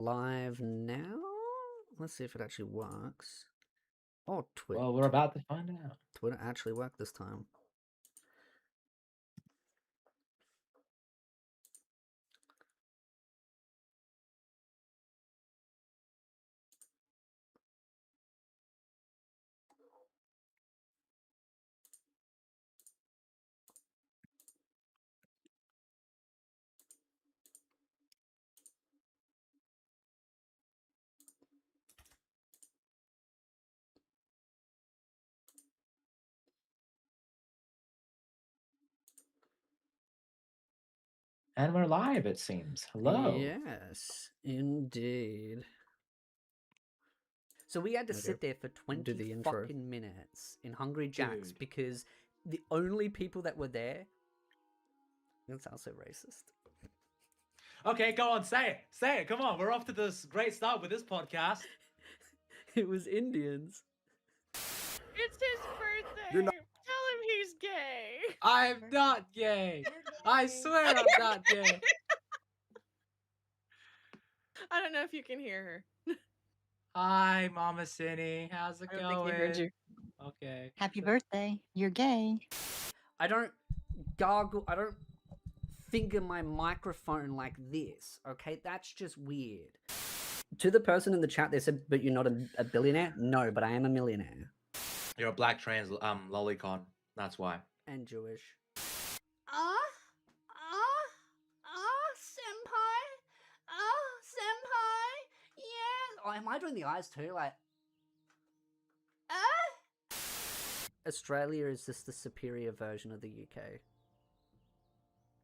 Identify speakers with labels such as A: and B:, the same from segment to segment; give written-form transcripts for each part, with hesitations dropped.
A: Live now? Let's see if it actually works. Oh, Twitter.
B: Well, we're about to find out.
A: Twitter actually worked this time.
B: And we're live, it seems. Hello.
A: Yes, indeed. So we had to sit there for 20 fucking minutes in Hungry Jack's because the only people that were there... That sounds so racist.
B: Okay, go on, say it. Say it. Come on, we're off to this great start with this podcast.
A: It was Indians.
C: It's his birthday. Tell him he's gay.
B: I'm not gay. I swear I'm not gay.
C: I don't know if you can hear her.
B: Hi, Mama Cindy. How's it
C: I don't
B: going?
C: think he heard you.
B: Okay.
D: Happy birthday. You're gay.
A: I don't gargle. I don't finger my microphone like this. Okay, that's just weird. To the person in the chat, they said, "But you're not a billionaire." No, but I am a millionaire.
B: You're a black trans lolicon. That's why.
A: And Jewish. Senpai. Yeah. Oh, am I doing the eyes too? Like, Australia is just the superior version of the UK.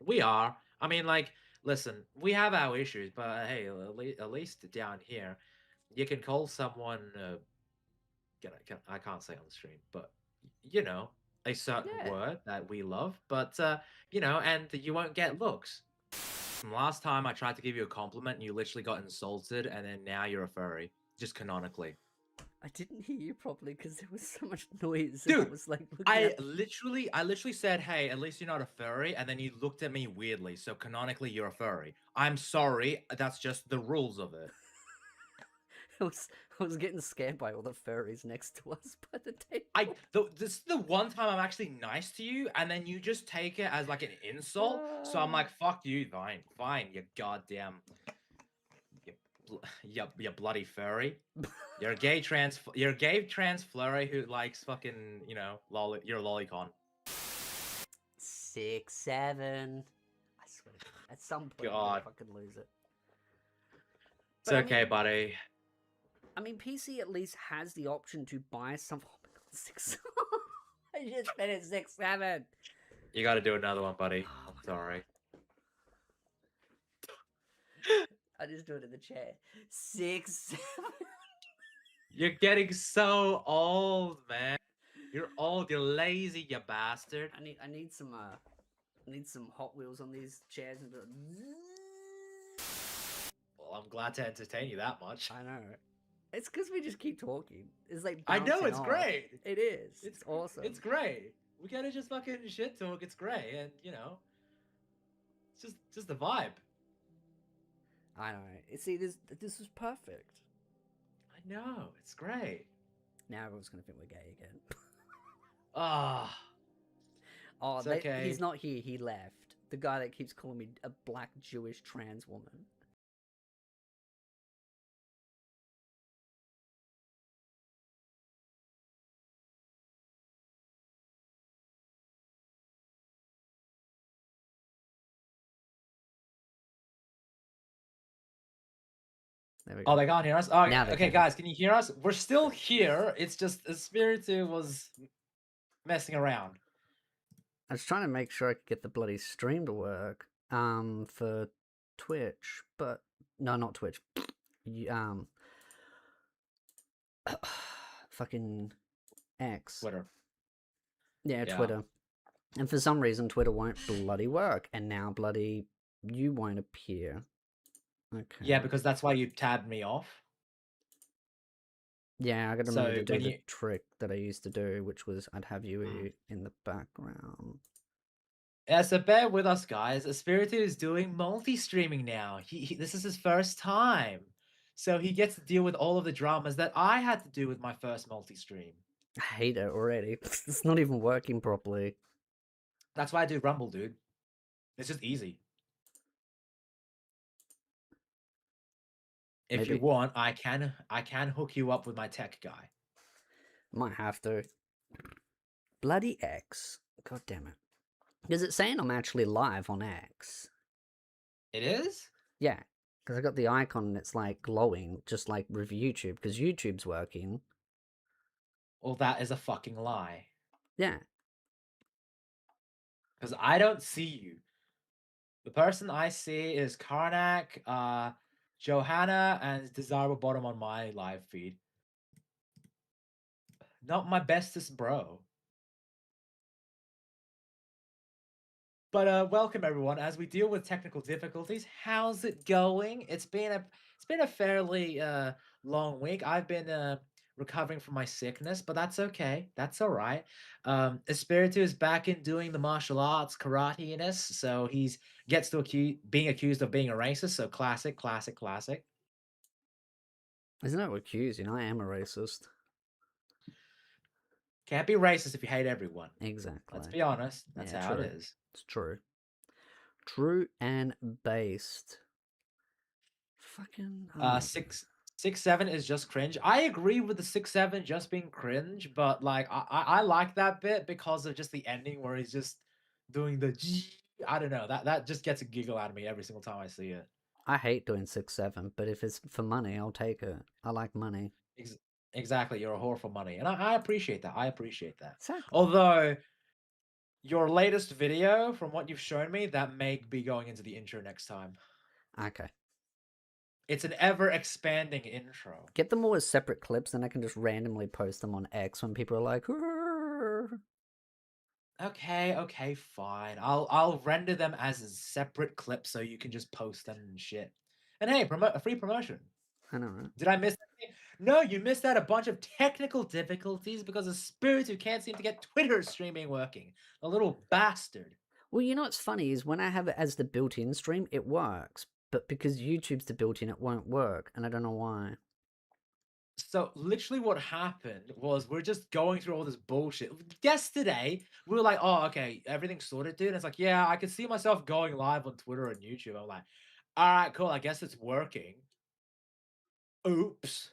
B: We are. I mean, like, listen, we have our issues, but hey, at least down here, you can call someone. I can't say on the stream, but you know, a certain word that we love, but you know, and you won't get looks. Last time I tried to give you a compliment and you literally got insulted, and then now you're a furry, just canonically.
A: I didn't hear you properly because there was so much noise.
B: Dude,
A: and I was like,
B: I literally said, "Hey, at least you're not a furry," and then you looked at me weirdly. So canonically, you're a furry. I'm sorry, that's just the rules of it.
A: I was getting scared by all the furries next to us by the table.
B: This is the one time I'm actually nice to you, and then you just take it as like an insult. So I'm like, "Fuck you, fine, you goddamn, you bloody furry. You're a gay trans flurry who likes fucking, you know, you're a lolicon."
A: 6, 7. I swear, at some point,
B: God.
A: I'll fucking lose it.
B: It's okay, buddy.
A: I mean, PC at least has the option to buy some. Oh my god, 6. I just finished 6, 7.
B: You got to do another one, buddy. I'm sorry.
A: I just do it in the chair. 6, 7.
B: You're getting so old, man. You're old. You're lazy, you bastard.
A: I need some Hot Wheels on these chairs and.
B: Well, I'm glad to entertain you that much.
A: I know. It's because we just keep talking. It's like
B: I know, it's
A: off.
B: great.
A: It is. It's awesome.
B: It's great. We gotta just fucking shit talk. It's great, and you know, it's just the vibe.
A: I know. See, this was perfect.
B: I know. It's great.
A: Now everyone's gonna think we're gay again.
B: Oh, okay.
A: He's not here. He left. The guy that keeps calling me a black Jewish trans woman. There we go.
B: Oh, they can't hear us? Oh, okay, guys, can you hear us? We're still here. It's just Espiritu was messing around.
A: I was trying to make sure I could get the bloody stream to work for Twitch, but no, not Twitch. Fucking X.
B: Twitter.
A: Yeah, Twitter. And for some reason, Twitter won't bloody work, and now bloody you won't appear. Okay.
B: Yeah, because that's why you tabbed me off.
A: Yeah, I got to remember to do the trick that I used to do, which was I'd have you in the background.
B: Yeah, so bear with us, guys. Espiritu is doing multi-streaming now. This is his first time. So he gets to deal with all of the dramas that I had to do with my first multi-stream.
A: I hate it already. It's not even working properly.
B: That's why I do Rumble, dude. It's just easy. If you
A: Maybe.
B: want, I can hook you up with my tech guy.
A: Might have to. Bloody X. God damn it. Because it's saying I'm actually live on X.
B: It is?
A: Yeah. Because I got the icon and it's like glowing, just like with YouTube. Because YouTube's working.
B: Well, that is a fucking lie.
A: Yeah.
B: Because I don't see you. The person I see is Karnak, Johanna, and Desirable Bottom on my live feed. Not my bestest bro. But welcome everyone as we deal with technical difficulties. How's it going? It's been a fairly long week. I've been recovering from my sickness, but that's okay. That's all right. Espiritu is back in doing the martial arts karate-ness, so he's gets to being accused of being a racist. So classic, classic, classic.
A: Isn't that accusing? I am a racist.
B: Can't be racist if you hate everyone.
A: Exactly.
B: Let's be honest. That's
A: Yeah,
B: how
A: true.
B: it is.
A: It's true. True and based. Fucking. Oh.
B: 6-7 is just cringe. I agree with the 6-7 just being cringe, but like I like that bit because of just the ending where he's just doing the I don't know, that just gets a giggle out of me every single time I see it.
A: I hate doing 6-7, but if it's for money, I'll take it. I like money.
B: Exactly, you're a whore for money, and I appreciate that. I appreciate that.
A: Exactly.
B: Although your latest video, from what you've shown me, that may be going into the intro next time.
A: Okay.
B: It's an ever expanding intro.
A: Get them all as separate clips, then I can just randomly post them on X when people are like, "Arr."
B: Okay, fine. I'll render them as a separate clips so you can just post them and shit. And hey, a free promotion.
A: I know, right?
B: Did I miss anything? No, you missed out a bunch of technical difficulties because of Spiritu can't seem to get Twitter streaming working. A little bastard.
A: Well, you know what's funny is when I have it as the built-in stream, it works. But because YouTube's the built-in, it won't work, and I don't know why.
B: So literally what happened was we're just going through all this bullshit. Yesterday, we were like, oh, okay, everything's sorted, dude. And it's like, yeah, I could see myself going live on Twitter and YouTube. I'm like, all right, cool. I guess it's working. Oops.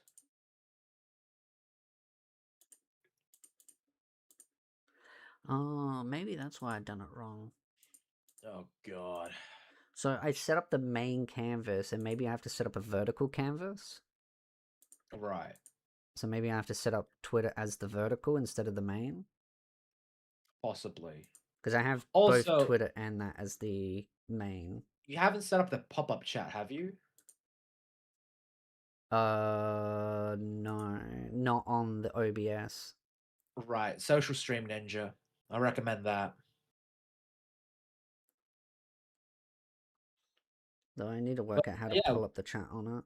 A: Oh, maybe that's why I've done it wrong.
B: Oh, God.
A: So I set up the main canvas, and maybe I have to set up a vertical canvas.
B: Right.
A: So maybe I have to set up Twitter as the vertical instead of the main.
B: Possibly.
A: Because I have
B: Also,
A: both Twitter and that as the main.
B: You haven't set up the pop-up chat, have you?
A: No, not on the OBS.
B: Right. Social Stream Ninja. I recommend that.
A: Though I need to work out how to pull up the chat on it.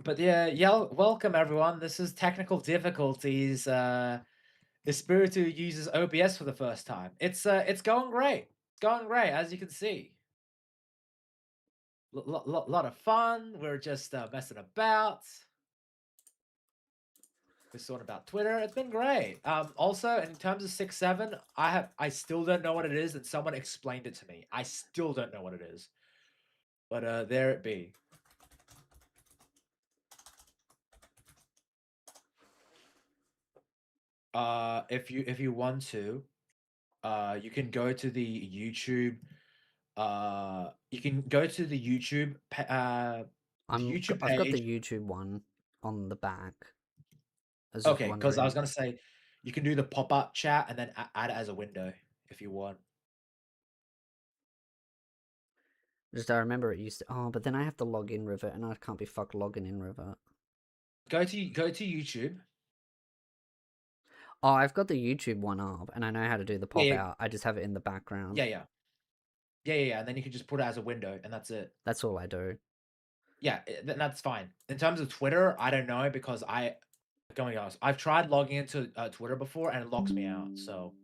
B: But yeah, welcome everyone. This is technical difficulties. Espiritu uses OBS for the first time. It's going great. It's going great, as you can see. Lot of fun. We're just messing about. We're sorting about Twitter. It's been great. Also, in terms of 6-7, I still don't know what it is, and someone explained it to me. I still don't know what it is. But there it be. If you want to, you can go to the YouTube. You can go to the YouTube. YouTube
A: I've got the
B: page.
A: YouTube one on the back.
B: Okay, because I was gonna say, you can do the pop-up chat and then add it as a window if you want.
A: Just I remember it used to. Oh, but then I have to log in with it, and I can't be fucked logging in with it.
B: Go to YouTube.
A: Oh, I've got the YouTube one up, and I know how to do the pop out. I just have it in the background.
B: Yeah. And then you can just put it as a window, and that's it.
A: That's all I do.
B: Yeah, that's fine. In terms of Twitter, I don't know because going honest, I've tried logging into Twitter before and it locks me out. So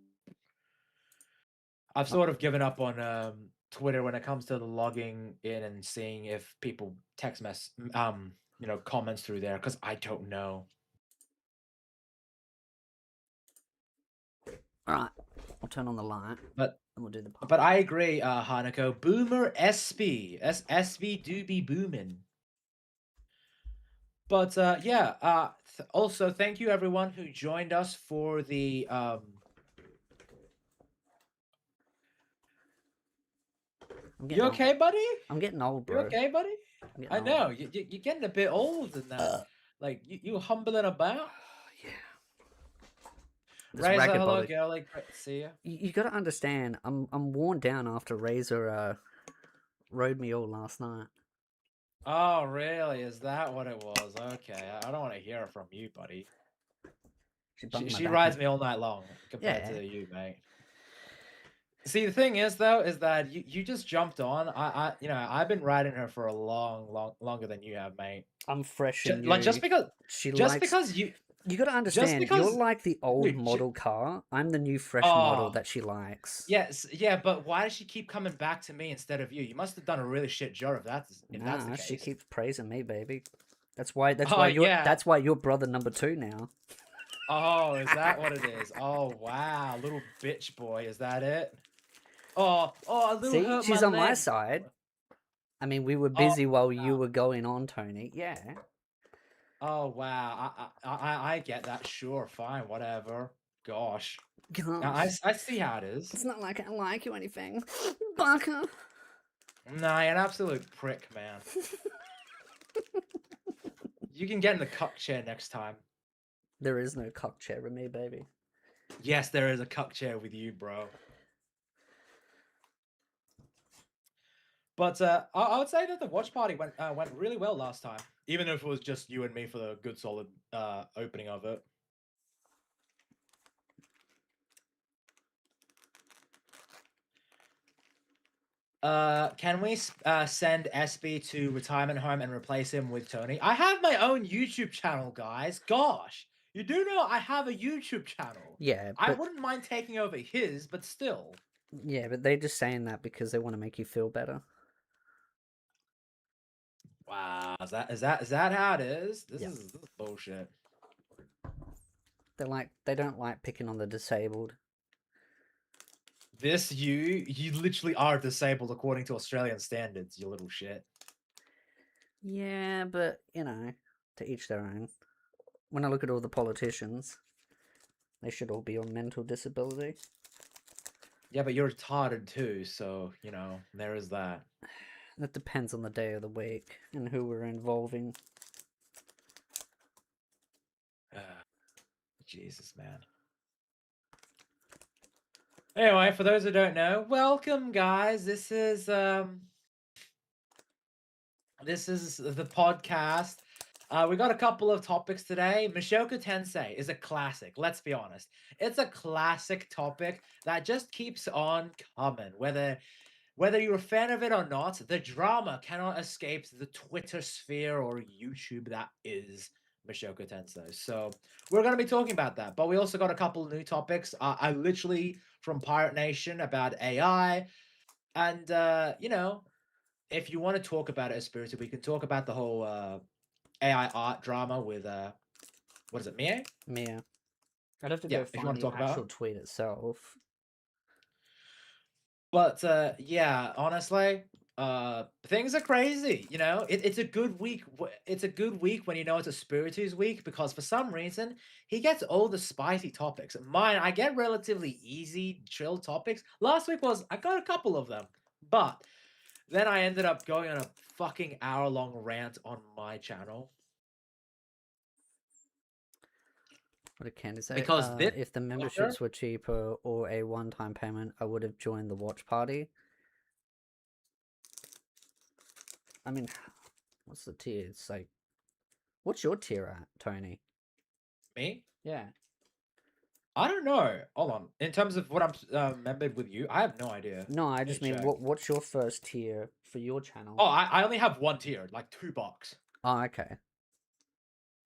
B: I've sort of given up on Twitter when it comes to the logging in and seeing if people comments through there, because I don't know.
A: All right, I'll turn on the light.
B: But
A: and we'll do the part.
B: But I agree, Hanako. Boomer SB. SB do be booming. But yeah, also thank you everyone who joined us for the You okay, buddy?
A: I'm getting old, bro.
B: You okay, buddy? I know you're getting a bit old in that. Like you humbling about.
A: Yeah.
B: Razor, hello, girlie. Great to see you.
A: You got to understand, I'm worn down after Razor rode me all last night.
B: Oh, really? Is that what it was? Okay, I don't want to hear it from you, buddy. She rides me all night long compared to you, mate. See, the thing is, though, is that you just jumped on. I've been riding her for a longer than you have, mate.
A: I'm fresh in
B: just because you
A: got to understand, you're like the old model car. I'm the new fresh model that she likes.
B: Yes, yeah, but why does she keep coming back to me instead of you? You must have done a really shit job if that's the case.
A: She keeps praising me, baby. That's why you're brother number 2 now.
B: Oh, is that what it is? Oh wow, little bitch boy, is that it? Oh, a little.
A: See, she's on my side. I mean, we were busy while you were going on, Tony. Yeah.
B: Oh wow, I get that. Sure, fine, whatever. Gosh. I see how it is.
A: It's not like I like you or anything, Baka.
B: Nah, you're an absolute prick, man. You can get in the cuck chair next time.
A: There is no cuck chair with me, baby.
B: Yes, there is a cuck chair with you, bro. But I would say that the watch party went really well last time, even if it was just you and me for the good solid opening of it. Can we send SB to retirement home and replace him with Tony? I have my own YouTube channel, guys. Gosh, you do know I have a YouTube channel.
A: Yeah,
B: I wouldn't mind taking over his, but still.
A: Yeah, but they're just saying that because they want to make you feel better.
B: Wow, is that how it is? This is bullshit.
A: They don't like picking on the disabled.
B: You literally are disabled according to Australian standards, you little shit.
A: Yeah, but to each their own. When I look at all the politicians, they should all be on mental disability.
B: Yeah, but you're retarded too, so there is that.
A: That depends on the day of the week and who we're involving.
B: Jesus, man. Anyway, for those who don't know, welcome, guys. This is the podcast. We got a couple of topics today. Mushoku Tensei is a classic. Let's be honest. It's a classic topic that just keeps on coming. Whether you're a fan of it or not, the drama cannot escape the Twitter sphere or YouTube that is Mushoku Tensei. So we're going to be talking about that. But we also got a couple of new topics. I literally from Pirate Nation about AI. And, if you want to talk about it, Espiritu, we can talk about the whole AI art drama with, what is it, Mia?
A: Mia. I'd have to go find the actual tweet itself.
B: But yeah, honestly, things are crazy. It's a good week. It's a good week when it's Espiritu's week because for some reason he gets all the spicy topics. Mine, I get relatively easy, chill topics. Last week I got a couple of them, but then I ended up going on a fucking hour-long rant on my channel.
A: What did Candy say? Because if the memberships were cheaper or a one-time payment, I would have joined the watch party. I mean, what's the tier? It's like, what's your tier at, Tony?
B: Me?
A: Yeah.
B: I don't know. Hold on. In terms of what I'm membered with you, I have no idea.
A: No, I just mean, what's your first tier for your channel?
B: Oh, I only have one tier, like $2.
A: Oh, okay.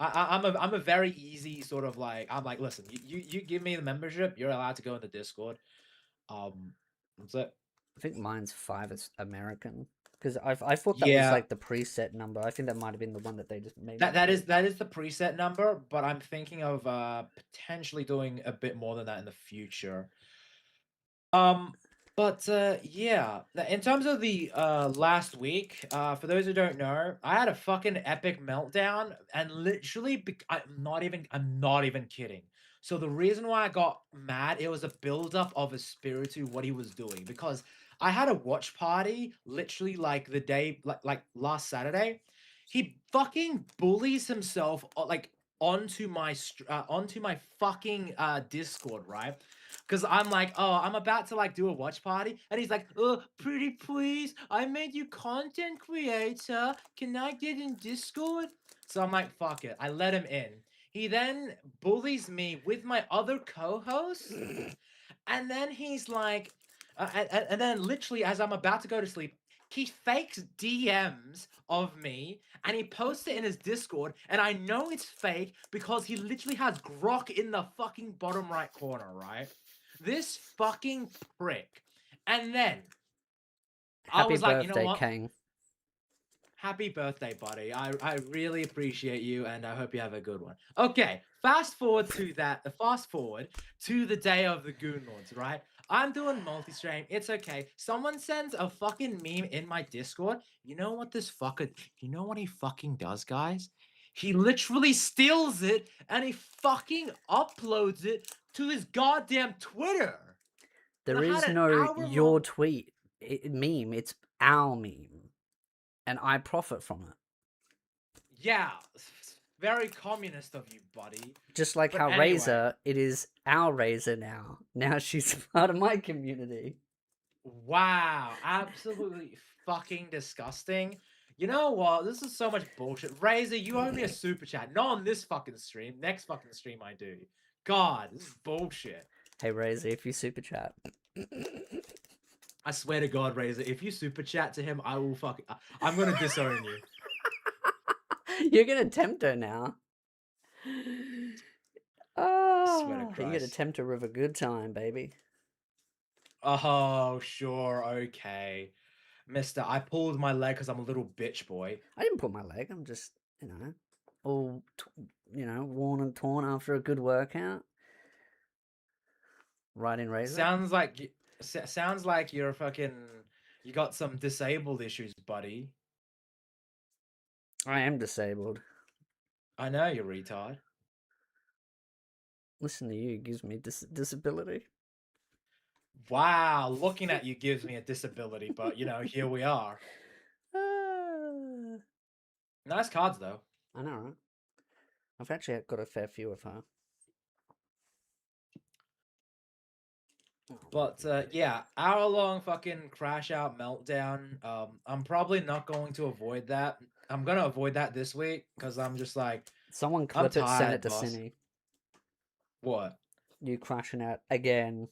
B: I'm a very easy sort of I'm like, listen, you give me the membership, you're allowed to go in the Discord. That's it.
A: I think mine's 5 is American. Because I thought that was
B: Yeah.
A: like the preset number. I think that might have been the one that they just made.
B: That is the preset number, but I'm thinking of potentially doing a bit more than that in the future. But yeah, in terms of the last week, for those who don't know, I had a fucking epic meltdown, and literally, I'm not even kidding. So the reason why I got mad, it was a build-up of Espiritu, what he was doing, because I had a watch party literally like the day, like last Saturday. He fucking bullies himself like onto my fucking Discord, right? Because I'm like, oh, I'm about to like do a watch party, and he's like, oh, pretty please, I made you content creator. Can I get in Discord? So I'm like, fuck it. I let him in. He then bullies me with my other co-host, and then he's like, and then literally as I'm about to go to sleep, he fakes DMs of me and he posts it in his Discord, and I know it's fake because he literally has Grok in the fucking bottom right corner, right? This fucking prick. And then I
A: Happy
B: was like, you know
A: birthday,
B: what?
A: Kang.
B: Happy birthday, buddy. I really appreciate you, and I hope you have a good one. Okay, fast forward to the day of the Goon Lords, right? I'm doing multi-stream. It's okay. Someone sends a fucking meme in my Discord. You know what you know what he fucking does, guys? He literally steals it and he fucking uploads it to his goddamn Twitter.
A: There
B: I had
A: is
B: an
A: no
B: hour-long-
A: your tweet meme. It's our meme, and I profit from it.
B: Yeah, very communist of you, buddy.
A: Just like
B: But
A: how
B: anyway.
A: Razor, it is our Razor now. Now she's part of my community.
B: Wow, absolutely fucking disgusting. You know what? This is so much bullshit. Razor, you owe me a super chat. Not on this fucking stream. Next fucking stream I do. God, this is bullshit.
A: Hey Razor, if you super chat.
B: I swear to God, Razor, if you super chat to him, I will fucking. I'm gonna disown you.
A: You're gonna tempt her now. Oh,
B: Swear to
A: you're gonna
B: Christ.
A: tempt her with a good time, baby.
B: Oh, sure, okay. Mister, I pulled my leg because I'm a little bitch boy.
A: I didn't pull my leg. I'm just, all, worn and torn after a good workout. Right in Razor.
B: Sounds like you're fucking. You got some disabled issues, buddy.
A: I am disabled.
B: I know, you retard.
A: Listen to you gives me disability.
B: Wow, looking at you gives me a disability, but here we are. Nice cards, though.
A: I know, right? I've actually got a fair few of her.
B: But yeah, hour-long fucking crash out meltdown. I'm probably not going to avoid that. I'm gonna avoid that this week because I'm just like,
A: Someone clip it, send
B: tired,
A: it to
B: boss.
A: Cinny.
B: What?
A: You crashing out again.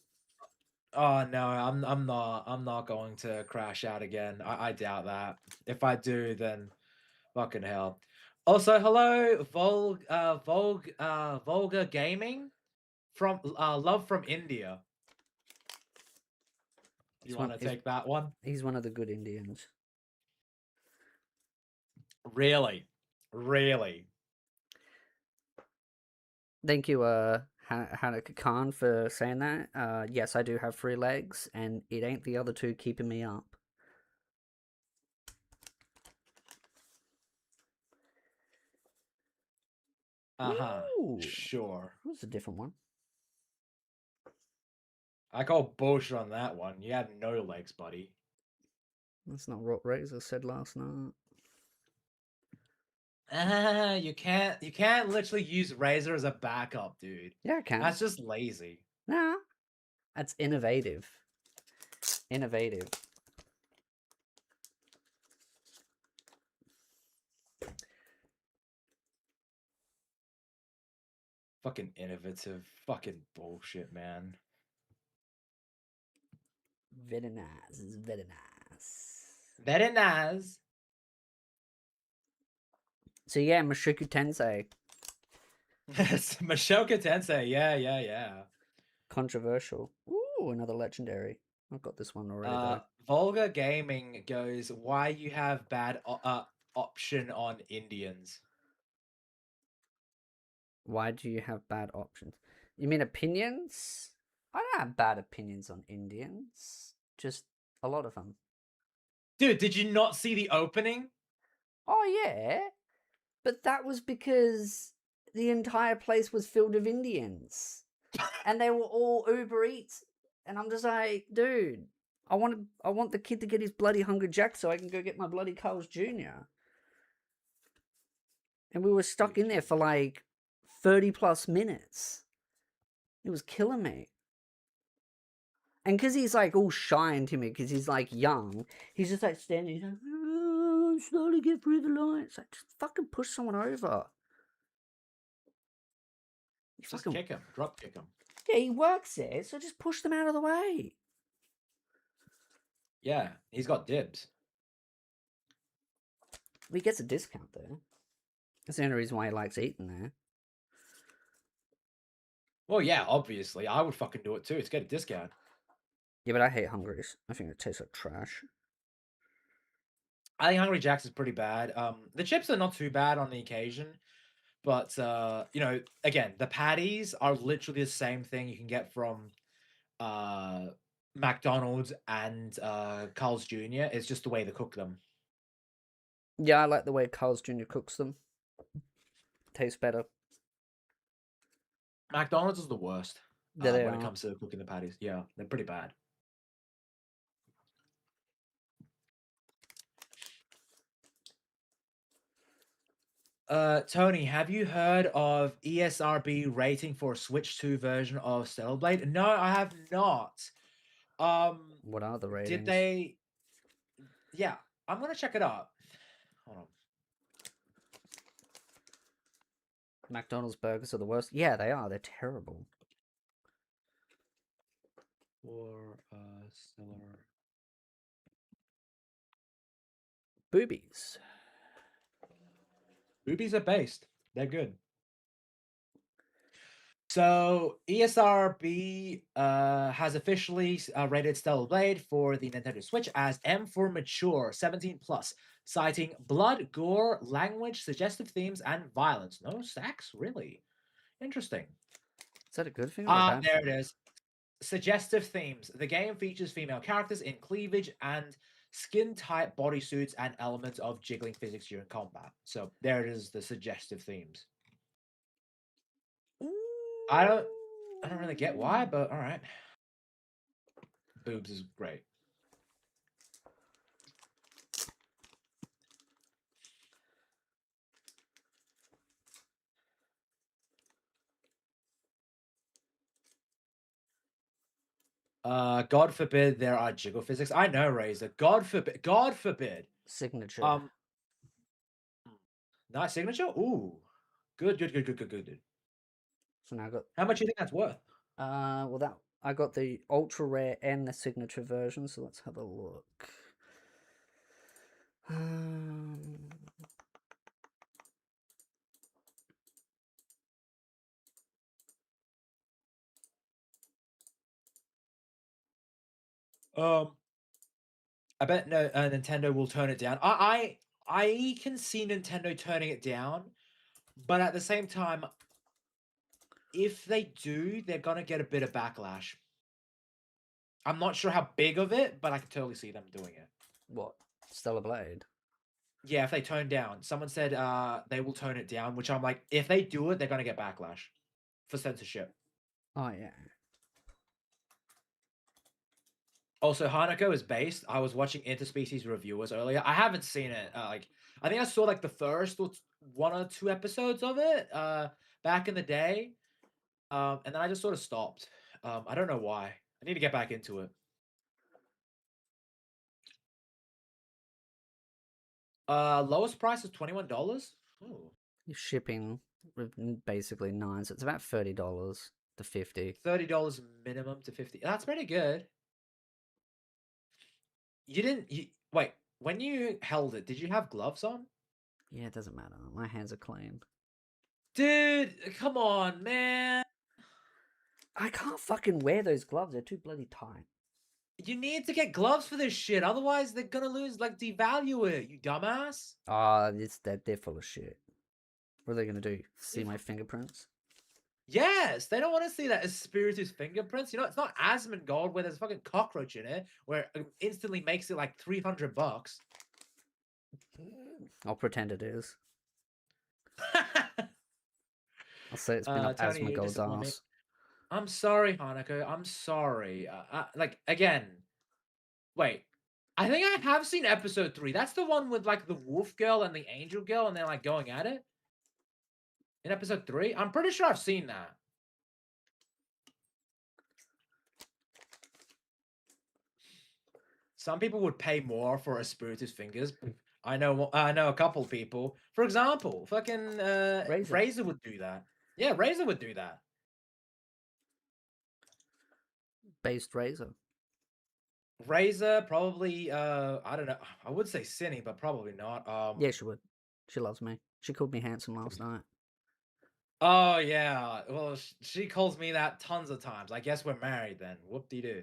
B: Oh no, I'm not going to crash out again. I doubt that. If I do, then fucking hell. Also, hello, Vulgar Gaming from Love from India. You want to take that one?
A: He's one of the good Indians.
B: Really? Really?
A: Thank you, Hanaka Khan, for saying that. Yes, I do have 3 legs, and it ain't the other 2 keeping me up.
B: Uh-huh.
A: Ooh.
B: Sure.
A: That was a different one.
B: I call bullshit on that one. You had no legs, buddy.
A: That's not what Razor said last night.
B: You can't literally use Razor as a backup, dude.
A: Yeah, I can.
B: That's just lazy.
A: Nah. That's innovative. Innovative.
B: Fucking innovative. Fucking bullshit, man.
A: Very nice. It's very nice.
B: Very nice.
A: So yeah, Mushoku Tensei.
B: Mushoku Tensei. Yeah.
A: Controversial. Ooh, another legendary. I've got this one already though.
B: Vulgar Gaming goes, why you have bad option on Indians?
A: Why do you have bad options? You mean opinions? I don't have bad opinions on Indians. Just a lot of them.
B: Dude, did you not see the opening?
A: Oh yeah, but that was because the entire place was filled with Indians, and they were all Uber Eats, and I'm just like, dude, I want the kid to get his bloody Hungry Jack so I can go get my bloody Carl's Jr. And we were stuck in there for like 30 plus minutes. It was killing me. And because he's like all shy and timid, because he's like young, he's just like standing, he's like, oh, I'm slowly get through the line. It's like, just fucking push someone over.
B: Just kick him, drop kick him.
A: Yeah, he works there, so just push them out of the way.
B: Yeah, he's got dibs.
A: He gets a discount there. That's the only reason why he likes eating there.
B: Well, yeah, obviously. I would fucking do it too. It's get a discount.
A: Yeah, but I hate Hungry's. I think it tastes like trash.
B: I think Hungry Jack's is pretty bad. The chips are not too bad on the occasion, but you know, again, the patties are literally the same thing you can get from McDonald's and Carl's Jr. It's just the way they cook them.
A: Yeah, I like the way Carl's Jr. cooks them. Tastes better.
B: McDonald's is the worst
A: Yeah,
B: when it comes to cooking the patties. Yeah, they're pretty bad. Tony, have you heard of ESRB rating for Switch 2 version of Stellar Blade? No, I have not.
A: What are the ratings?
B: Did they? Yeah, I'm gonna check it out. Hold on.
A: McDonald's burgers are the worst. Yeah, they are. They're terrible.
B: For Stellar
A: Boobies.
B: Boobies are based. They're good. So ESRB has officially rated Stellar Blade for the Nintendo Switch as M for mature, 17 plus, citing blood, gore, language, suggestive themes, and violence. No sex, really? Interesting.
A: Is that a good thing or a bad
B: there
A: thing?
B: it is. Suggestive themes. The game features female characters in cleavage and skin-tight bodysuits and elements of jiggling physics during combat. So there it is, the suggestive themes. I don't really get why, but all right. Boobs is great. God forbid there are jiggle physics. I know, Razor. God forbid. God forbid.
A: Signature.
B: Nice signature. Ooh, good.
A: So now I got.
B: How much do you think that's worth?
A: Well, that I got the ultra rare and the signature version. So let's have a look.
B: I bet no Nintendo will turn it down. I can see Nintendo turning it down, but at the same time, if they do, they're gonna get a bit of backlash. I'm not sure how big of it, but I can totally see them doing it.
A: What? Stellar Blade?
B: Yeah, if they tone down. Someone said they will tone it down, which I'm like, if they do it, they're gonna get backlash for censorship.
A: Oh yeah.
B: Also, Hanako is based. I was watching Interspecies reviewers earlier. I haven't seen it. I think I saw like the first one or two episodes of it back in the day, and then I just sort of stopped. I don't know why. I need to get back into it. Lowest price is $21. Ooh.
A: Shipping with basically 9, so it's about $30 to $50.
B: $30 minimum to $50. That's pretty good. Wait, when you held it, did you have gloves on?
A: Yeah, it doesn't matter. My hands are clean.
B: Dude, come on, man.
A: I can't fucking wear those gloves. They're too bloody tight.
B: You need to get gloves for this shit. Otherwise, they're gonna lose, like, devalue it, you dumbass.
A: Ah, they're full of shit. What are they gonna do? See
B: Yeah.
A: my fingerprints?
B: Yes, they don't want to see that Espiritu's fingerprints. You know, it's not Asmongold where there's a fucking cockroach in it, where it instantly makes it like $300.
A: I'll pretend it is. I'll say it's been up
B: Tony, you
A: Asmongold's
B: disappoint me.
A: ass.
B: I'm sorry, Hanukkah. I'm sorry. Like, again, wait. I think I have seen episode 3. That's the one with like the wolf girl and the angel girl, and they're like going at it. In episode 3, I'm pretty sure I've seen that. Some people would pay more for Espiritu's fingers. I know a couple people. For example, fucking Razor would do that. Yeah, Razor would do that.
A: Based Razor.
B: Razor probably I don't know. I would say Cinny, but probably not.
A: Yeah, she would. She loves me. She called me handsome last night.
B: Oh yeah. Well, she calls me that tons of times. I guess we're married then. Whoop-de-doo.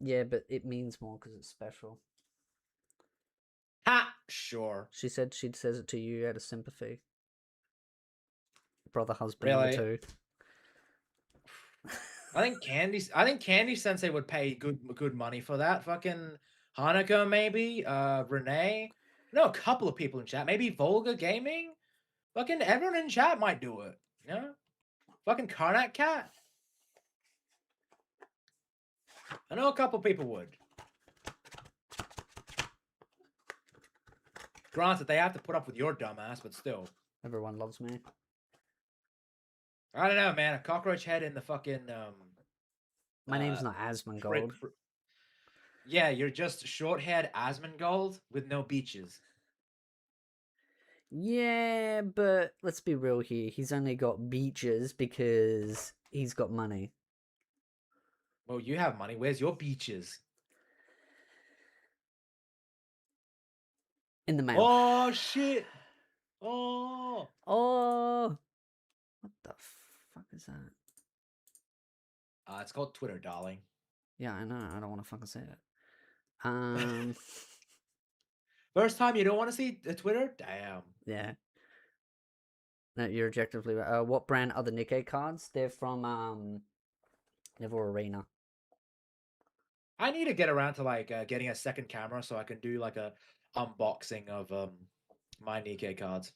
A: Yeah, but it means more because it's special.
B: Ha! Sure.
A: She said she'd says it to you out of sympathy. Brother, husband,
B: Really?
A: number 2.
B: I think Candy Sensei would pay good money for that. Fucking Hanukkah, maybe. Renee. No, a couple of people in chat. Maybe Volga Gaming. Fucking everyone in chat might do it. You know? Fucking Karnak Cat. I know a couple people would. Granted, they have to put up with your dumbass, but still.
A: Everyone loves me.
B: I don't know, man. A cockroach head in the fucking
A: My name's not Asmongold.
B: Yeah, you're just short-haired Asmongold with no beaches.
A: Yeah, but let's be real here. He's only got beaches because he's got money.
B: Well, you have money. Where's your beaches?
A: In the mail.
B: Oh, shit. Oh.
A: Oh. What the fuck is that?
B: It's called Twitter, darling.
A: Yeah, I know. I don't want to fucking say it.
B: First time you don't want to see Twitter? Damn.
A: Yeah. No, you're objectively right. What brand are the Nikkei cards? They're from Neville Arena.
B: I need to get around to like getting a second camera so I can do like a unboxing of my Nikkei cards.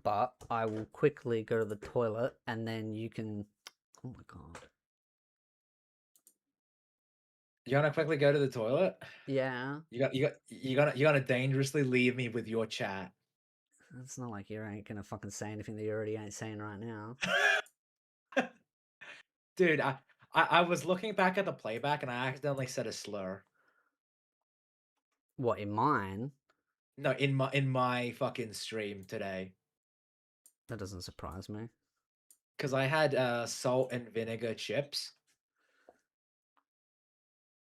A: But I will quickly go to the toilet and then you can. Oh my god.
B: You gonna quickly go to the toilet?
A: Yeah.
B: You're gonna dangerously leave me with your chat.
A: It's not like you ain't gonna fucking say anything that you already ain't saying right now.
B: Dude, I was looking back at the playback and I accidentally said a slur.
A: What, in mine?
B: No, in my fucking stream today.
A: That doesn't surprise me.
B: Because I had salt and vinegar chips.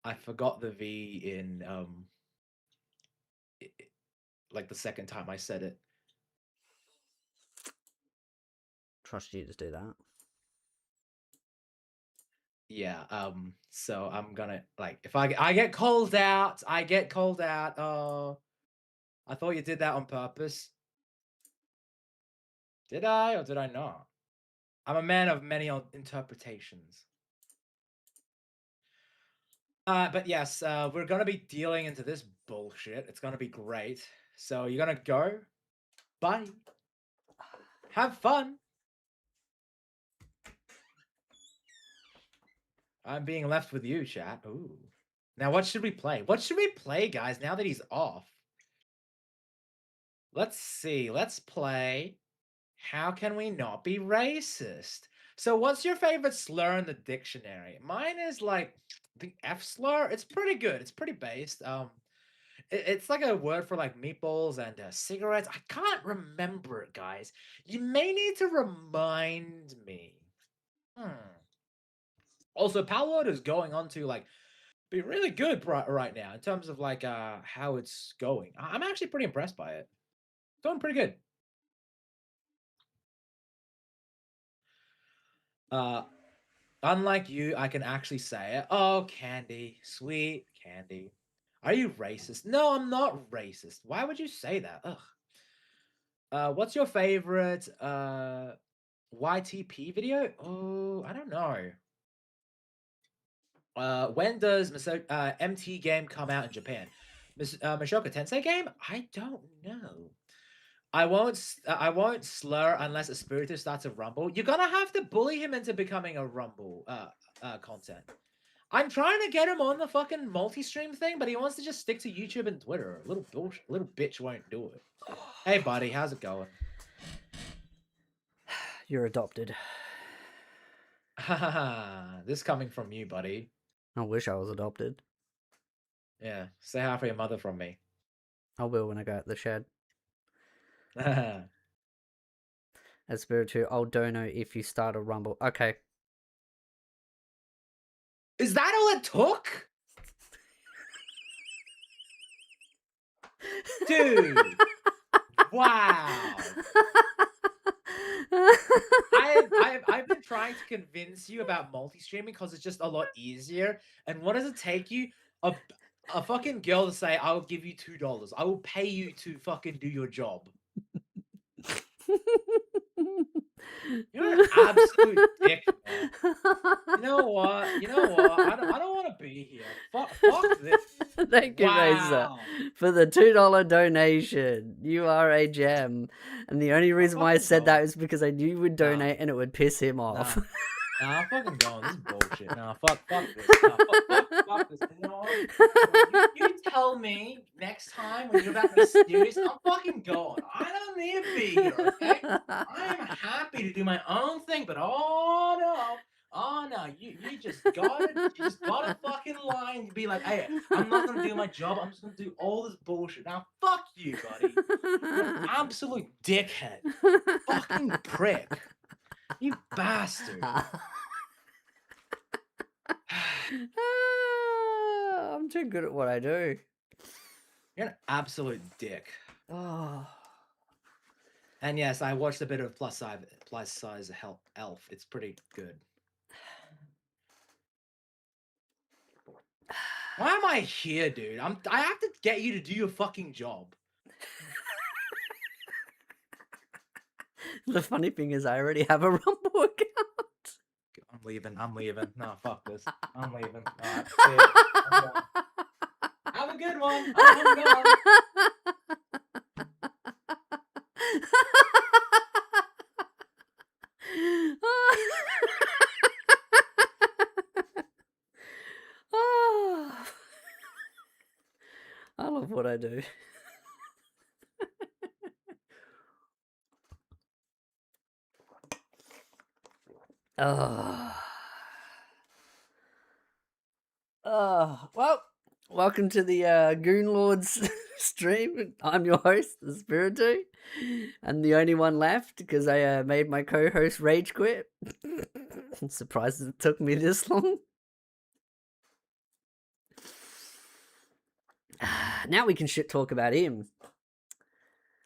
B: I forgot the V in like the second time I said it.
A: Trust you to do that.
B: Yeah, so I'm gonna like if I get called out, I get called out. Oh, I thought you did that on purpose. Did I or did I not? I'm a man of many interpretations. But yes, we're gonna be dealing into this bullshit. It's gonna be great. So you're gonna go. Bye. Have fun. I'm being left with you, chat. Ooh. Now, what should we play? What should we play, guys, now that he's off? Let's see. Let's play How Can We Not Be Racist? So what's your favorite slur in the dictionary? Mine is like the F slur. It's pretty good. It's pretty based. It's like a word for like meatballs and cigarettes. I can't remember it, guys. You may need to remind me. Also, Palworld is going on to like be really good right now in terms of like how it's going. I'm actually pretty impressed by it. Going pretty good. Unlike you, I can actually say it. Oh, Candy, sweet Candy. Are you racist? No, I'm not racist. Why would you say that? Ugh. What's your favorite YTP video? Oh, I don't know. When does MT game come out in Japan? Mushoku Tensei game? I don't know. I won't slur unless Espiritu starts a rumble. You're gonna have to bully him into becoming a rumble content. I'm trying to get him on the fucking multi-stream thing, but he wants to just stick to YouTube and Twitter. Little bitch won't do it. Hey buddy, how's it going?
A: You're adopted.
B: This coming from you, buddy.
A: I wish I was adopted.
B: Yeah, say hi for your mother from me.
A: I will when I go at the shed. Espiritu, I'll dono if you start a rumble. Okay.
B: Is that all it took? Dude. Wow. I've been trying to convince you about multi-streaming because it's just a lot easier. And what does it take you? A fucking girl to say, I'll give you $2. I will pay you to fucking do your job. You're an absolute dick, man. You know what? I don't want to be here. Fuck this.
A: Thank you, Razor, for the $2 donation. You are a gem. And the only reason why I said that is because I knew you would donate and it would piss him off.
B: Nah, I'm fucking going. This is bullshit. Nah, fuck this. Nah, fuck this. You know what? You tell me next time when you're about to be serious, I'm fucking going. I don't need to be here, okay? I'm happy to do my own thing, but oh no, you just gotta fucking lie and be like, hey, I'm not gonna do my job, I'm just gonna do all this bullshit. Now fuck you, buddy. You're an absolute dickhead. Fucking prick. You bastard.
A: I'm too good at what I do.
B: You're an absolute dick.
A: Oh.
B: And yes, I watched a bit of plus size Elf. It's pretty good. Why am I here, dude? I have to get you to do your fucking job.
A: The funny thing is I already have a Rumble account.
B: I'm leaving. No, fuck this. I'm leaving. Alright, see ya. I'm gone. Have a good one. I'm gone.
A: I love what I do. Well, welcome to the Goon Lords stream. I'm your host, the Espiritu, and the only one left because I made my co-host rage quit. I'm surprised it took me this long. Now we can shit talk about him.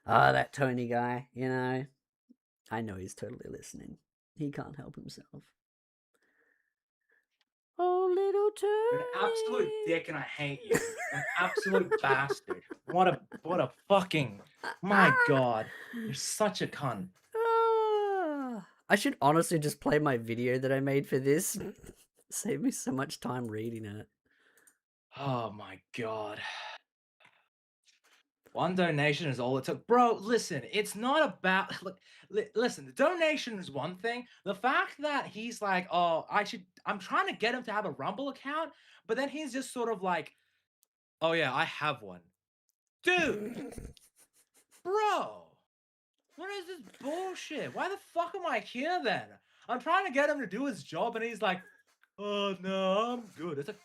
A: That Tony guy, you know. I know he's totally listening. He can't help himself. Oh, little Tony.
B: You're an absolute dick and I hate you. An absolute bastard. What a fucking... My god. You're such a cunt.
A: I should honestly just play my video that I made for this. Save me so much time reading it.
B: Oh my god. One donation is all it took. Bro, listen, it's not about... Listen, the donation is one thing. The fact that he's like, oh, I'm trying to get him to have a Rumble account, but then he's just sort of like, oh yeah, I have one. Dude! Bro! What is this bullshit? Why the fuck am I here then? I'm trying to get him to do his job and he's like, oh no, I'm good. It's like,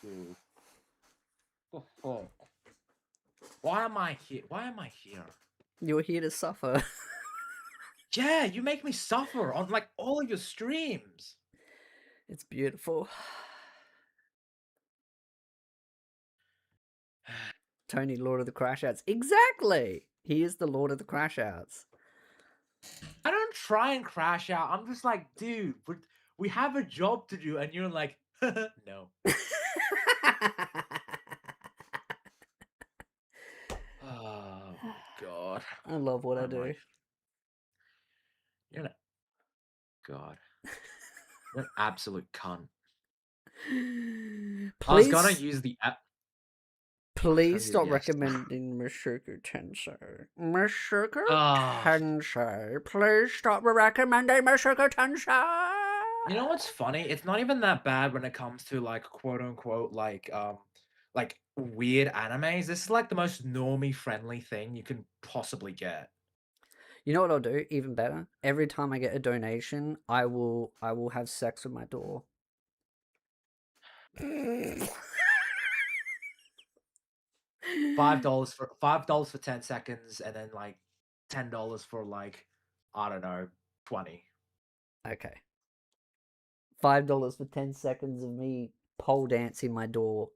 B: dude. Oh, fuck. Why am I here?
A: You're here to suffer.
B: Yeah, you make me suffer on like all of your streams.
A: It's beautiful. Tony, Lord of the Crash Outs. Exactly! He is the Lord of the Crash Outs.
B: I don't try and crash out. I'm just like, dude, We have a job to do, and you're like, no. Oh my god.
A: I love what I
B: I'm
A: do.
B: like, you're an God. You're an absolute cunt. I was gonna
A: Please,
B: use the app.
A: please
B: use
A: stop
B: the S.
A: recommending Mushoku Tensei. Mushoku
B: Ah,
A: Tensei. Please stop recommending Mushoku Tensei.
B: you know what's funny? It's not even that bad when it comes to like quote unquote like weird animes. This is like the most normie friendly thing you can possibly get.
A: You know what I'll do? Even better. Every time I get a donation, I will have sex with my door.
B: $5 for 10 seconds, and then like $10 for like, I don't know, 20.
A: Okay. $5 for 10 seconds of me pole dancing my door.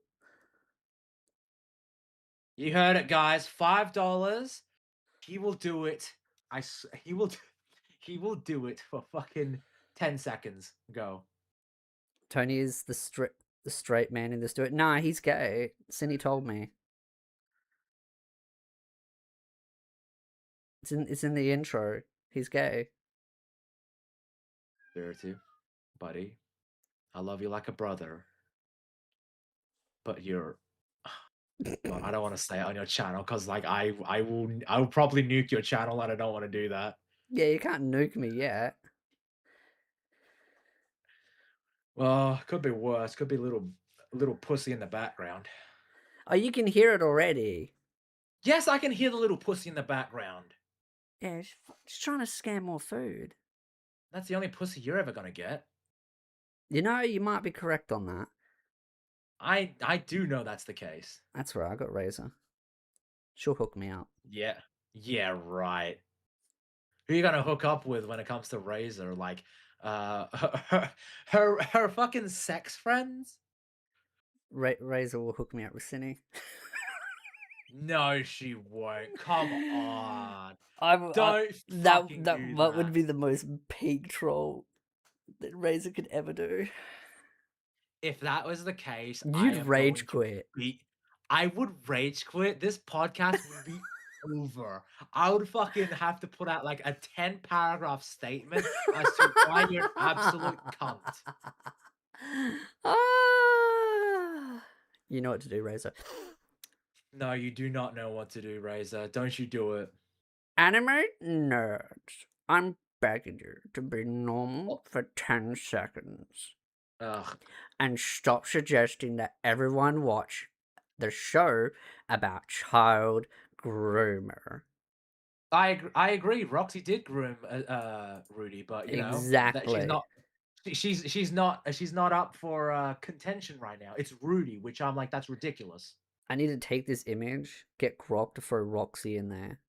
B: You heard it, guys. $5. He will do it. He will. He will do it for fucking 10 seconds. Go.
A: Tony is the straight man in this duet. Nah, he's gay. Cindy told me. It's in the intro. He's gay.
B: Espiritu, buddy, I love you like a brother, but you're. God, I don't want to say it on your channel because like I will probably nuke your channel, and I don't want to do that.
A: Yeah, you can't nuke me yet.
B: Well, could be worse. Could be little pussy in the background.
A: Oh, you can hear it already.
B: Yes, I can hear the little pussy in the background.
A: Yeah, she's trying to scam more food.
B: That's the only pussy you're ever gonna get.
A: You know, you might be correct on that.
B: I do know that's the case.
A: That's right, I got Razor. She'll hook me up.
B: Yeah. Yeah, right. Who are you gonna hook up with when it comes to Razor? Like, her fucking sex friends?
A: Razor will hook me up with Cindy.
B: No, she won't. Come on.
A: Don't
B: Fucking
A: that
B: do
A: would
B: that.
A: be the most peak troll that Razor could ever do.
B: If that was the case,
A: You'd rage quit.
B: I would rage quit. This podcast would be over. I would fucking have to put out like a 10-paragraph statement as to why you're an absolute cunt.
A: Ah. You know what to do, Razor.
B: No, you do not know what to do, Razor. Don't you do it.
A: Anime nerds, I'm begging you to be normal for 10 seconds.
B: Ugh.
A: And stop suggesting that everyone watch the show about child groomer.
B: I agree. Roxy did groom Rudy, but you know that she's not up for contention right now. It's Rudy, which I'm like, that's ridiculous.
A: I need to take this image, get Grok to throw Roxy in there.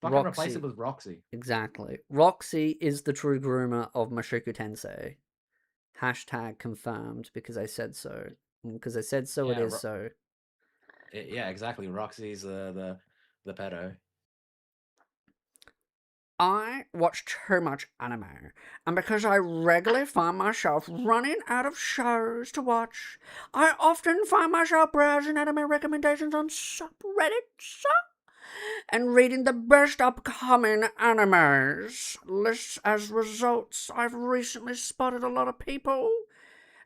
B: Fucking replace it with Roxy.
A: Exactly. Roxy is the true groomer of Mushoku Tensei. Hashtag confirmed because I said so. Because I said so,
B: Yeah,
A: it is so.
B: Yeah, exactly. Roxy's the pedo.
A: I watch too much anime, and because I regularly find myself running out of shows to watch, I often find myself browsing anime recommendations on subreddits and reading the best upcoming animes lists. As results, I've recently spotted a lot of people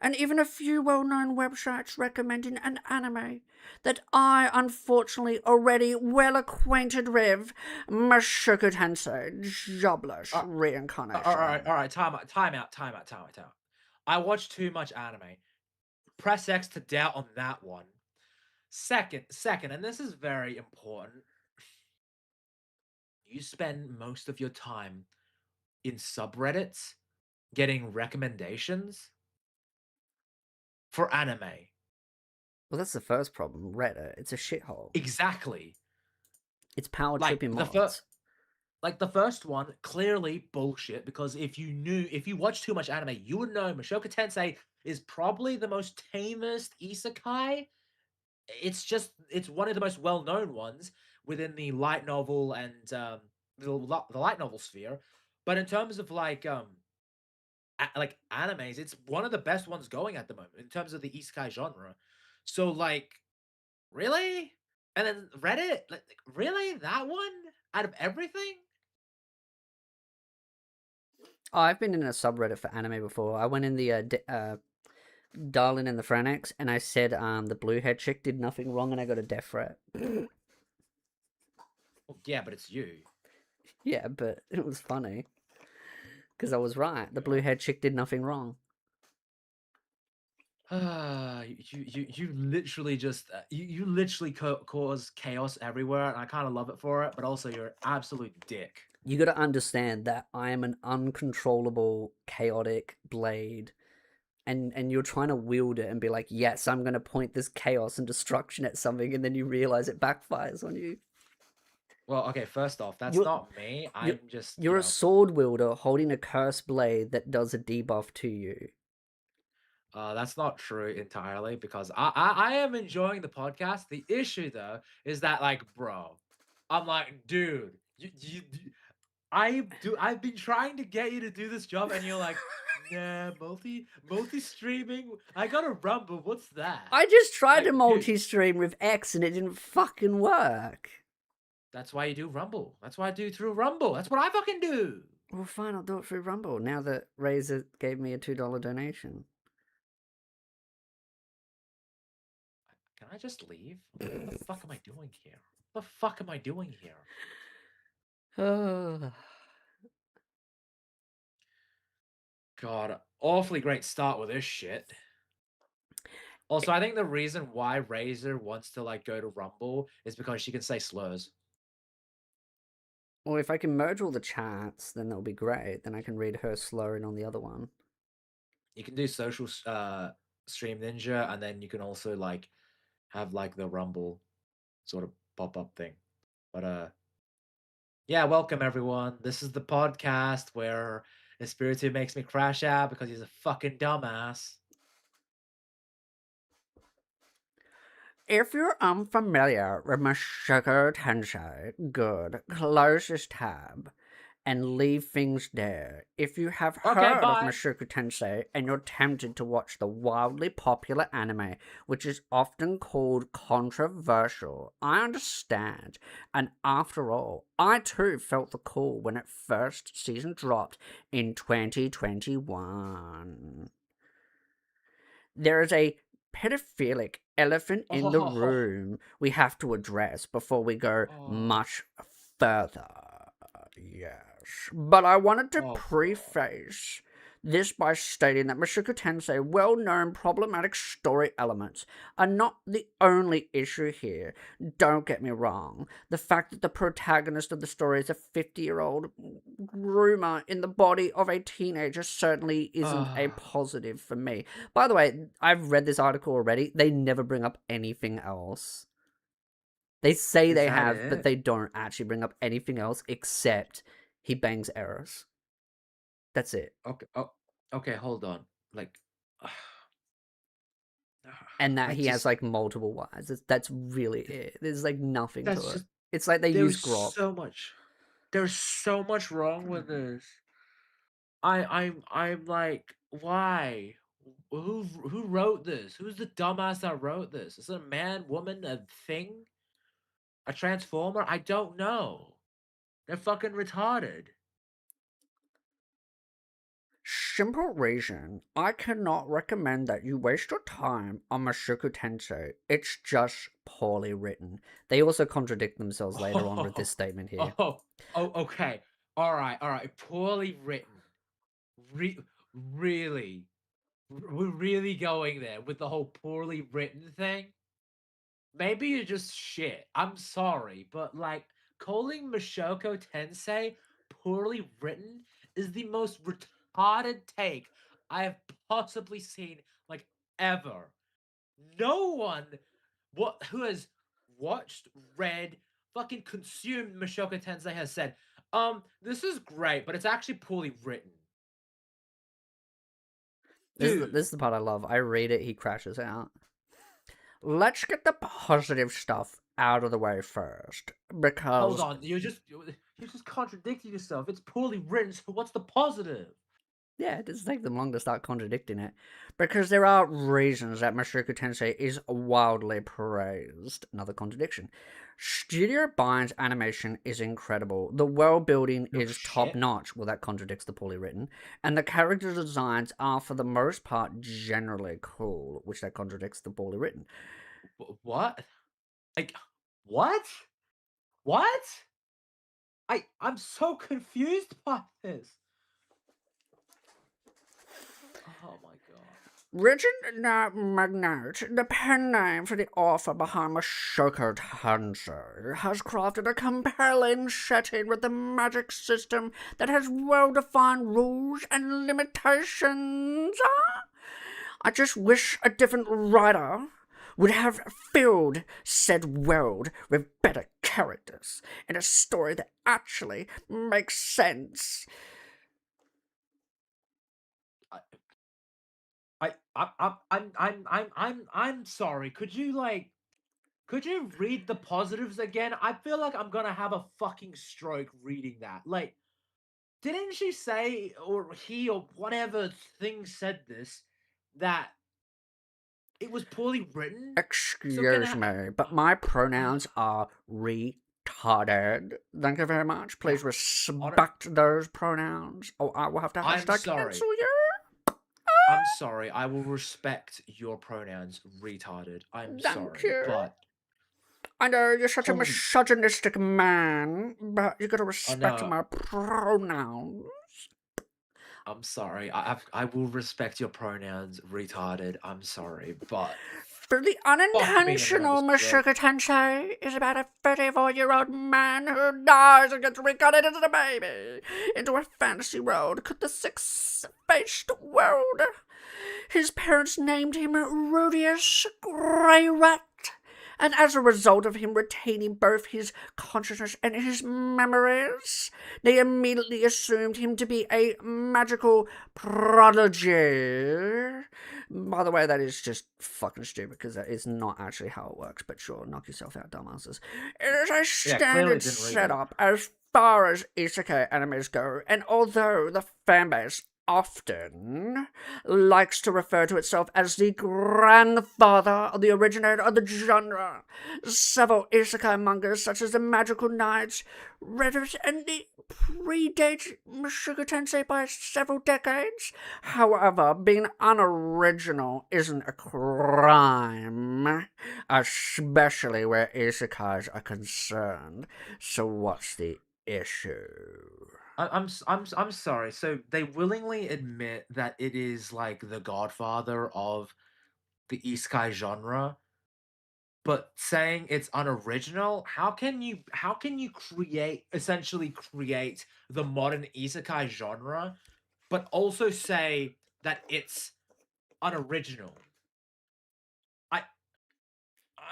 A: and even a few well-known websites recommending an anime that I unfortunately already well acquainted with, Mushoku Tensei, jobless reincarnation.
B: All right. Time out. I watch too much anime. Press X to doubt on that one. Second, and this is very important. You spend most of your time in subreddits getting recommendations for anime.
A: Well, that's the first problem. Reddit, it's a shithole.
B: Exactly.
A: It's power tripping mods.
B: Like the first one, clearly bullshit, because if you watch too much anime, you would know Mushoku Tensei is probably the most tamest isekai. It's one of the most well-known ones within the light novel and the light novel sphere. But in terms of like like animes, it's one of the best ones going at the moment in terms of the isekai genre. So like, really? And then Reddit, like really that one out of everything?
A: Oh, I've been in a subreddit for anime before. I went in the Darling and the Franix, and I said the blue hair chick did nothing wrong, and I got a death threat.
B: Well, yeah, but it's you.
A: Yeah, but it was funny because I was right. The blue hair chick did nothing wrong.
B: You literally just you literally cause chaos everywhere, and I kind of love it for it. But also, you're an absolute dick.
A: You got to understand that I am an uncontrollable, chaotic blade, and you're trying to wield it and be like, yes, I'm going to point this chaos and destruction at something, and then you realize it backfires on you.
B: Well, okay, first off, that's
A: You're-
B: not me. I'm just
A: You're a sword wielder holding a cursed blade that does a debuff to you.
B: That's not true entirely because I am enjoying the podcast. The issue though is that like, bro, I'm like, dude, I've been trying to get you to do this job, and you're like, nah, multi streaming. I got a Rumble. What's that?
A: I just tried
B: Like,
A: to
B: dude,
A: multi-stream with X and it didn't fucking work.
B: that's why you do Rumble. That's why I do through Rumble. That's what I fucking do.
A: Well, fine, I'll do it through Rumble now that Razor gave me a $2 donation.
B: Can I just leave? What the fuck am I doing here? What the fuck am I doing here? God, awfully great start with this shit. Also, I think the reason why Razor wants to like go to Rumble is because she can say slurs.
A: Well, if I can merge all the chats, then that'll be great. Then I can read her slurring on the other one.
B: You can do social stream ninja, and then you can also like have like the Rumble sort of pop-up thing. But yeah, welcome everyone. This is the podcast where Espiritu makes me crash out because he's a fucking dumbass.
A: If you're unfamiliar with Mushoku Tensei, good, close this tab and leave things there. If you have heard of Mushoku Tensei and you're tempted to watch the wildly popular anime, which is often called controversial, I understand. And after all, I too felt the call when its first season dropped in 2021. There is a pedophilic elephant in the room we have to address before we go much further. Yes. But I wanted to preface this by stating that Mushoku Tensei well-known problematic story elements are not the only issue here. Don't get me wrong. The fact that the protagonist of the story is a 50-year-old groomer in the body of a teenager certainly isn't a positive for me. By the way, I've read this article already. They never bring up anything else. They say they have, but they don't actually bring up anything else except he bangs Eros. That's it.
B: Okay. Oh, okay. Hold on. Like,
A: and that he has like multiple wives. That's really it. There's like nothing to it. It's like they use Grok.
B: There's so much wrong with this. I'm like, why? Who wrote this? Who's the dumbass that wrote this? Is it a man, woman, a thing? A transformer? I don't know. They're fucking retarded.
A: Simple reason. I cannot recommend that you waste your time on Mushoku Tensei. It's just poorly written. They also contradict themselves later on with this statement here.
B: Okay. All right. Poorly written. Really? We're really going there with the whole poorly written thing? Maybe you're just shit. I'm sorry, but like calling Mushoku Tensei poorly written is the most retarded take I have possibly seen, like, ever. No one who has watched, read, fucking consumed Mushoku Tensei has said, this is great, but it's actually poorly written.
A: This is the part I love. I read it, he crashes out. Let's get the positive stuff out of the way first, because...
B: Hold on, you're just contradicting yourself. It's poorly written, so what's the positive?
A: Yeah, it doesn't take them long to start contradicting it. Because there are reasons that Mushoku Tensei is wildly praised. Another contradiction. Studio Bind's animation is incredible. The world building
B: No
A: is
B: shit.
A: top notch. Well, that contradicts the poorly written. And the character designs are, for the most part, generally cool, which that contradicts the poorly written.
B: What? Like, what? What? I'm so confused by this. Oh my god.
A: Rigid Magnate, the pen name for the author behind Mushoku Tensei, has crafted a compelling setting with a magic system that has well-defined rules and limitations. I just wish a different writer would have filled said world with better characters and a story that actually makes sense.
B: I'm sorry. Could you read the positives again? I feel like I'm gonna have a fucking stroke reading that. Like, didn't she say, or he, or whatever thing said this, that it was poorly written?
A: Excuse me, but my pronouns are retarded. Thank you very much. Please respect those pronouns, or I will have to
B: I'm
A: hashtag
B: sorry.
A: cancel you.
B: I'm sorry. I will respect your pronouns, retarded. I'm
A: Thank
B: sorry,
A: you.
B: but
A: I know you're such a
B: Holy-
A: misogynistic man, but you gotta respect
B: no.
A: my pronouns.
B: I'm sorry. I will respect your pronouns, retarded. I'm sorry, but
A: For the unintentional,
B: this joke.
A: Mushoku Tensei is about a 34-year-old man who dies and gets reincarnated as a baby into a fantasy world called the Six-Faced World. His parents named him Rudius Grey Rat, and as a result of him retaining both his consciousness and his memories, they immediately assumed him to be a magical prodigy. By the way, that is just fucking stupid, because that is not actually how it works, but sure, knock yourself out, dumbasses. It is a standard
B: didn't read it.
A: setup as far as isekai animes go, and although the fanbase often likes to refer to itself as the grandfather of the originator of the genre, several isekai mangas such as the Magical Knights, Reddit, and the predate Mushoku Tensei by several decades. However, being unoriginal isn't a crime, especially where isekais are concerned. So what's the issue?
B: I'm sorry. So they willingly admit that it is like the godfather of the isekai genre, but saying it's unoriginal. How can you essentially create the modern isekai genre, but also say that it's unoriginal?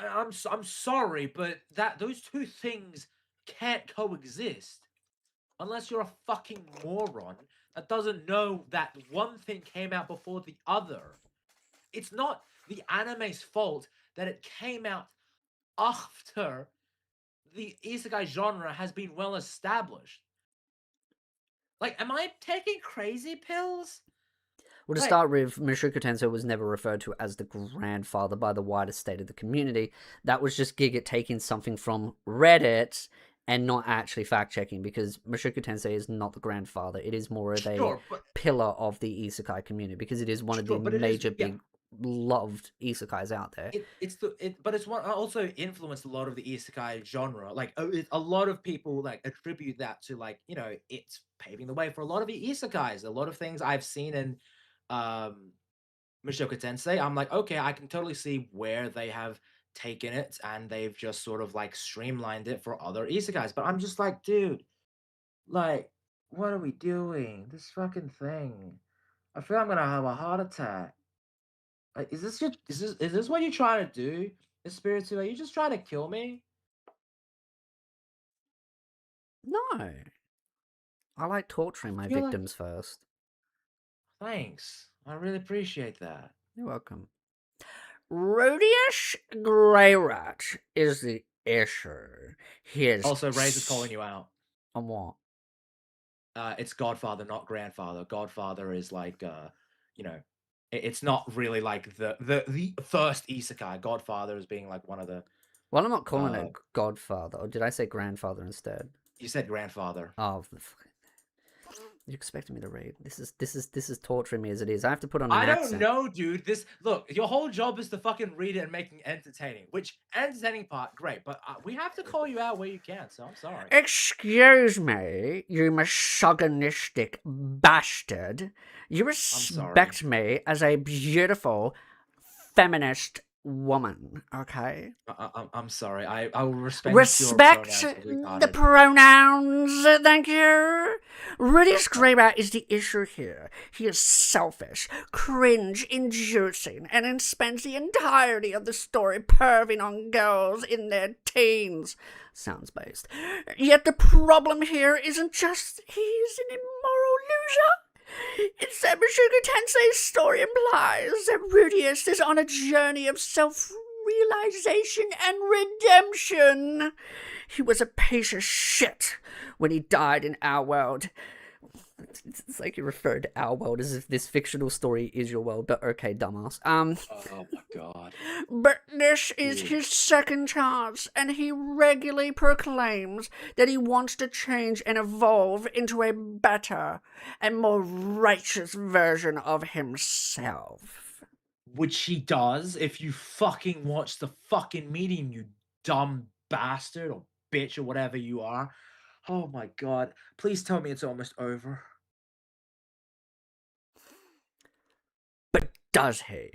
B: I'm sorry, but those two things can't coexist. Unless you're a fucking moron that doesn't know that one thing came out before the other. It's not the anime's fault that it came out after the isekai genre has been well established. Like, am I taking crazy pills?
A: Well, to
B: Like-
A: start with, Mushoku Tensei was never referred to as the grandfather by the wider state of the community. That was just Giga taking something from Reddit and not actually fact-checking, because Mushoku Tensei is not the grandfather. It is more of a pillar of the isekai community, because it is one of the major big loved isekais out there.
B: But it's one also influenced a lot of the isekai genre. Like, a lot of people like attribute that to, like, you know, it's paving the way for a lot of the isekais. A lot of things I've seen in Mushoku Tensei, I'm like, okay, I can totally see where they have taken it and they've just sort of like streamlined it for other isekais. But I'm just like, dude, like, what are we doing? This fucking thing. I feel I'm gonna have a heart attack. Like, is this what you're trying to do, Espiritu? Are you just trying to kill me?
A: No. I like torturing my
B: feel like-
A: victims first.
B: Thanks. I really appreciate that.
A: You're welcome. Rudius Grey Rat is the issue. He is
B: Also, Ray is calling you out.
A: on what?
B: It's Godfather, not grandfather. Godfather is like, you know, it's not really like the first isekai. Godfather is being like one of the.
A: Well, I'm not calling
B: Uh,
A: it Godfather. Or did I say grandfather instead?
B: You said grandfather.
A: Oh, you're expecting me to read. This is torturing me as it is. I have to put on an
B: I don't
A: accent.
B: know, dude. Look, your whole job is to fucking read it and make it entertaining. Which entertaining part, great, but we have to call you out where you can. So I'm sorry.
A: Excuse me, you misogynistic bastard. You respect me as a beautiful feminist woman, okay?
B: I'm sorry. I will respect
A: Respect
B: your pronouns,
A: the pronouns, thank you. Rudy Screamer is the issue here. He is selfish, cringe-inducing, and then spends the entirety of the story perving on girls in their teens. Sounds based. Yet the problem here isn't just he's an immoral loser. It's that Mushoku Tensei's story implies that Rudius is on a journey of self-realization and redemption. He was a piece of shit when he died in our world. It's like you referred to our world as if this fictional story is your world, but okay, dumbass.
B: Oh my god.
A: But this is his second chance, and he regularly proclaims that he wants to change and evolve into a better and more righteous version of himself.
B: Which he does if you fucking watch the fucking meeting, you dumb bastard or bitch or whatever you are. Oh my god. Please tell me it's almost over.
A: But does he?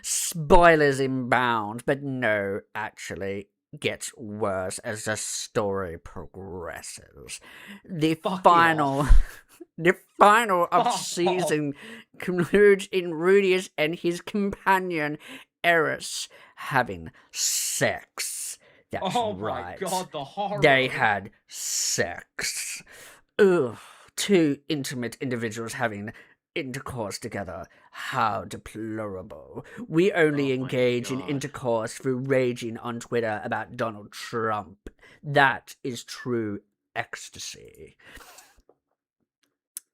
A: Spoilers inbound, but no, actually, gets worse as the story progresses. The final of season concludes in Rudius and his companion Eris having sex. That's
B: Oh
A: right.
B: my god, the horror.
A: They had sex. Ugh, two intimate individuals having intercourse together. How deplorable. We only engage in intercourse through raging on Twitter about Donald Trump. That is true ecstasy.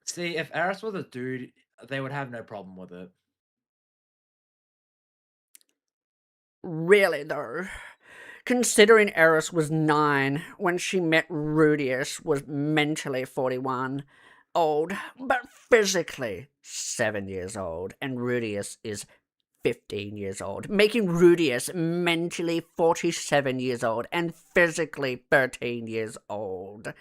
B: See, if Eris was a dude, they would have no problem with it.
A: Really, though. Considering Eris was 9 when she met Rudius was mentally 41. Old, but physically 7 years old, and Rudius is 15 years old, making Rudius mentally 47 years old and physically 13 years old.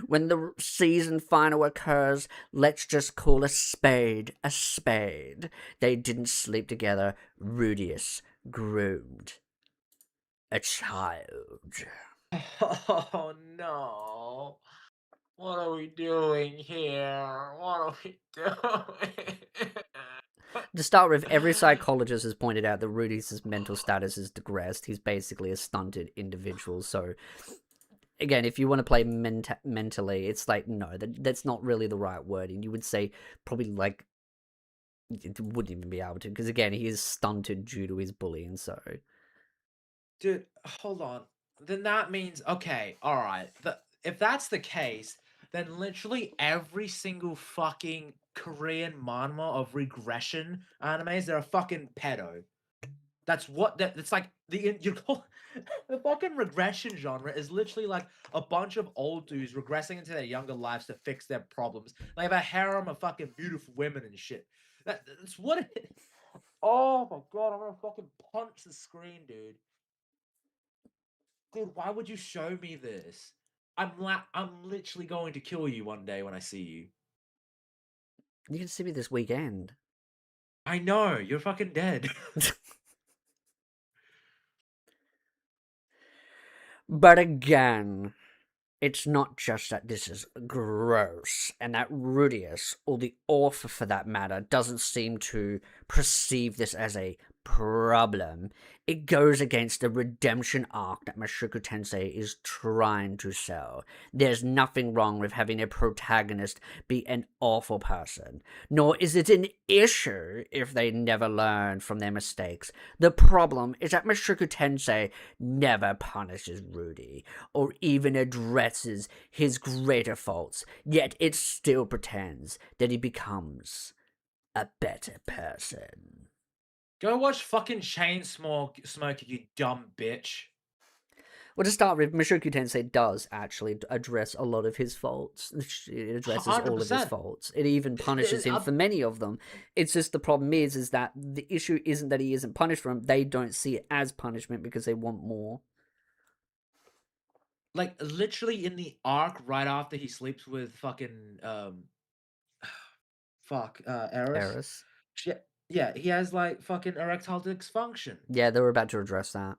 A: When the season final occurs, let's just call a spade a spade. They didn't sleep together. Rudius groomed a child.
B: Oh no. What are we doing here? What are we doing?
A: To start with, every psychologist has pointed out that Rudy's mental status is digressed. He's basically a stunted individual. So, again, if you want to play mentally, it's like, no, that's not really the right word. And you would say probably like, it wouldn't even be able to. Because, again, he is stunted due to his bullying, so...
B: Dude, hold on. Then that means, okay, alright. If that's the case, then literally every single fucking Korean manhwa of regression animes, they're a fucking pedo. That's what it's like. The fucking regression genre is literally like a bunch of old dudes regressing into their younger lives to fix their problems. They have a harem of fucking beautiful women and shit. That's what it is. Oh my god, I'm gonna fucking punch the screen, dude. Dude, why would you show me this? I'm literally going to kill you one day when I see you.
A: You can see me this weekend.
B: I know, you're fucking dead.
A: But again, it's not just that this is gross, and that Rudius, or the author for that matter, doesn't seem to perceive this as a problem. It goes against the redemption arc that Mushoku Tensei is trying to sell. There's nothing wrong with having a protagonist be an awful person, nor is it an issue if they never learn from their mistakes. The problem is that Mushoku Tensei never punishes Rudy, or even addresses his greater faults, yet it still pretends that he becomes a better person.
B: Go watch fucking Smoke, you dumb bitch.
A: Well, to start with, Mushoku Tensei does actually address a lot of his faults. It addresses all of his
B: 100%.
A: faults. It even punishes him for many of them. It's just the problem is that the issue isn't that he isn't punished for them. They don't see it as punishment because they want more.
B: Like, literally in the arc right after he sleeps with fucking, Eris.
A: Eris.
B: Yeah, he has, like, fucking erectile dysfunction.
A: Yeah, they were about to address that.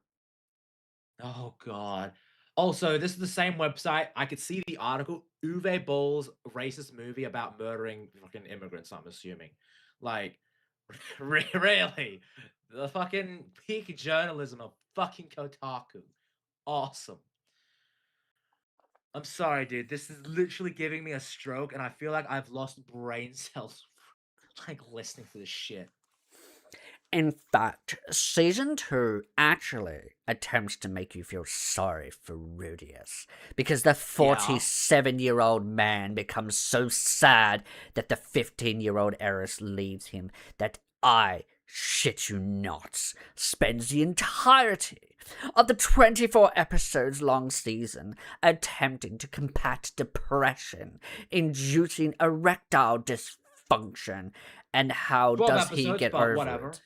B: Oh, God. Also, this is the same website. I could see the article, Uwe Boll's racist movie about murdering fucking immigrants, I'm assuming. Like, really? The fucking peak journalism of fucking Kotaku. Awesome. I'm sorry, dude. This is literally giving me a stroke, and I feel like I've lost brain cells, like, listening to this shit.
A: In fact, Season 2 actually attempts to make you feel sorry for Rudius, because the 47-year-old man becomes so sad that the 15-year-old Eris leaves him that I shit you not, spends the entirety of the 24 episodes long season attempting to combat depression, inducing erectile dysfunction, and how
B: 12
A: does he
B: episodes,
A: get
B: but
A: over
B: whatever.
A: it?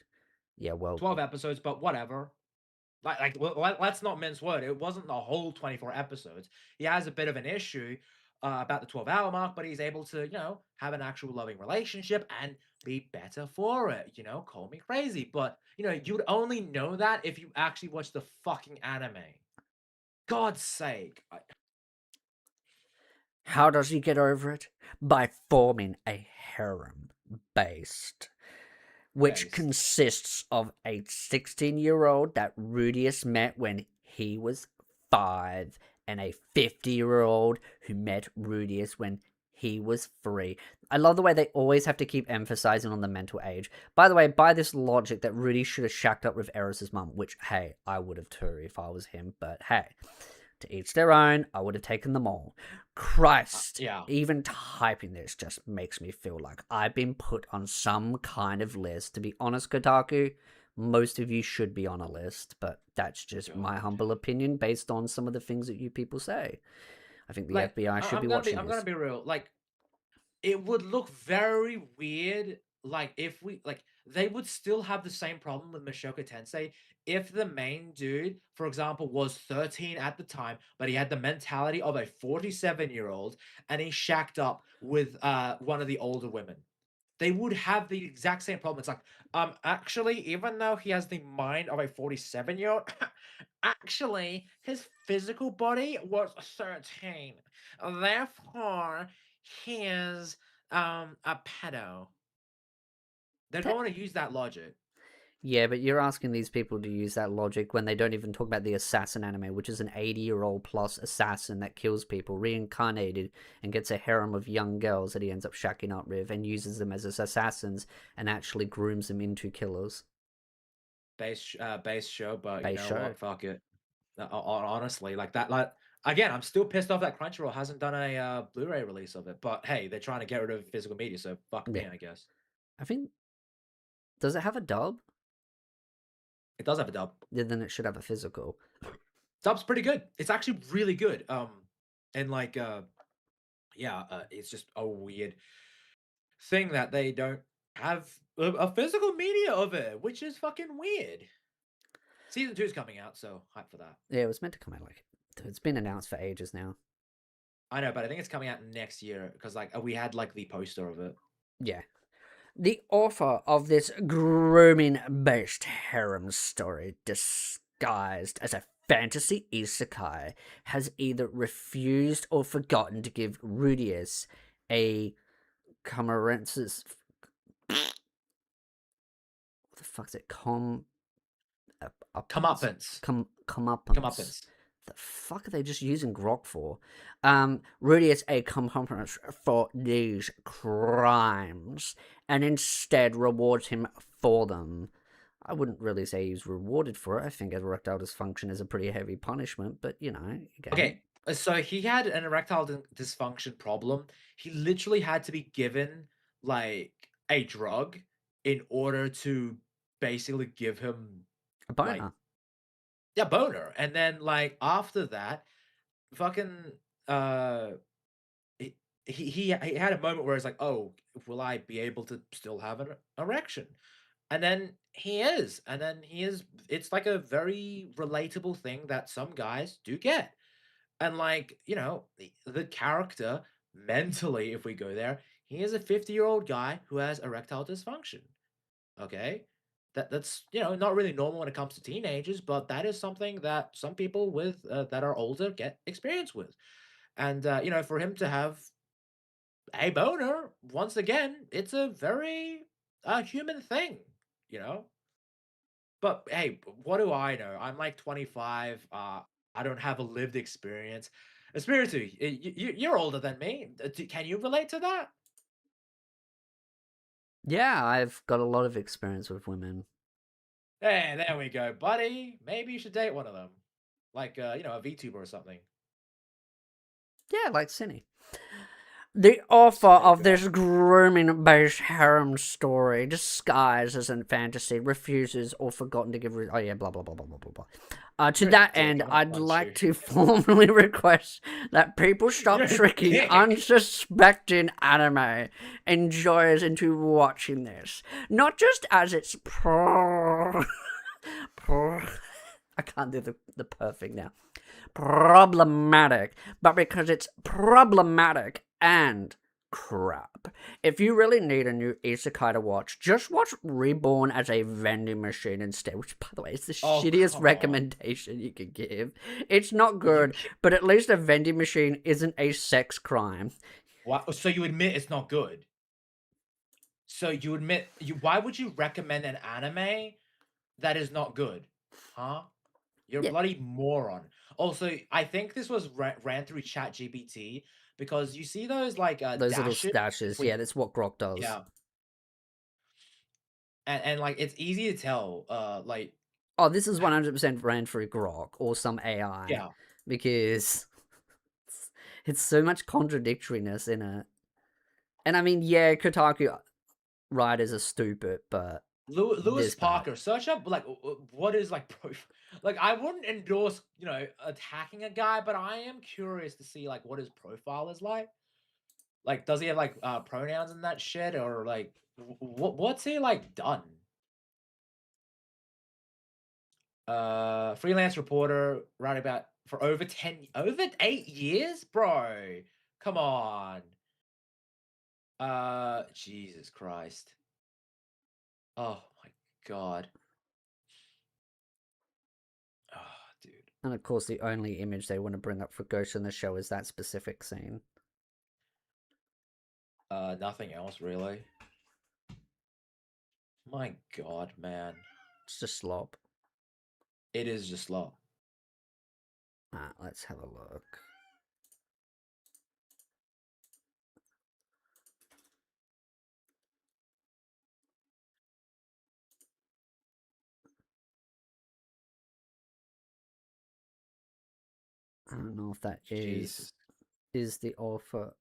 A: Yeah, well,
B: 12 episodes, but whatever. Let's not mince word. It wasn't the whole 24 episodes. He has a bit of an issue about the 12-hour mark, but he's able to, have an actual loving relationship and be better for it. Call me crazy, but, you'd only know that if you actually watch the fucking anime. God's sake.
A: How does he get over it? By forming a harem which consists of a 16-year-old that Rudius met when he was 5, and a 50-year-old who met Rudius when he was 3. I love the way they always have to keep emphasizing on the mental age. By the way, by this logic that Rudy should have shacked up with Eris's mum, which, hey, I would have too if I was him, but hey, to each their own, I would have taken them all. Christ, even typing this just makes me feel like I've been put on some kind of list. To be honest, Kotaku, most of you should be on a list, but that's just my humble opinion based on some of the things that you people say. I think the FBI should be watching this.
B: I'm gonna be real. Like, it would look very weird, like, if they would still have the same problem with Mushoku Tensei if the main dude, for example, was 13 at the time, but he had the mentality of a 47-year-old, and he shacked up with one of the older women. They would have the exact same problem. It's like, actually, even though he has the mind of a 47-year-old, actually, his physical body was 13. Therefore, he is a pedo. They're going to use that logic.
A: Yeah, but you're asking these people to use that logic when they don't even talk about the assassin anime, which is an 80-year-old plus assassin that kills people, reincarnated, and gets a harem of young girls that he ends up shacking up with and uses them as his assassins and actually grooms them into killers.
B: Base show, but you know what? Fuck it. Honestly, like that. Like, again, I'm still pissed off that Crunchyroll hasn't done a Blu-ray release of it. But hey, they're trying to get rid of physical media, so fuck me, I guess.
A: I think. Does it have a dub?
B: It does have a dub.
A: Yeah, then it should have a physical.
B: Dub's pretty good. It's actually really good. And like, it's just a weird thing that they don't have a physical media of it, which is fucking weird. Season 2 is coming out, so hype for that.
A: Yeah, it was meant to come out it's been announced for ages now.
B: I know, but I think it's coming out next year because we had the poster of it.
A: Yeah. The author of this grooming-based harem story, disguised as a fantasy isekai, has either refused or forgotten to give Rudius a what the fuck's it?
B: Comeuppance.
A: Comeuppance. The fuck are they just using grok for? Rudy is a comeuppance for these crimes, and instead rewards him for them. I wouldn't really say he's rewarded for it. I think erectile dysfunction is a pretty heavy punishment, but you know.
B: Okay, so he had an erectile dysfunction problem. He literally had to be given like a drug in order to basically give him
A: a boner.
B: Like, yeah, boner. And then like after that, fucking he had a moment where it's like, oh, will I be able to still have an erection? And then he is, and then he is. It's like a very relatable thing that some guys do get. And like, you know, the character mentally, if we go there, he is a 50-year-old guy who has erectile dysfunction. Okay? That's, you know, not really normal when it comes to teenagers, but that is something that some people with that are older get experience with. And you know, for him to have a boner, once again, it's a very human thing, you know? But hey, what do I know? I'm like 25. I don't have a lived experience. Espiritu, you're older than me. Can you relate to that?
A: Yeah, I've got a lot of experience with women.
B: Hey, there we go, buddy. Maybe you should date one of them. Like, you know, a VTuber or something.
A: Yeah, like Cinny. The author of this grooming-based harem story, disguised as a fantasy, refuses or forgotten to give... Oh yeah, blah, blah, blah, blah, blah, blah, blah. To that end, I'd like to formally request that people stop tricking unsuspecting anime enjoyers into watching this. Not just as it's I can't do the perfect now. Problematic, but because it's problematic and crap. If you really need a new isekai to watch, just watch Reborn as a vending machine instead, which, by the way, is the shittiest recommendation you could give. It's not good, but at least a vending machine isn't a sex crime.
B: What? So you admit it's not good? So you admit why would you recommend an anime that is not good? Huh? You're a bloody moron. Also, I think this was ran through ChatGPT because you see those like
A: those little dashes. Yeah, that's what grok does.
B: Yeah. And like it's easy to tell. Like,
A: oh, this is 100% ran through grok or some AI.
B: Yeah.
A: Because it's so much contradictoriness in it. And I mean, yeah, Kotaku writers are stupid, but
B: Lewis Parker, search up like what is like like I wouldn't endorse, you know, attacking a guy, but I am curious to see like what his profile is like. Like, does he have like pronouns and that shit, or like what's he like done? Freelance reporter, writing about for over 8 years, bro. Come on. Jesus Christ. Oh my god. Oh, dude.
A: And of course, the only image they want to bring up for Ghost in the Shell is that specific scene.
B: Nothing else really. My god, man.
A: It's just slop.
B: It is just slop.
A: Let's have a look. I don't know if that is the author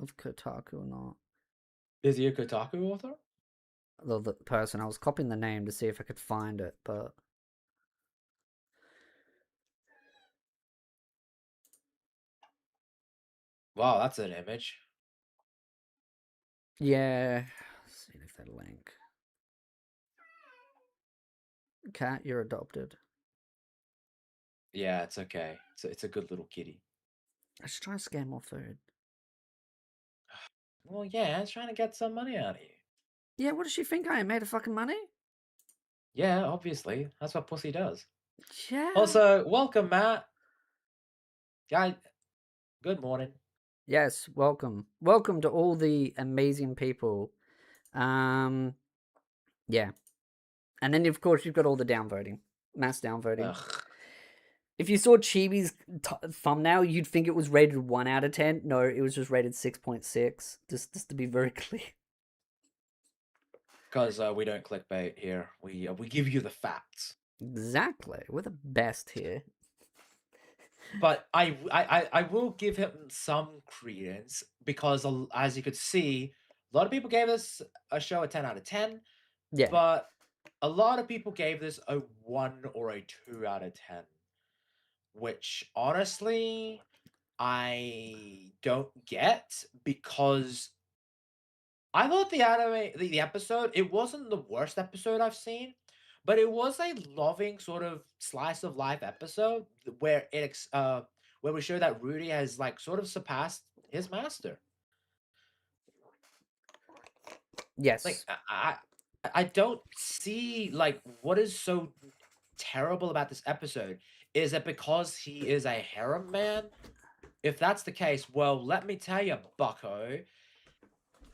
A: of Kotaku or not.
B: Is he a Kotaku author?
A: The person. I was copying the name to see if I could find it, but...
B: Wow, that's an image.
A: Yeah. Let's see if they link. Cat, you're adopted.
B: Yeah, it's okay. It's a good little kitty.
A: I should try to scan more food.
B: Well, yeah, I was trying to get some money out of you.
A: Yeah, what does she think I am? Made of fucking money?
B: Yeah, obviously. That's what pussy does.
A: Yeah.
B: Also, welcome, Matt. Guy, good morning.
A: Yes, welcome. Welcome to all the amazing people. Yeah. And then, of course, you've got all the downvoting. Mass downvoting.
B: Ugh.
A: If you saw Chibi's thumbnail, you'd think it was rated 1 out of 10. No, it was just rated 6.6. Just to be very clear.
B: Because we don't clickbait here. We give you the facts.
A: Exactly. We're the best here.
B: But I will give him some credence because, as you could see, a lot of people gave this a show a 10 out of 10.
A: Yeah.
B: But a lot of people gave this a 1 or a 2 out of 10. Which, honestly, I don't get because I thought the episode, it wasn't the worst episode I've seen, but it was a loving sort of slice of life episode where where we show that Rudy has like sort of surpassed his master.
A: Yes.
B: Like I don't see like what is so terrible about this episode. Is it because he is a harem man? If that's the case, well, let me tell you, bucko,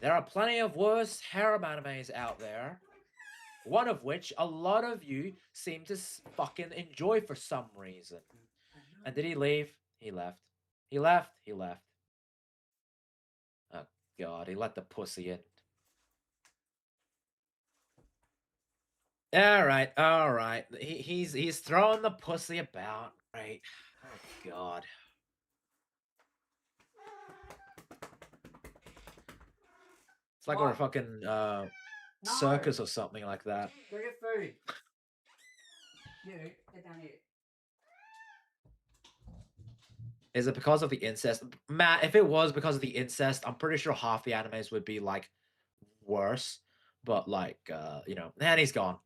B: there are plenty of worse harem animes out there. One of which a lot of you seem to fucking enjoy for some reason. And did he leave? He left. He left. He left. Oh god, he let the pussy in. All right, all right. He's throwing the pussy about. Right. Oh god. It's like we're a
A: What?
B: fucking
A: No.
B: circus or something like that.
A: Go get food. You, get down here.
B: Is it because of the incest? Matt, if it was because of the incest, I'm pretty sure half the animes would be like worse. But like you know, and he's gone.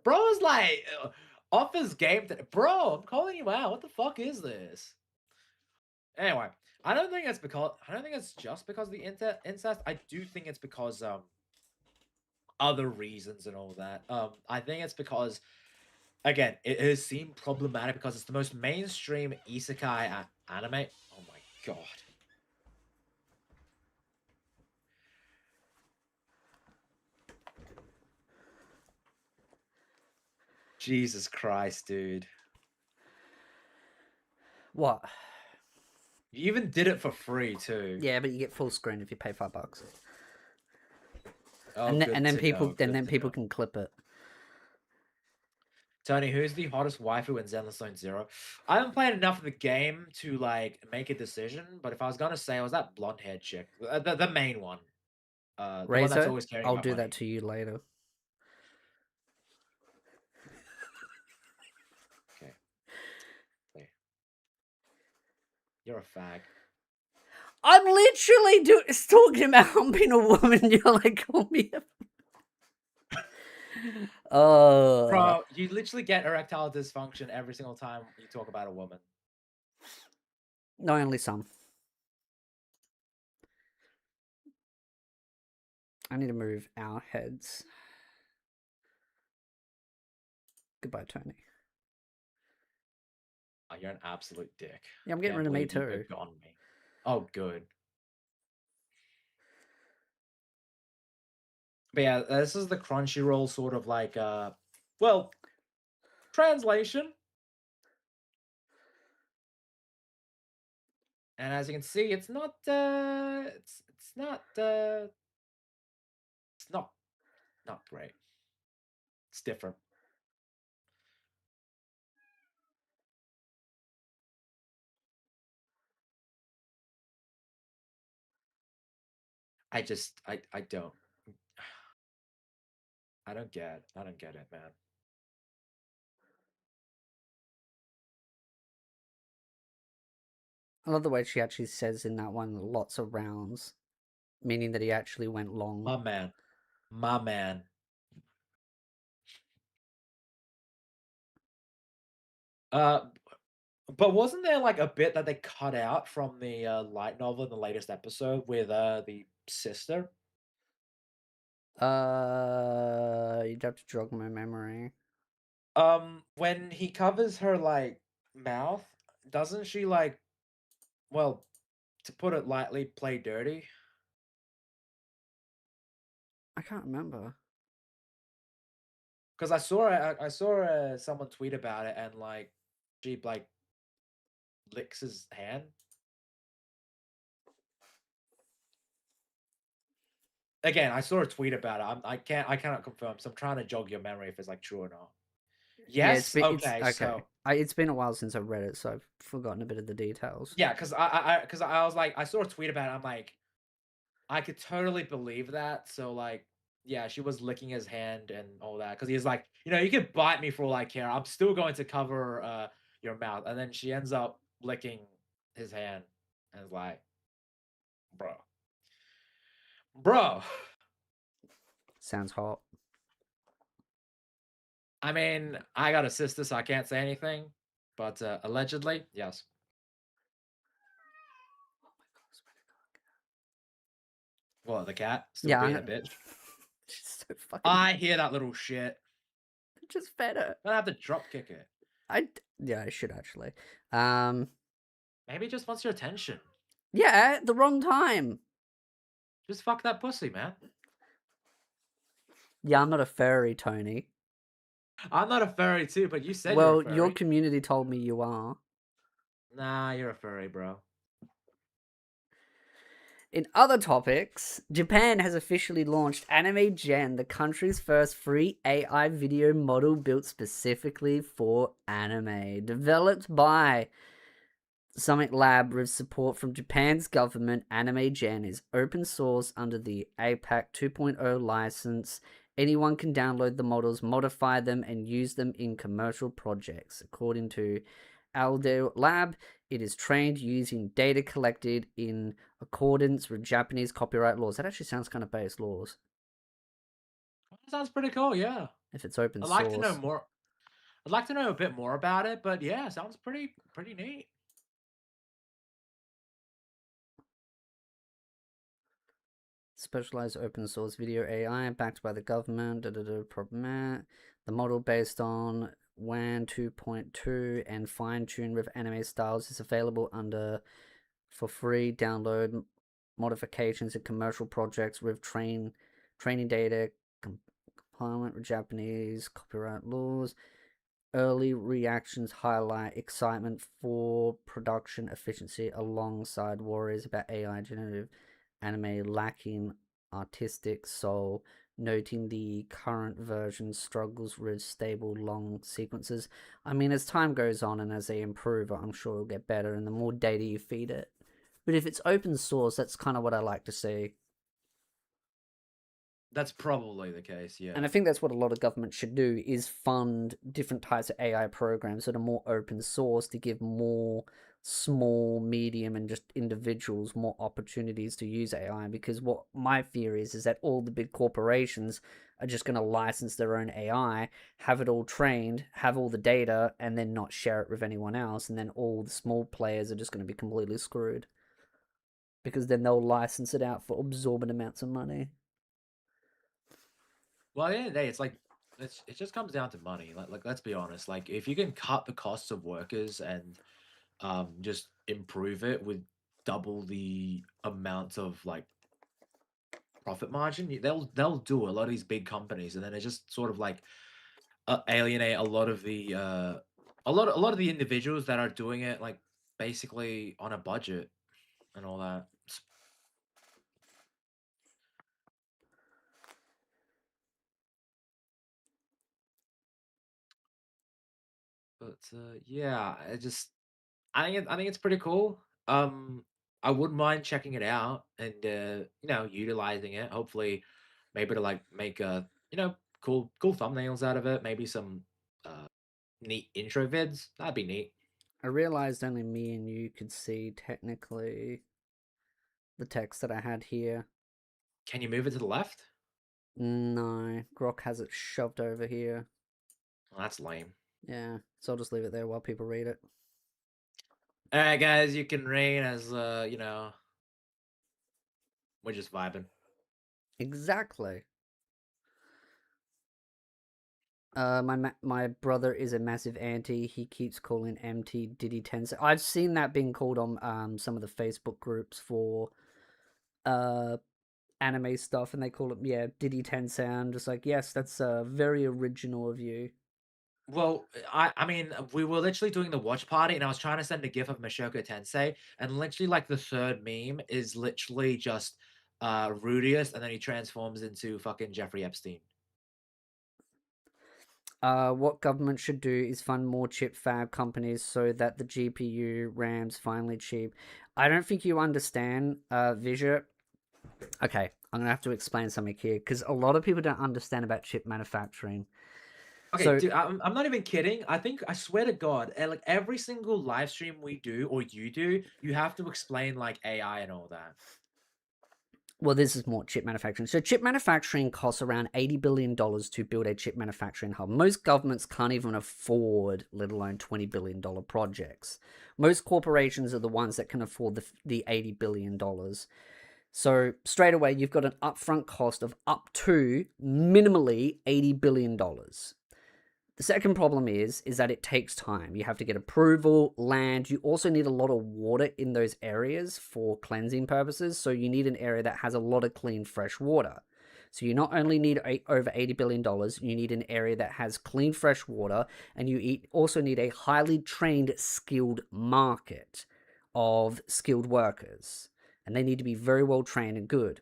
B: Bro is like off his game today. Bro, I'm calling you out. What the fuck is this? Anyway, I don't think it's just because of the incest. I do think it's because other reasons and all that. I think it's because again, it has seemed problematic because it's the most mainstream isekai anime. Oh my god. Jesus Christ, dude.
A: What?
B: You even did it for free too.
A: Yeah, but you get full screen if you pay $5.
B: Oh,
A: and
B: good
A: then
B: to
A: people
B: know,
A: and
B: good
A: then
B: to
A: people
B: know.
A: can clip it.
B: Tony, who's the hottest waifu in Zenless Zone Zero? I haven't played enough of the game to like make a decision, but if I was gonna say, I was that blonde-haired chick, the main one, the one that's
A: Razor,
B: always caring
A: I'll
B: about
A: do
B: money.
A: that to you later.
B: Okay. Okay. You're a fag.
A: I'm literally talking about being a woman. You're like, call me a... Oh.
B: Bro, you literally get erectile dysfunction every single time you talk about a woman.
A: No, only some. I need to move our heads. Goodbye, Tony.
B: Oh, you're an absolute dick.
A: Yeah, I'm getting
B: Can't
A: rid of me
B: believe you
A: too.
B: picked on me. Oh, good. But yeah, this is the Crunchyroll sort of like, well, translation. And as you can see, it's not, it's not great. It's different. I just, I don't. I don't get it, man.
A: I love the way she actually says in that one, lots of rounds, meaning that he actually went long.
B: My man. My man. But wasn't there like a bit that they cut out from the light novel in the latest episode with the sister?
A: You'd have to jog my memory.
B: When he covers her like mouth, doesn't she like, well, to put it lightly, play dirty?
A: I can't remember.
B: Because I saw someone tweet about it, and like she like licks his hand. Again, I saw a tweet about it. I cannot confirm. So I'm trying to jog your memory if it's like true or not.
A: Yeah,
B: Yes. Okay. So
A: it's been a while since I've read it, so I've forgotten a bit of the details.
B: yeah, because I was like, I saw a tweet about it. I'm like, I could totally believe that. So like, yeah, she was licking his hand and all that because he's like, you can bite me for all I care. I'm still going to cover your mouth. And then she ends up licking his hand and is like, bro.
A: Sounds hot.
B: I mean, I got a sister, so I can't say anything. But allegedly, yes.
A: Oh my god, I swear to
B: What, the cat
A: God.
B: still
A: Yeah,
B: being a bitch?
A: she's so fucking.
B: I hear that little shit.
A: Just fed her.
B: I'm gonna have to drop kick it.
A: Yeah, I should actually.
B: Maybe it just wants your attention.
A: Yeah, at the wrong time.
B: Just fuck that pussy, man.
A: Yeah, I'm not a furry, Tony.
B: I'm not a furry too, but you said you're
A: Well,
B: a furry.
A: your community told me you are.
B: Nah, you're a furry, bro.
A: In other topics, Japan has officially launched Anime Gen, the country's first free AI video model built specifically for anime. Developed by Summit Lab with support from Japan's government, Anime Gen is open source under the APAC 2.0 license. Anyone can download the models, modify them, and use them in commercial projects. According to Aldo Lab, it is trained using data collected in accordance with Japanese copyright laws. That actually sounds kind of base laws.
B: That sounds pretty cool, yeah.
A: If it's open
B: I'd
A: source.
B: like to know more. I'd like to know a bit more about it, but yeah, sounds pretty neat.
A: Specialized open source video AI backed by the government. The model based on WAN 2.2 and fine-tuned with anime styles is available for free download modifications and commercial projects with training data compliant with Japanese copyright laws. Early reactions highlight excitement for production efficiency alongside worries about AI generative anime lacking artistic soul, noting the current version struggles with stable long sequences. I mean, as time goes on and as they improve, I'm sure it'll get better and the more data you feed it. But if it's open source, that's kind of what I like to see.
B: That's probably the case, yeah.
A: And I think that's what a lot of governments should do, is fund different types of AI programs that are more open source to give more small, medium, and just individuals more opportunities to use AI. Because what my fear is that all the big corporations are just going to license their own AI, have it all trained, have all the data, and then not share it with anyone else. And then all the small players are just going to be completely screwed. Because then they'll license it out for absorbent amounts of money.
B: Well, at the end of the day, it's like it just comes down to money. Like let's be honest. Like if you can cut the costs of workers and just improve it with double the amount of like profit margin, they'll do a lot of these big companies, and then it just sort of like alienate a lot of the a lot of the individuals that are doing it like basically on a budget and all that. But yeah, I think it's pretty cool. I wouldn't mind checking it out and utilizing it. Hopefully, maybe to like make cool thumbnails out of it. Maybe some uh neat intro vids. That'd be neat.
A: I realized only me and you could see technically the text that I had here.
B: Can you move it to the left?
A: No, Grok has it shoved over here.
B: Well, that's lame.
A: Yeah, so I'll just leave it there while people read it.
B: All right, guys, you can reign as we're just vibing.
A: Exactly. My brother is a massive anti. He keeps calling MT Diddy Tensei. I've seen that being called on some of the Facebook groups for anime stuff, and they call it Diddy Tensei. I'm just like, yes, that's very original of you.
B: Well, I mean, we were literally doing the watch party, and I was trying to send a gif of Mushoku Tensei, and literally like the third meme is literally just Rudius, and then he transforms into fucking Jeffrey Epstein.
A: What government should do is fund more chip fab companies so that the GPU RAM's finally cheap. I don't think you understand, Visor. Okay, I'm gonna have to explain something here because a lot of people don't understand about chip manufacturing.
B: Okay,
A: So,
B: dude, I'm not even kidding. I swear to God, like every single live stream we do or you do, you have to explain like AI and all that.
A: well, this is more chip manufacturing. So chip manufacturing costs around $80 billion to build a chip manufacturing hub. Most governments can't even afford, let alone $20 billion projects. Most corporations are the ones that can afford the $80 billion. So straight away, you've got an upfront cost of up to minimally $80 billion. The second problem is that it takes time. You have to get approval, land. You also need a lot of water in those areas for cleansing purposes. So you need an area that has a lot of clean, fresh water. So you not only need over $80 billion, you need an area that has clean, fresh water, and you also need a highly trained, skilled market of skilled workers. And they need to be very well trained and good.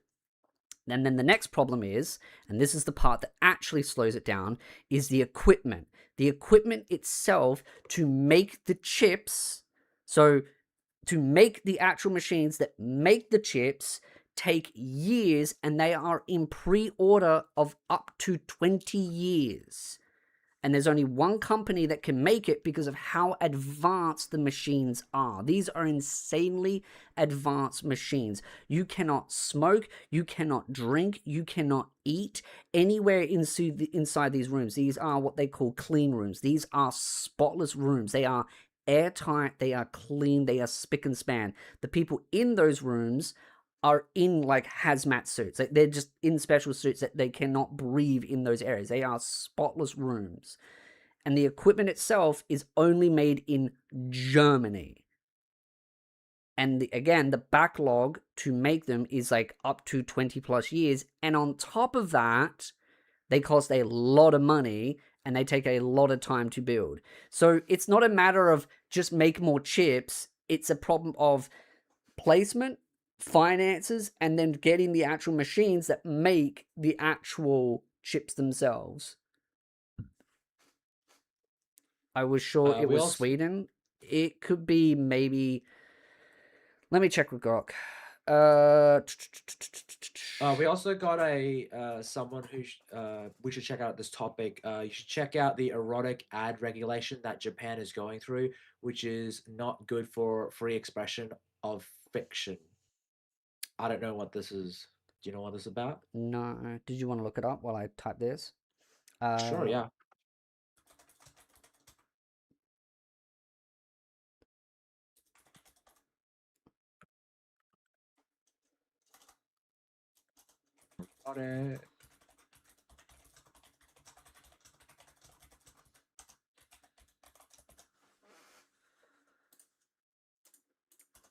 A: And then the next problem is, and this is the part that actually slows it down, is the equipment. The equipment itself to make the chips, so to make the actual machines that make the chips, take years, and they are in pre-order of up to 20 years. And there's only one company that can make it because of how advanced the machines are. These are insanely advanced machines. You cannot smoke, you cannot drink, you cannot eat anywhere inside these rooms. These are what they call clean rooms. These are spotless rooms. They are airtight, they are clean, they are spick and span. The people in those rooms are in like hazmat suits. They're just in special suits that they cannot breathe in those areas. They are spotless rooms. And the equipment itself is only made in Germany. And again, the backlog to make them is like up to 20 plus years. And on top of that, they cost a lot of money and they take a lot of time to build. So it's not a matter of just make more chips. It's a problem of placement, finances, and then getting the actual machines that make the actual chips themselves. I was sure it was Sweden. It could be maybe. Let me check with Grok.
B: We also got someone who we should check out this topic. You should check out the erotic ad regulation that Japan is going through, which is not good for free expression of fiction. I don't know what this is. Do you know what this is about?
A: No. Did you want to look it up while I type this?
B: Sure, yeah. Got it.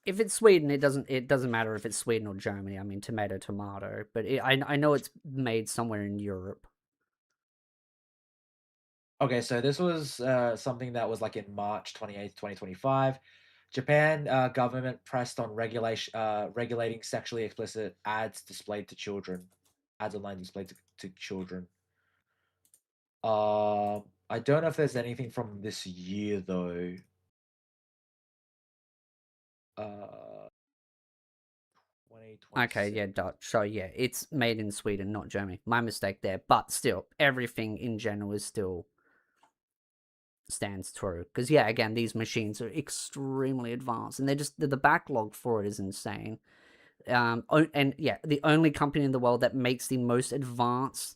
A: If it's Sweden, it doesn't matter if it's Sweden or Germany. I mean, tomato. But I know it's made somewhere in Europe.
B: Okay, so this was something that was like in March 28th, 2025. Japan government pressed on regulating sexually explicit ads displayed to children. Ads online displayed to children. I don't know if there's anything from this year though. 2026.
A: Okay, yeah, Dutch. So yeah, it's made in Sweden, not Germany. My mistake there. But still, everything in general is still stands true. Because yeah, again, these machines are extremely advanced, and the backlog for it is insane. And yeah, the only company in the world that makes the most advanced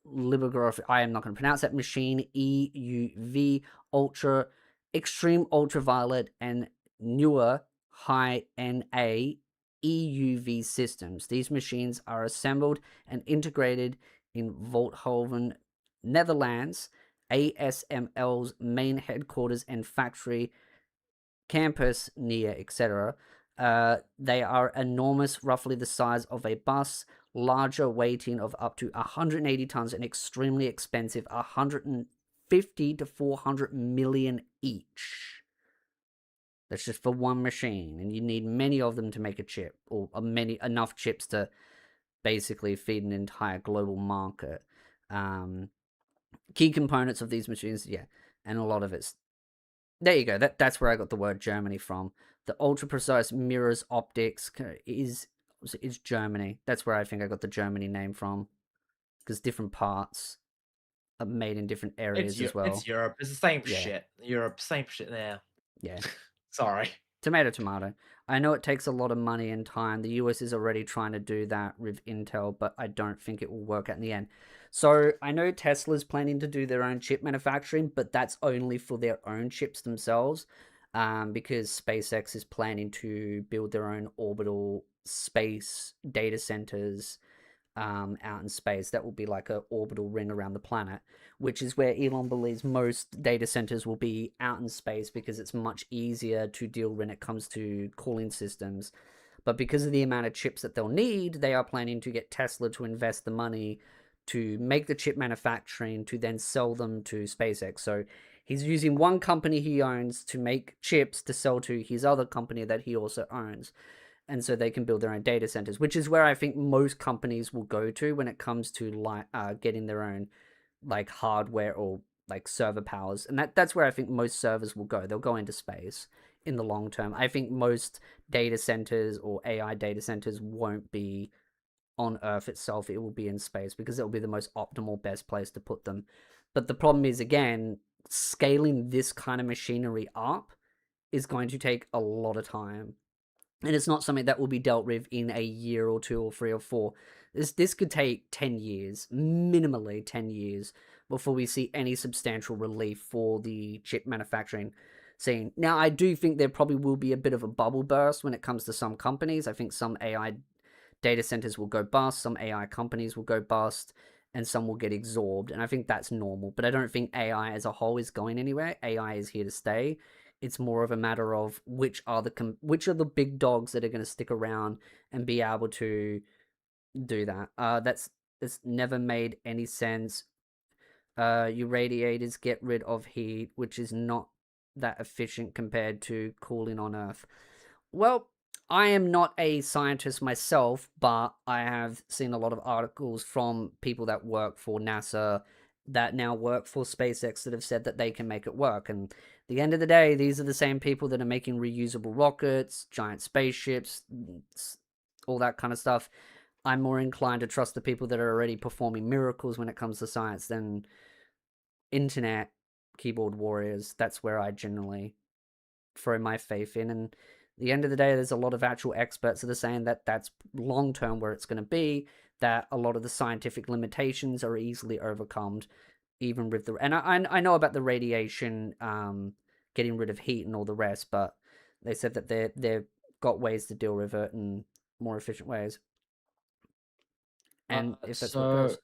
A: lithography, I am not going to pronounce that machine, EUV, ultra, extreme ultraviolet, and newer high NA EUV systems. These machines are assembled and integrated in Volthoven, Netherlands, ASML's main headquarters and factory campus near, etc. They are enormous, roughly the size of a bus, larger weighting of up to 180 tons, and extremely expensive 150 to 400 million each. That's just for one machine, and you need many of them to make a chip, or enough chips to basically feed an entire global market. Key components of these machines, yeah, and a lot of it's... There you go, that's where I got the word Germany from. The ultra-precise mirrors optics is Germany. That's where I think I got the Germany name from, because different parts are made in different areas as well.
B: It's Europe. It's the same
A: Yeah.
B: shit. Europe, same shit there.
A: Yeah.
B: Sorry.
A: Tomato, tomato. I know it takes a lot of money and time. The US is already trying to do that with Intel, but I don't think it will work out in the end. So I know Tesla's planning to do their own chip manufacturing, but that's only for their own chips themselves, because SpaceX is planning to build their own orbital space data centers out in space. That will be like an orbital ring around the planet, which is where Elon believes most data centers will be out in space, because it's much easier to deal when it comes to cooling systems. But because of the amount of chips that they'll need, they are planning to get Tesla to invest the money to make the chip manufacturing to then sell them to SpaceX. So he's using one company he owns to make chips to sell to his other company that he also owns. And so they can build their own data centers, which is where I think most companies will go to when it comes to getting their own like hardware or like server powers. And that's where I think most servers will go. They'll go into space in the long term. I think most data centers or AI data centers won't be on Earth itself. It will be in space, because it'll be the most optimal, best place to put them. But the problem is, again, scaling this kind of machinery up is going to take a lot of time. And it's not something that will be dealt with in a year or 2 or 3 or 4. This could take 10 years, minimally 10 years, before we see any substantial relief for the chip manufacturing scene. Now, I do think there probably will be a bit of a bubble burst when it comes to some companies. I think some AI data centers will go bust, some AI companies will go bust, and some will get absorbed. And I think that's normal. But I don't think AI as a whole is going anywhere. AI is here to stay. It's more of a matter of which are the big dogs that are going to stick around and be able to do that. That's never made any sense. Your radiators get rid of heat, which is not that efficient compared to cooling on Earth. Well, I am not a scientist myself, but I have seen a lot of articles from people that work for NASA, that now work for SpaceX, that have said that they can make it work. And at the end of the day, these are the same people that are making reusable rockets, giant spaceships, all that kind of stuff. I'm more inclined to trust the people that are already performing miracles when it comes to science than internet keyboard warriors. That's where I generally throw my faith in. And at the end of the day, there's a lot of actual experts that are saying that that's long term where it's going to be, that a lot of the scientific limitations are easily overcome, even with the... And I know about the radiation, getting rid of heat and all the rest, but they said that they've got ways to deal with it in more efficient ways. And if that's what goes.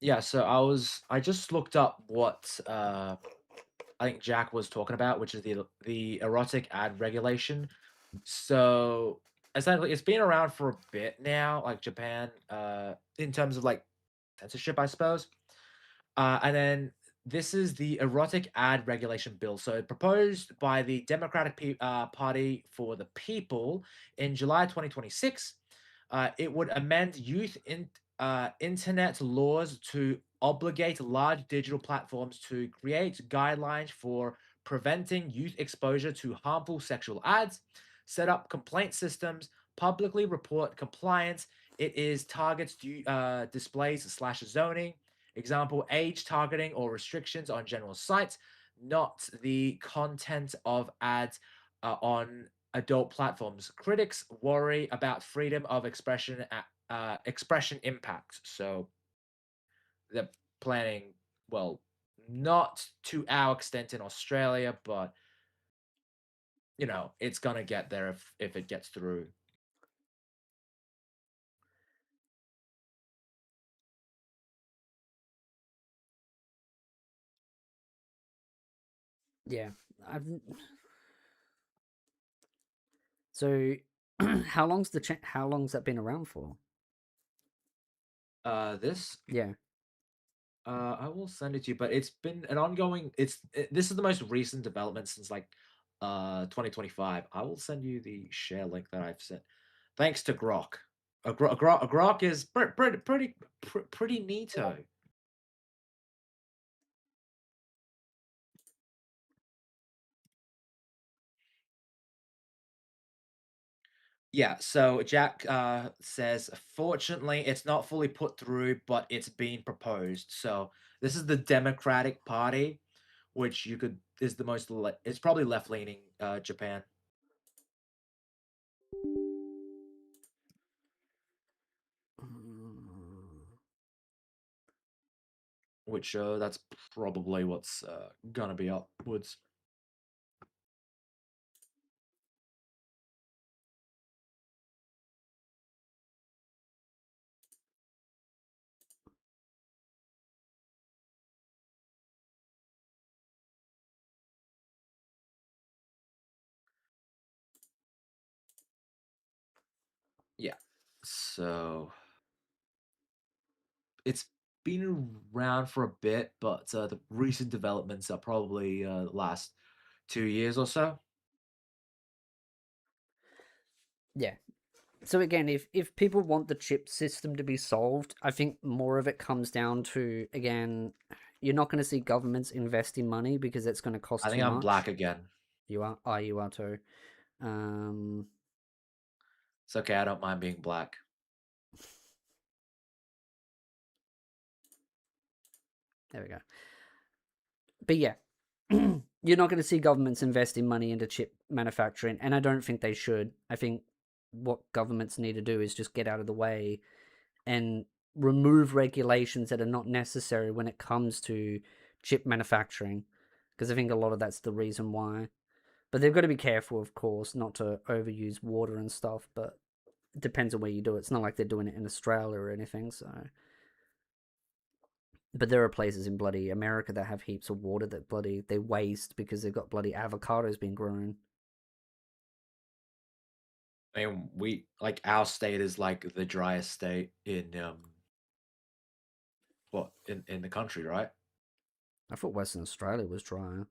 B: Yeah, so I just looked up what I think Jack was talking about, which is the erotic ad regulation. So essentially, it's been around for a bit now, like Japan, in terms of like censorship, I suppose. And then this is the erotic ad regulation bill. So proposed by the Democratic Party for the People in July 2026. It would amend internet laws to obligate large digital platforms to create guidelines for preventing youth exposure to harmful sexual ads, set up complaint systems, publicly report compliance. It is targets displays / zoning. Example, age targeting or restrictions on general sites, not the content of ads on adult platforms. Critics worry about freedom of expression impact. So they're planning, well, not to our extent in Australia, but you know, it's gonna get there if it gets through.
A: Yeah. So how long's that been around for?
B: This
A: Yeah.
B: I will send it to you, but it's been an ongoing. This is the most recent development since like 2025. I will send you the share link that I've sent. Thanks to Grok. Grok is pretty neato. Yeah, so Jack says, fortunately, it's not fully put through, but it's being proposed. So this is the Democratic Party, which you could is the most it's probably left leaning Japan, which that's probably what's gonna be upwards. Yeah, so it's been around for a bit, but the recent developments are probably last 2 years or so.
A: Yeah. So again, if people want the chip system to be solved, I think more of it comes down to, again, you're not going to see governments investing money because it's going to cost
B: I
A: too
B: think I'm
A: much.
B: black again.
A: You are? Oh, you are too.
B: It's okay, I don't mind being black.
A: There we go. But yeah, you're not going to see governments investing money into chip manufacturing, and I don't think they should. I think what governments need to do is just get out of the way and remove regulations that are not necessary when it comes to chip manufacturing, because I think a lot of that's the reason why. But they've got to be careful, of course, not to overuse water and stuff, but it depends on where you do it. It's not like they're doing it in Australia or anything, so. But there are places in bloody America that have heaps of water that bloody they waste because they've got bloody avocados being grown.
B: I mean, we like our state is like the driest state in what in the country, right?
A: I thought Western Australia was dry.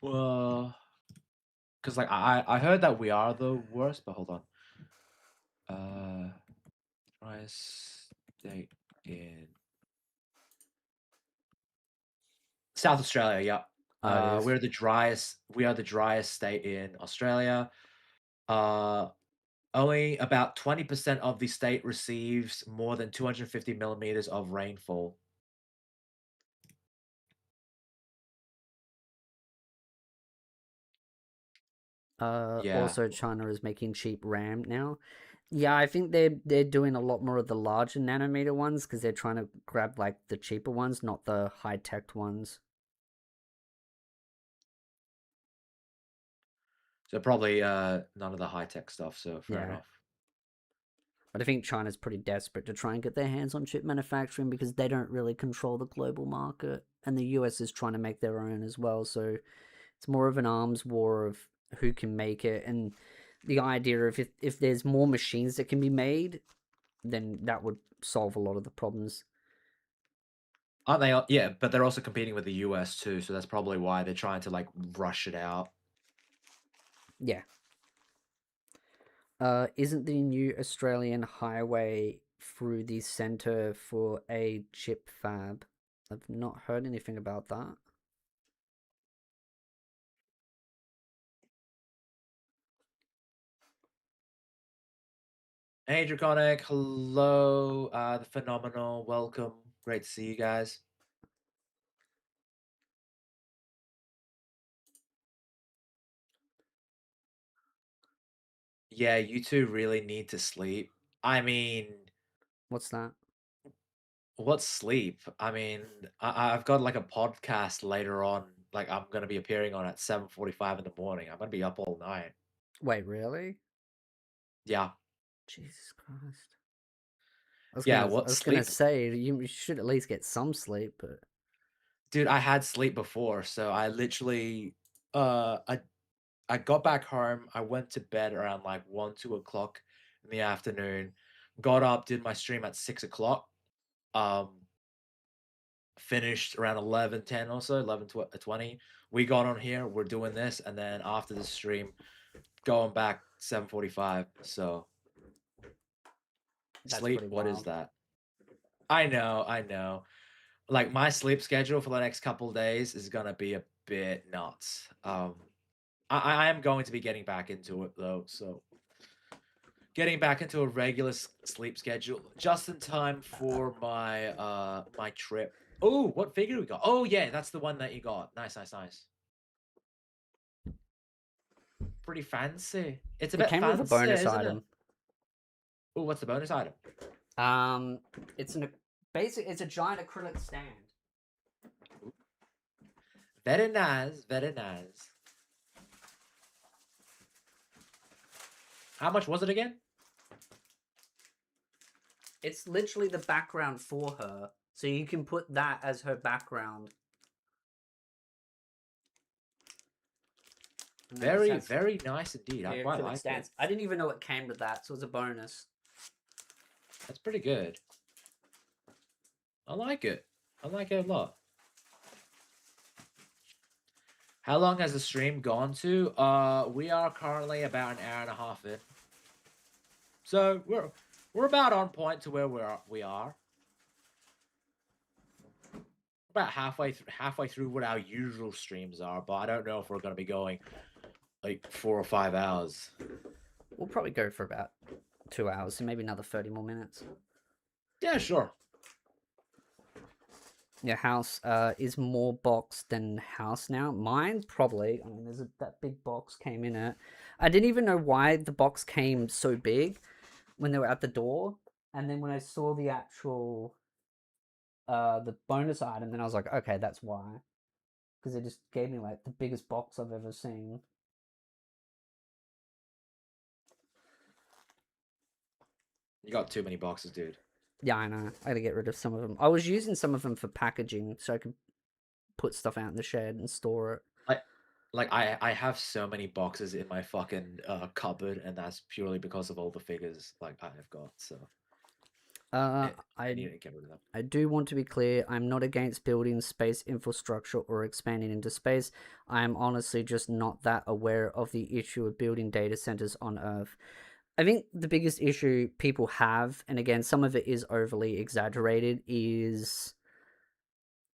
B: Well, because like I heard that we are the worst, but hold on. Driest state in South Australia, yeah.
A: Oh, it is.
B: We're the driest. We are the driest state in Australia. Uh, Only about 20% of the state receives more than 250 millimeters of rainfall. Yeah.
A: Also, China is making cheap RAM now. Yeah, I think they're doing a lot more of the larger nanometer ones because they're trying to grab like the cheaper ones, not the high tech ones.
B: So probably none of the high tech stuff. So fair
A: Yeah.
B: enough.
A: But I think China's pretty desperate to try and get their hands on chip manufacturing because they don't really control the global market, and the US is trying to make their own as well. So it's more of an arms war of who can make it, and the idea of if there's more machines that can be made, then that would solve a lot of the problems.
B: Aren't they? Yeah, but they're also competing with the US too. So that's probably why they're trying to like rush it out.
A: Yeah. Isn't the new Australian highway through the centre for a chip fab? I've not heard anything about that.
B: Hey, Draconic. Hello. The Phenomenal. Welcome. Great to see you guys. Yeah, you two really need to sleep. I mean,
A: What's that?
B: what's sleep? I mean, I've got like a podcast later on. Like I'm gonna be appearing on at 7:45 in the morning. I'm gonna be up all night.
A: Wait, really?
B: Yeah,
A: Jesus Christ.
B: yeah.
A: I
B: What
A: was gonna
B: sleep,
A: say you should at least get some sleep, but
B: dude? I had sleep before, so I literally, I got back home. I went to bed around like 1, 2 o'clock in the afternoon. got up, did my stream at 6 o'clock. Finished around 11:10 or so, 11:20. We got on here, we're doing this, and then after the stream, going back 7:45. So
A: That's
B: sleep,
A: pretty
B: what is
A: wild.
B: that? I know. Like my sleep schedule for the next couple of days is gonna be a bit nuts. I am going to be getting back into it though, so getting back into a regular sleep schedule just in time for my my trip. Oh, what figure we got? Oh yeah, that's the one that you got. Nice. Pretty fancy. It's a
A: It
B: bit
A: came
B: fancy,
A: with a bonus
B: isn't it?
A: item.
B: Oh, what's the bonus item?
A: It's it's a giant acrylic stand.
B: Very nice, very nice. How much was it again?
A: It's literally the background for her, so you can put that as her background. And then it
B: Very,
A: has
B: very nice indeed. I
A: the
B: quite
A: acrylic
B: like it.
A: stands. I didn't even know it came with that, so it's a bonus.
B: That's pretty good. I like it. I like it a lot. How long has the stream gone to? We are currently about an hour and a half in. So we're about on point to where we are. About halfway through what our usual streams are, but I don't know if we're going to be going like 4 or 5 hours.
A: We'll probably go for about 2 hours, so maybe another 30 more minutes.
B: Yeah, sure.
A: Your house is more boxed than house now. Mine probably. I mean, that big box came in it. I didn't even know why the box came so big when they were at the door, and then when I saw the actual the bonus item, then I was like, okay, that's why, because it just gave me like the biggest box I've ever seen.
B: You got too many boxes, dude.
A: Yeah, I know. I gotta get rid of some of them. I was using some of them for packaging, so I could put stuff out in the shed and store it.
B: I have so many boxes in my fucking cupboard, and that's purely because of all the figures like I've got. So I need to get rid of them.
A: I do want to be clear, I'm not against building space infrastructure or expanding into space. I am honestly just not that aware of the issue of building data centers on Earth. I think the biggest issue people have, and again, some of it is overly exaggerated, is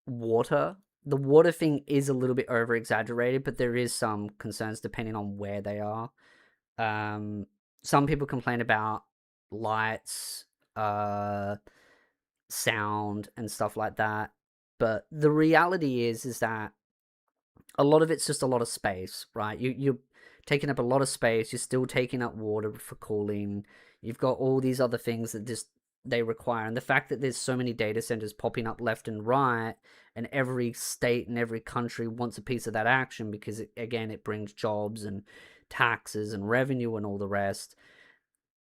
A: water. The water thing is a little bit over exaggerated, but there is some concerns depending on where they are. Some people complain about lights, sound and stuff like that, but the reality is that a lot of it's just a lot of space, right? You're taking up a lot of space, you're still taking up water for cooling, you've got all these other things that just they require, and the fact that there's so many data centers popping up left and right, and every state and every country wants a piece of that action because it brings jobs and taxes and revenue and all the rest.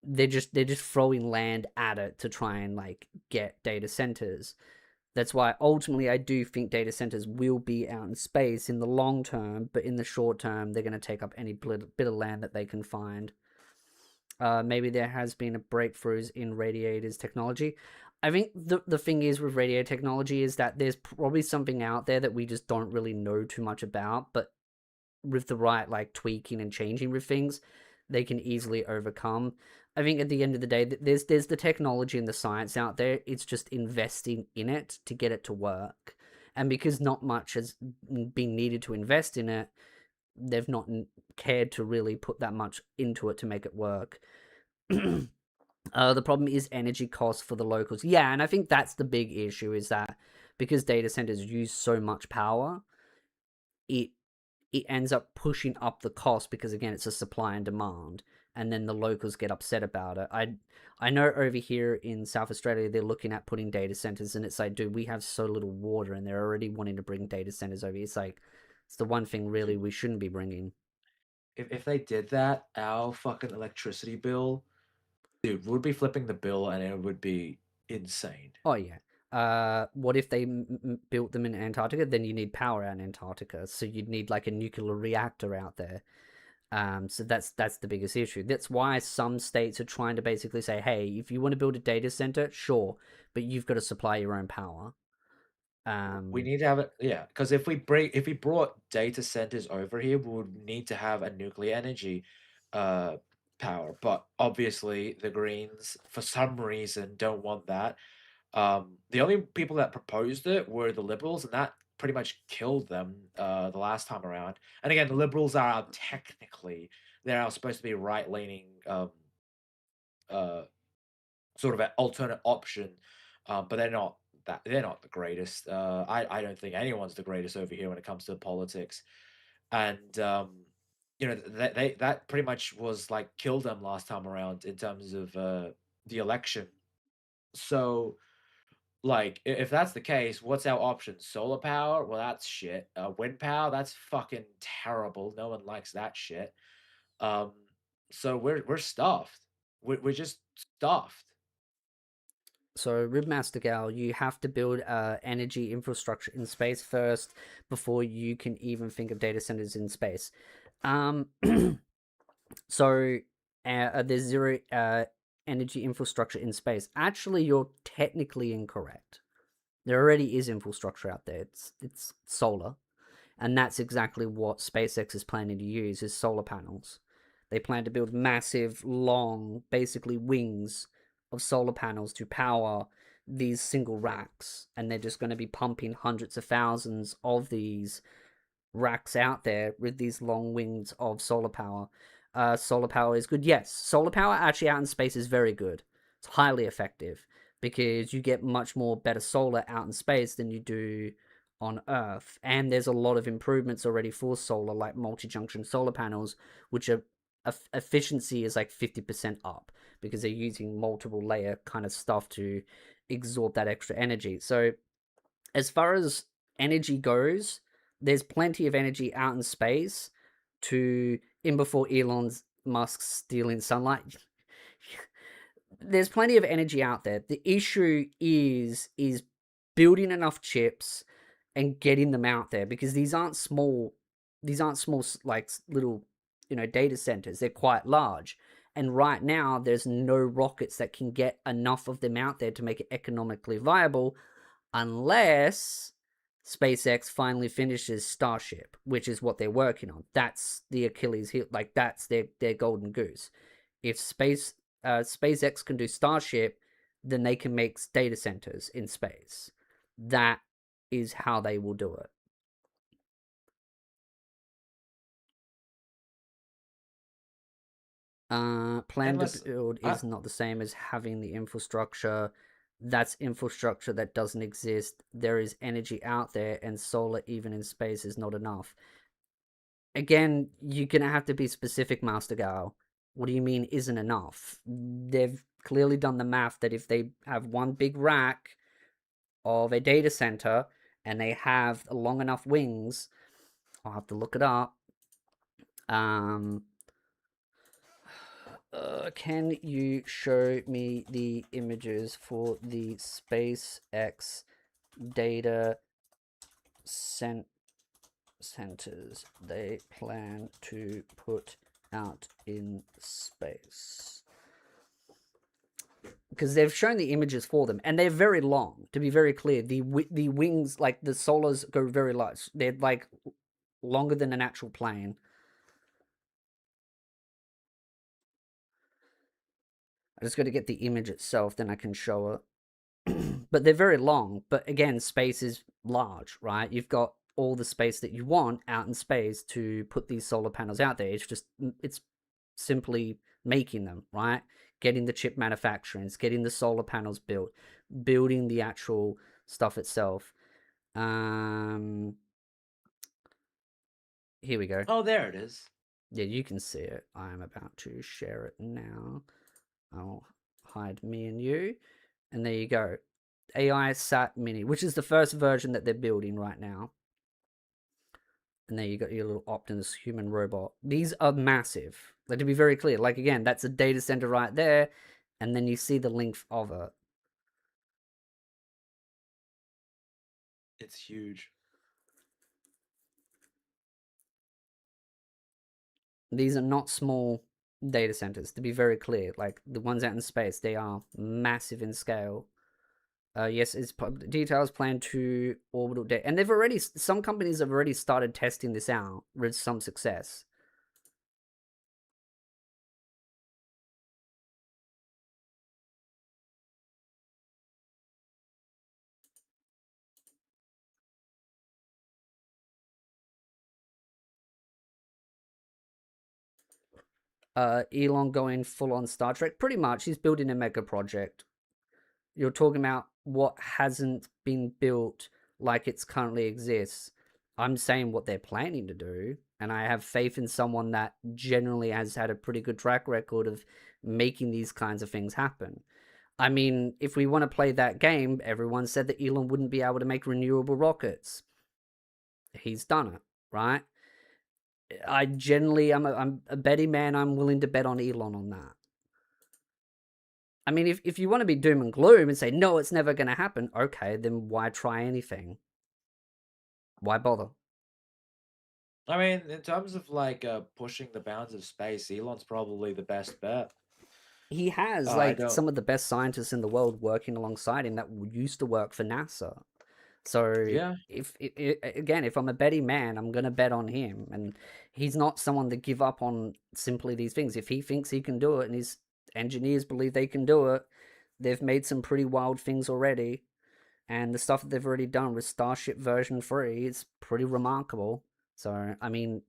A: They're just throwing land at it to try and like get data centers. That's why ultimately I do think data centers will be out in space in the long term, but in the short term they're going to take up any bit of land that they can find. Maybe there has been a breakthroughs in radiators technology. I think the thing is with radiator technology is that there's probably something out there that we just don't really know too much about, but with the right like tweaking and changing with things, they can easily overcome. I think at the end of the day, there's the technology and the science out there. It's just investing in it to get it to work. And because not much has been needed to invest in it, they've not cared to really put that much into it to make it work. The problem is energy costs for the locals. Yeah, and I think that's the big issue is that because data centers use so much power, it ends up pushing up the cost because again it's a supply and demand, and then the locals get upset about it. I know over here in South Australia they're looking at putting data centers, and it's like, dude, we have so little water and they're already wanting to bring data centers over here. It's like, it's the one thing really we shouldn't be bringing.
B: If they did that, our fucking electricity bill, dude, would be flipping the bill, and it would be insane.
A: Oh yeah. What if they built them in Antarctica? Then you need power out in Antarctica, so you'd need like a nuclear reactor out there. So that's the biggest issue. That's why some states are trying to basically say, hey, if you want to build a data center, sure, but you've got to supply your own power.
B: We need to have it, yeah. Because if we brought data centers over here, we would need to have a nuclear energy power. But obviously, the Greens, for some reason, don't want that. The only people that proposed it were the Liberals, and that pretty much killed them the last time around. And again, the Liberals are technically they're supposed to be right leaning, sort of an alternate option, but they're not the greatest. I don't think anyone's the greatest over here when it comes to politics, and you know that pretty much was like killed them last time around in terms of the election. So like if that's the case, what's our option? Solar power? Well, that's shit. Wind power? That's fucking terrible. No one likes that shit. Um, so we're stuffed. We're just stuffed.
A: So, Ribmaster Gal, you have to build energy infrastructure in space first before you can even think of data centers in space. So, there's zero energy infrastructure in space. Actually, you're technically incorrect. There already is infrastructure out there. It's solar, and that's exactly what SpaceX is planning to use is solar panels. They plan to build massive, long, basically wings of solar panels to power these single racks, and they're just going to be pumping hundreds of thousands of these racks out there with these long wings of solar power. Solar power is good. Yes, solar power actually out in space is very good. It's highly effective because you get much more better solar out in space than you do on Earth. And there's a lot of improvements already for solar, like multi-junction solar panels, which are efficiency is like 50% up because they're using multiple layer kind of stuff to absorb that extra energy. So as far as energy goes, there's plenty of energy out in space to in before Elon Musk's stealing sunlight. There's plenty of energy out there. The issue is building enough chips and getting them out there because these aren't small like little data centers. They're quite large. And right now there's no rockets that can get enough of them out there to make it economically viable unless SpaceX finally finishes Starship, which is what they're working on. That's the Achilles heel, like that's their golden goose. If SpaceX can do Starship, then they can make data centers in space. That is how they will do it. Plan to build is not the same as having the infrastructure. That's infrastructure that doesn't exist. There is energy out there, and solar, even in space, is not enough. Again, you're gonna have to be specific, Master Gal. What do you mean isn't enough? They've clearly done the math that if they have one big rack of a data center and they have long enough wings, I'll have to look it up. Can you show me the images for the SpaceX data centers they plan to put out in space? Because they've shown the images for them, and they're very long. To be very clear, the wings, like the solars, go very large. They're like longer than an actual plane. I just got to get the image itself, then I can show it. But they're very long. But again, space is large, right? You've got all the space that you want out in space to put these solar panels out there. It's simply making them, right? Getting the chip manufacturing, getting the solar panels built, building the actual stuff itself. Here we go.
B: Oh, there it is.
A: Yeah, you can see it. I'm about to share it now. I'll hide me and you. And there you go. AI Sat Mini, which is the first version that they're building right now. And there you got your little Optimus human robot. These are massive. Like, to be very clear, like, again, that's a data center right there. And then you see the length of it.
B: It's huge.
A: These are not small data centers, to be very clear. Like the ones out in space, they are massive in scale. Yes, it's details planned to orbital data, and some companies have already started testing this out with some success. Elon going full on Star Trek, pretty much. He's building a mega project. You're talking about what hasn't been built like it's currently exists. I'm saying what they're planning to do, and I have faith in someone that generally has had a pretty good track record of making these kinds of things happen. I mean, if we want to play that game, everyone said that Elon wouldn't be able to make renewable rockets. He's done it, right? I'm a betting man. I'm willing to bet on Elon on that. I mean, if you want to be doom and gloom and say, no, it's never going to happen, okay, then why try anything? Why bother?
B: I mean, in terms of like pushing the bounds of space, Elon's probably the best bet.
A: He has
B: I
A: like
B: don't.
A: some of the best scientists in the world working alongside him that used to work for NASA. So
B: Yeah.
A: if I'm a betting man, I'm gonna bet on him, and he's not someone to give up on simply these things. If he thinks he can do it, and his engineers believe they can do it, they've made some pretty wild things already, and the stuff that they've already done with Starship version 3 is pretty remarkable. So I mean,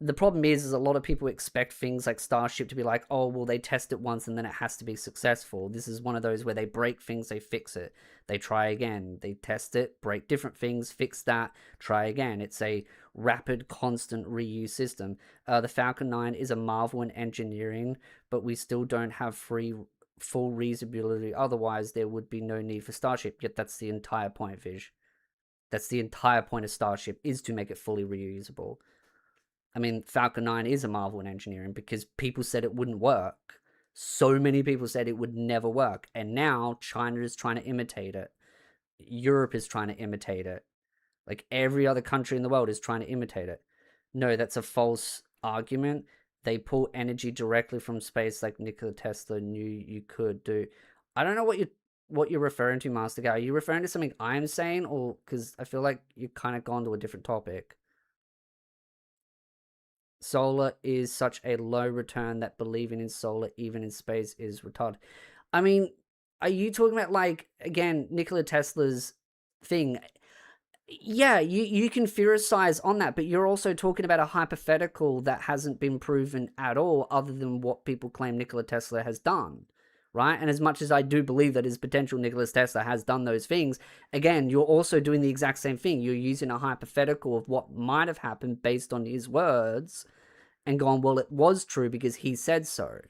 A: the problem is a lot of people expect things like Starship to be like, oh, well, they test it once and then it has to be successful. This is one of those where they break things, they fix it, they try again, they test it, break different things, fix that, try again. It's a rapid, constant reuse system. The Falcon 9 is a marvel in engineering, but we still don't have full reusability. Otherwise, there would be no need for Starship. Yet that's the entire point, Vish. That's the entire point of Starship, is to make it fully reusable. I mean, Falcon 9 is a marvel in engineering because people said it wouldn't work. So many people said it would never work. And now China is trying to imitate it. Europe is trying to imitate it. Like every other country in the world is trying to imitate it. No, that's a false argument. They pull energy directly from space like Nikola Tesla knew you could do. I don't know what you're referring to, Master Guy. Are you referring to something I'm saying, or because I feel like you kind of gone to a different topic? Solar is such a low return that believing in solar even in space is retarded. I mean, are you talking about, like, again, Nikola Tesla's thing? Yeah, you can theorize on that, but you're also talking about a hypothetical that hasn't been proven at all other than what people claim Nikola Tesla has done, right? And as much as I do believe that his potential Nikola Tesla has done those things, again, you're also doing the exact same thing. You're using a hypothetical of what might have happened based on his words and going, well, it was true because he said so.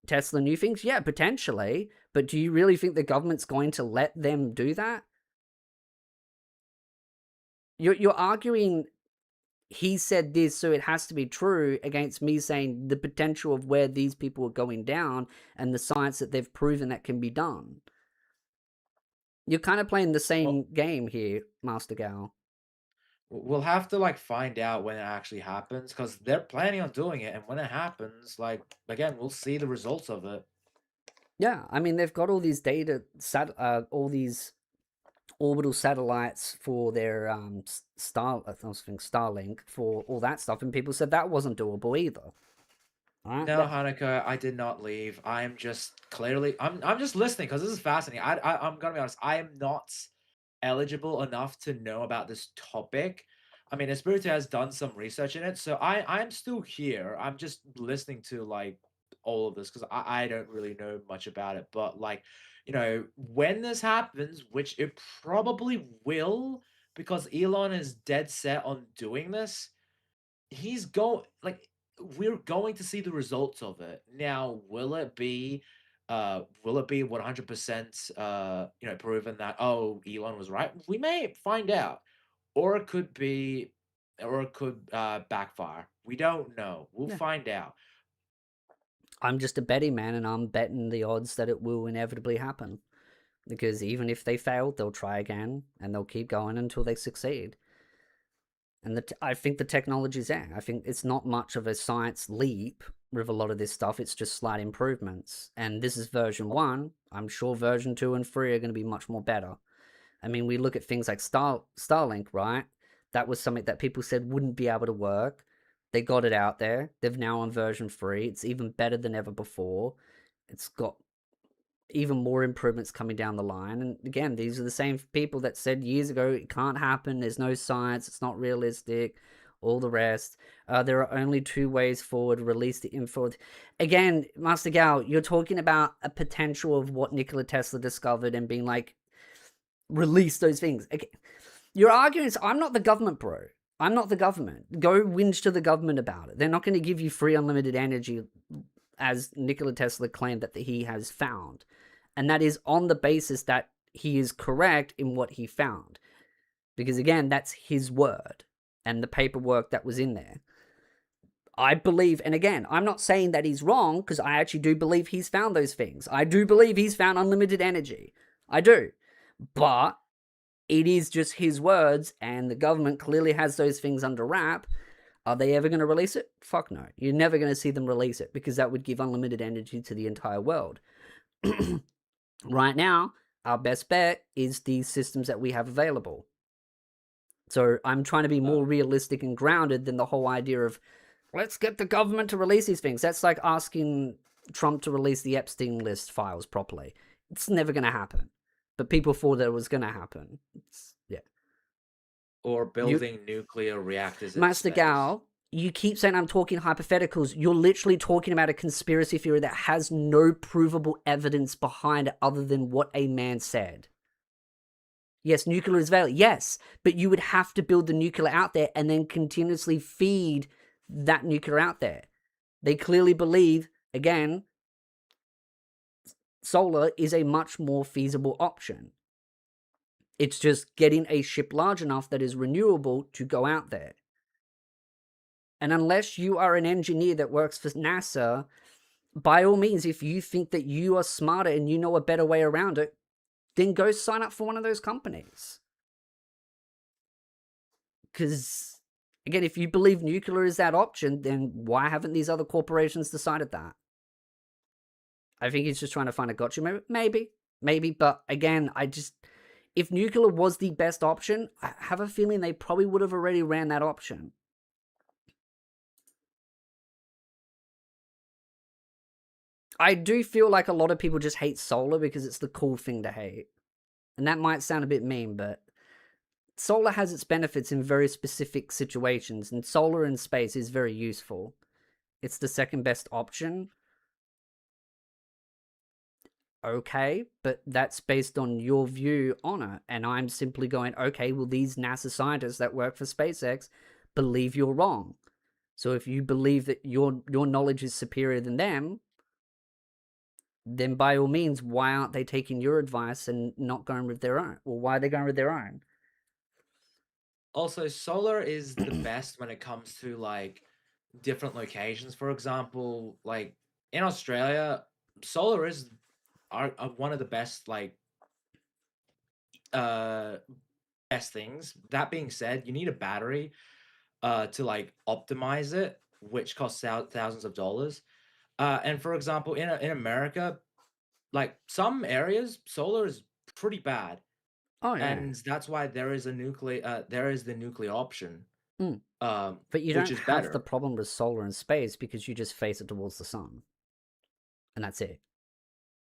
A: Tesla knew things? Yeah, potentially. But do you really think the government's going to let them do that? You're arguing he said this, so it has to be true, against me saying the potential of where these people are going down and the science that they've proven that can be done. You're kind of playing the same game here, Master Gal.
B: We'll have to like find out when it actually happens because they're planning on doing it, and when it happens, like again, we'll see the results of it.
A: Yeah, I mean, they've got all these all these orbital satellites for their Starlink for all that stuff, and people said that wasn't doable either. Right?
B: No, Hanukkah, I did not leave. I'm just clearly, I'm just listening because this is fascinating. I'm gonna be honest. I am not eligible enough to know about this topic. I mean, Espiritu has done some research in it, so I'm still here. I'm just listening to like all of this because I don't really know much about it. But like, when this happens, which it probably will, because Elon is dead set on doing this, he's going like we're going to see the results of it. Now, will it be 100% proven that, oh, Elon was right? We may find out. Or it could be or it could backfire. We don't know. We'll
A: Yeah.
B: find out.
A: I'm just a betting man, and I'm betting the odds that it will inevitably happen. Because even if they fail, they'll try again, and they'll keep going until they succeed. And I think the technology's there. I think it's not much of a science leap with a lot of this stuff. It's just slight improvements. And this is version 1. I'm sure version 2 and 3 are going to be much more better. I mean, we look at things like Starlink, right? That was something that people said wouldn't be able to work. They got it out there. They've now on version 3. It's even better than ever before. It's got even more improvements coming down the line. And again, these are the same people that said years ago, it can't happen, there's no science, it's not realistic, all the rest. There are only 2 ways forward, release the info. Again, Master Gal, you're talking about a potential of what Nikola Tesla discovered and being like, release those things. Okay. Your argument is, I'm not the government, bro. I'm not the government. Go whinge to the government about it. They're not going to give you free unlimited energy, as Nikola Tesla claimed that he has found. And that is on the basis that he is correct in what he found. Because again, that's his word and the paperwork that was in there. I believe, and again, I'm not saying that he's wrong, because I actually do believe he's found those things. I do believe he's found unlimited energy. I do. But it is just his words, and the government clearly has those things under wrap. Are they ever going to release it? Fuck no. You're never going to see them release it, because that would give unlimited energy to the entire world. Right now, our best bet is these systems that we have available. So I'm trying to be more realistic and grounded than the whole idea of, let's get the government to release these things. That's like asking Trump to release the Epstein list files properly. It's never going to happen. But people thought that it was going to happen. Yeah.
B: Or building nuclear reactors in
A: Master
B: space.
A: Gal, you keep saying I'm talking hypotheticals. You're literally talking about a conspiracy theory that has no provable evidence behind it other than what a man said. Yes, nuclear is valid. Yes, but you would have to build the nuclear out there and then continuously feed that nuclear out there. They clearly believe, again, solar is a much more feasible option. It's just getting a ship large enough that is renewable to go out there. And unless you are an engineer that works for NASA, by all means, if you think that you are smarter and you know a better way around it, then go sign up for one of those companies. Because, again, if you believe nuclear is that option, then why haven't these other corporations decided that? I think he's just trying to find a gotcha. Maybe. But again, if nuclear was the best option, I have a feeling they probably would have already ran that option. I do feel like a lot of people just hate solar because it's the cool thing to hate. And that might sound a bit mean, but solar has its benefits in very specific situations, and solar in space is very useful. It's the second best option. Okay, but that's based on your view on it, and I'm simply going, okay, well, these NASA scientists that work for SpaceX believe you're wrong. So if you believe that your knowledge is superior than them, then by all means, why aren't they taking your advice and not going with their own? Well, why are they going with their own?
B: Also, solar is the best when it comes to like different locations. For example, like in Australia, solar is are one of the best best things. That being said, you need a battery to like optimize it, which costs thousands of dollars. And for example, in America, like some areas, solar is pretty bad.
A: Oh yeah,
B: And that's why there is the nuclear option.
A: but you
B: which
A: don't
B: is
A: have
B: better.
A: the problem with solar in space because you just face it towards the sun, and that's it.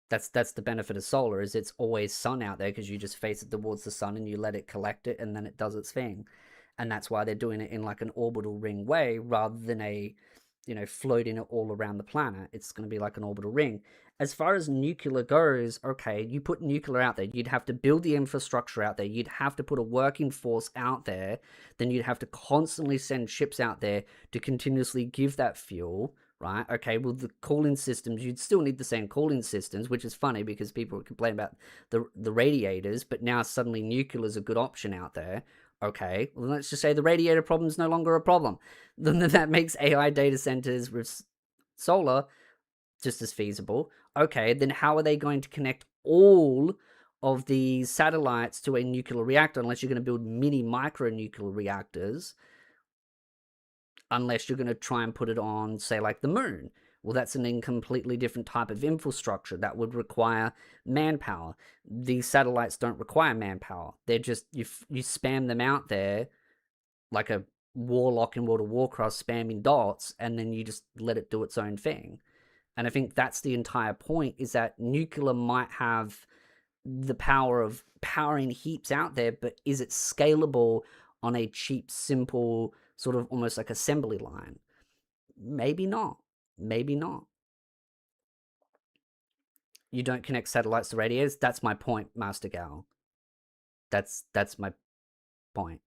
A: That's the benefit of solar, is it's always sun out there because you just face it towards the sun and you let it collect it and then it does its thing. And that's why they're doing it in like an orbital ring way rather than a, floating it all around the planet. It's going to be like an orbital ring. As far as nuclear goes, okay, you put nuclear out there, you'd have to build the infrastructure out there, you'd have to put a working force out there, then you'd have to constantly send ships out there to continuously give that fuel. Right? Okay, well, the cooling systems, you'd still need the same cooling systems, which is funny because people complain about the radiators, but now suddenly nuclear is a good option out there. Okay, well, let's just say the radiator problem is no longer a problem. Then that makes AI data centers with solar just as feasible. Okay, then how are they going to connect all of the satellites to a nuclear reactor unless you're going to build mini micro nuclear reactors? unless you're going to try and put it on, say, like the moon. Well, that's an completely different type of infrastructure that would require manpower. These satellites don't require manpower. They're just, you spam them out there like a warlock in World of Warcraft spamming dots, and then you just let it do its own thing. And I think that's the entire point, is that nuclear might have the power of powering heaps out there, but is it scalable on a cheap, simple, sort of almost like assembly line? Maybe not. Maybe not. You don't connect satellites to radios? That's my point, Master Gal. That's my point.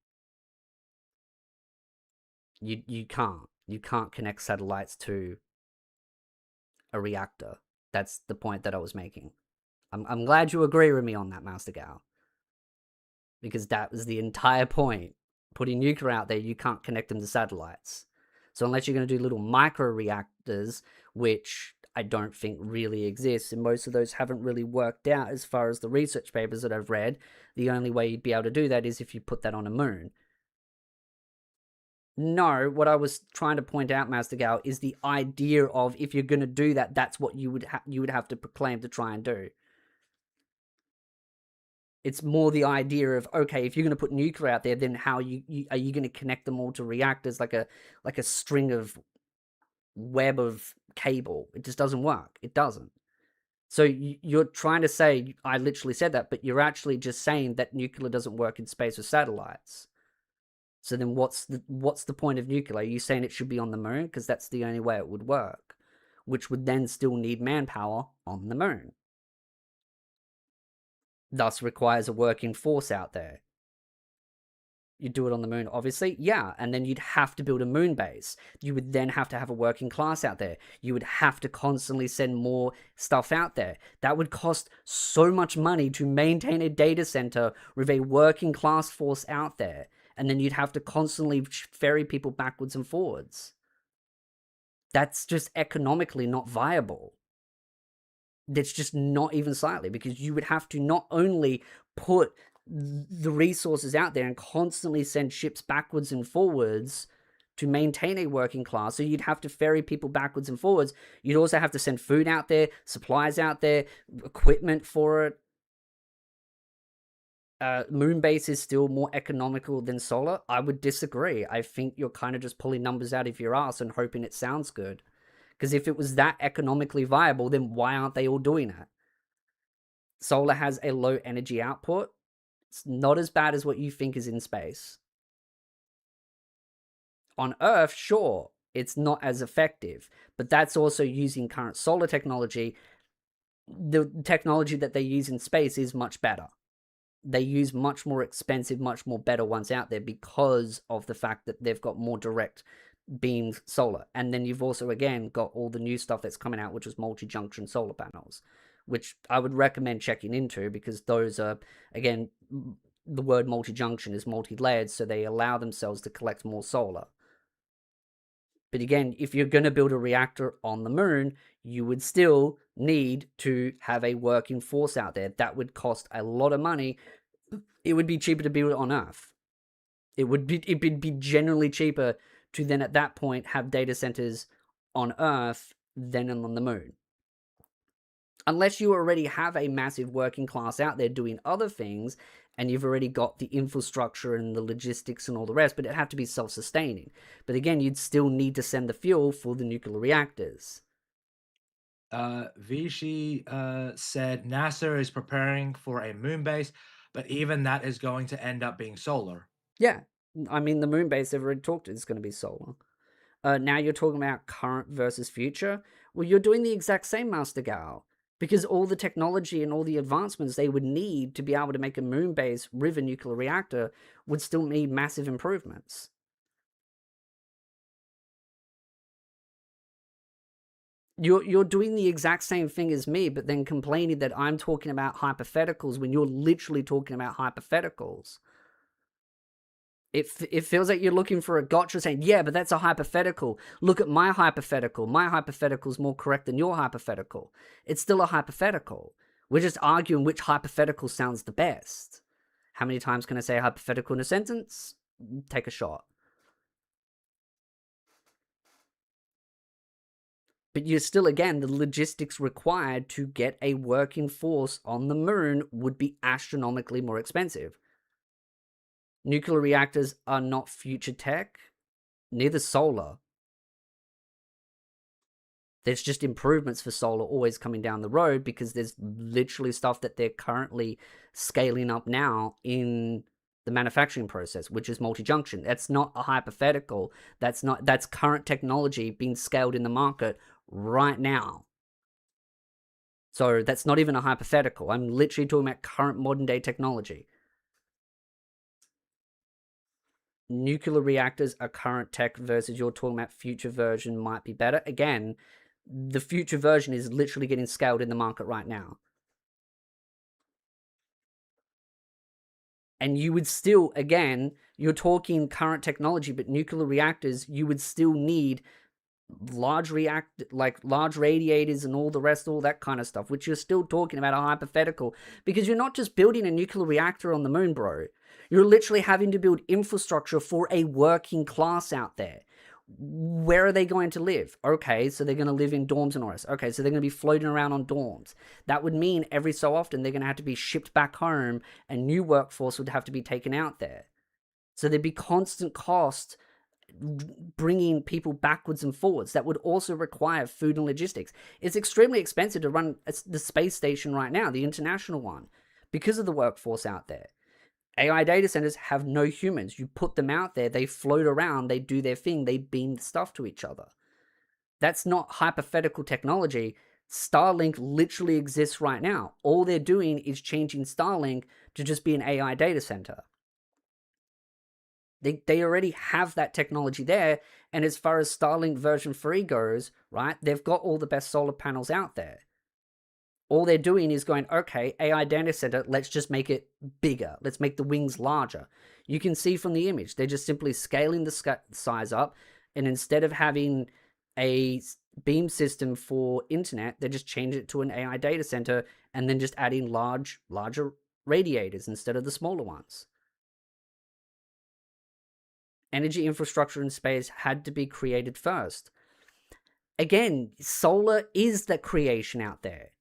A: You can't connect satellites to a reactor. That's the point that I was making. I'm glad you agree with me on that, Master Gal. Because that was the entire point. Putting nuclear out there, you can't connect them to satellites. So unless you're going to do little micro reactors, which I don't think really exists, and most of those haven't really worked out as far as the research papers that I've read, the only way you'd be able to do that is if you put that on a moon. No, what I was trying to point out, Master Gal, is the idea of, if you're going to do that, that's what you would have to proclaim to try and do. It's more the idea of, okay, if you're going to put nuclear out there, then how are you going to connect them all to reactors like a string of web of cable? It just doesn't work. It doesn't. So you're trying to say, I literally said that, but you're actually just saying that nuclear doesn't work in space with satellites. So then what's the point of nuclear? Are you saying it should be on the moon? Because that's the only way it would work, which would then still need manpower on the moon. Thus requires a working force out there. You do it on the moon, obviously, yeah, and then you'd have to build a moon base. You would then have to have a working class out there. You would have to constantly send more stuff out there. That would cost so much money to maintain a data center with a working class force out there. And then you'd have to constantly ferry people backwards and forwards. That's just economically not viable. That's just not even slightly, because you would have to not only put the resources out there and constantly send ships backwards and forwards to maintain a working class, so you'd have to ferry people backwards and forwards. You'd also have to send food out there, supplies out there, equipment for it. Moon base is still more economical than solar. I would disagree. I think you're kind of just pulling numbers out of your ass and hoping it sounds good. Because if it was that economically viable, then why aren't they all doing it? Solar has a low energy output. It's not as bad as what you think is in space. On Earth, sure, it's not as effective, but that's also using current solar technology. The technology that they use in space is much better. They use much more expensive, much more better ones out there because of the fact that they've got more direct beam solar. And then you've also, again, got all the new stuff that's coming out, which is multi-junction solar panels, which I would recommend checking into, because those are, again, the word multi-junction is multi-layered, so they allow themselves to collect more solar. But again, if you're going to build a reactor on the moon, you would still need to have a working force out there. That would cost a lot of money. It would be cheaper to build it on Earth. It'd be generally cheaper to then at that point have data centers on Earth than on the moon. Unless you already have a massive working class out there doing other things, and you've already got the infrastructure and the logistics and all the rest, but it'd have to be self-sustaining. But again, you'd still need to send the fuel for the nuclear reactors.
B: Vichy said NASA is preparing for a moon base, but even that is going to end up being solar.
A: Yeah, I mean, the moon base they've already talked is going to be solar. Now you're talking about current versus future. Well, you're doing the exact same, Master Gal, because all the technology and all the advancements they would need to be able to make a moon base river nuclear reactor would still need massive improvements. You're doing the exact same thing as me, but then complaining that I'm talking about hypotheticals when you're literally talking about hypotheticals. It feels like you're looking for a gotcha, saying, yeah, but that's a hypothetical. Look at my hypothetical. My hypothetical is more correct than your hypothetical. It's still a hypothetical. We're just arguing which hypothetical sounds the best. How many times can I say hypothetical in a sentence? Take a shot. But you're still, again, the logistics required to get a working force on the moon would be astronomically more expensive. Nuclear reactors are not future tech, neither solar. There's just improvements for solar always coming down the road because there's literally stuff that they're currently scaling up now in the manufacturing process, which is multi-junction. That's not a hypothetical. That's current technology being scaled in the market right now. So that's not even a hypothetical. I'm literally talking about current modern day technology. Nuclear reactors are current tech versus you're talking about future version might be better. Again, the future version is literally getting scaled in the market right now. And you would still, again, you're talking current technology, but nuclear reactors, you would still need large radiators and all the rest, all that kind of stuff, which you're still talking about a hypothetical, because you're not just building a nuclear reactor on the moon, bro. You're literally having to build infrastructure for a working class out there. Where are they going to live? Okay, so they're going to live in dorms and all this. Okay, so they're going to be floating around on dorms. That would mean every so often they're going to have to be shipped back home and new workforce would have to be taken out there. So there'd be constant cost bringing people backwards and forwards. That would also require food and logistics. It's extremely expensive to run the space station right now, the international one, because of the workforce out there. AI data centers have no humans. You put them out there, they float around, they do their thing, they beam stuff to each other. That's not hypothetical technology. Starlink literally exists right now. All they're doing is changing Starlink to just be an AI data center. They already have that technology there, and as far as Starlink version 3 goes, right, they've got all the best solar panels out there. All they're doing is going, okay, AI data center, let's just make it bigger. Let's make the wings larger. You can see from the image, they're just simply scaling the size up, and instead of having a beam system for internet, they just change it to an AI data center, and then just adding larger radiators instead of the smaller ones. Energy infrastructure in space had to be created first. Again, solar is the creation out there.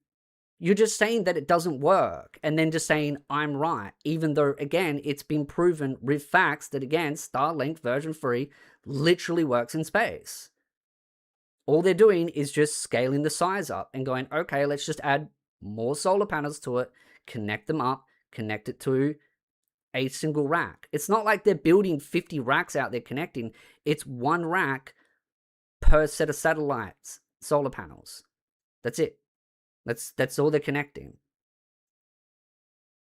A: You're just saying that it doesn't work and then just saying, I'm right, even though, again, it's been proven with facts that, again, Starlink version 3 literally works in space. All they're doing is just scaling the size up and going, okay, let's just add more solar panels to it, connect them up, connect it to a single rack. It's not like they're building 50 racks out there connecting. It's one rack per set of satellites, solar panels. That's it. That's all they're connecting.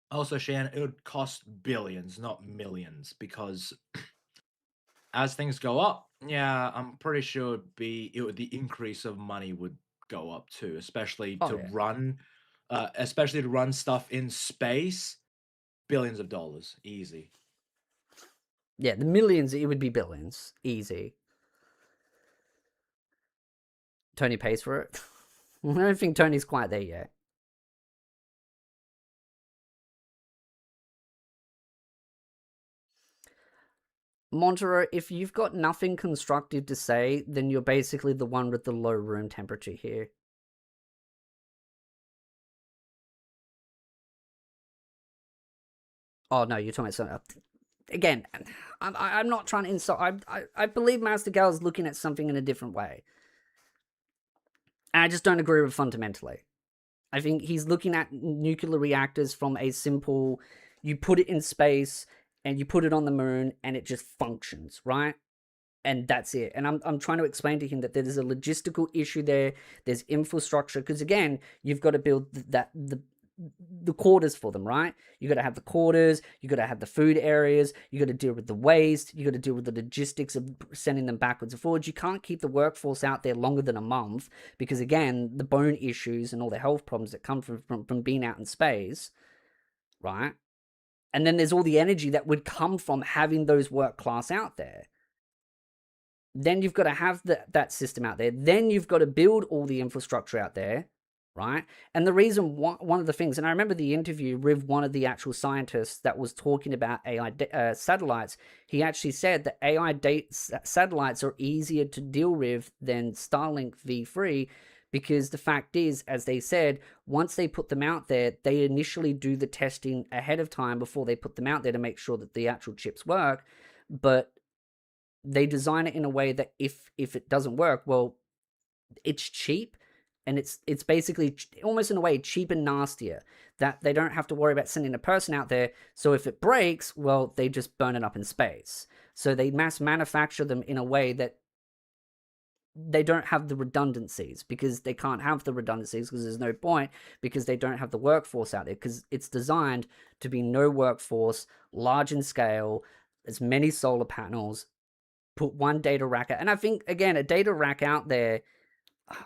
B: Also, Shane, it would cost billions, not millions, because as things go up, yeah, I'm pretty sure the increase of money would go up too, especially to run stuff in space. Billions of dollars, easy.
A: Yeah, the millions, it would be billions, easy. Tony pays for it. I don't think Tony's quite there yet. Montero, if you've got nothing constructive to say, then you're basically the one with the low room temperature here. Oh, no, you're talking about something. Again, I'm not trying to insult. I believe Master Gal is looking at something in a different way. And I just don't agree with fundamentally. I think he's looking at nuclear reactors from a simple, you put it in space and you put it on the moon and it just functions, right? And that's it. And I'm trying to explain to him that there's a logistical issue there. There's infrastructure, because again, you've got to build the quarters for them, right? You got to have the quarters, you got to have the food areas, you got to deal with the waste, you got to deal with the logistics of sending them backwards and forwards. You can't keep the workforce out there longer than a month because, again, the bone issues and all the health problems that come from being out in space, right? And then there's all the energy that would come from having those work class out there. Then you've got to have that system out there. Then you've got to build all the infrastructure out there, right? And the reason one of the things, and I remember the interview with one of the actual scientists that was talking about AI satellites. He actually said that AI satellites are easier to deal with than Starlink V3, because the fact is, as they said, once they put them out there, they initially do the testing ahead of time before they put them out there to make sure that the actual chips work. But they design it in a way that if it doesn't work, well, it's cheap, and it's basically almost in a way cheap and nastier, that they don't have to worry about sending a person out there. So if it breaks, well, they just burn it up in space. So they mass manufacture them in a way that they don't have the redundancies, because they can't have the redundancies because there's no point, because they don't have the workforce out there, because it's designed to be no workforce, large in scale, as many solar panels, put one data rack out. And I think, again, a data rack out there,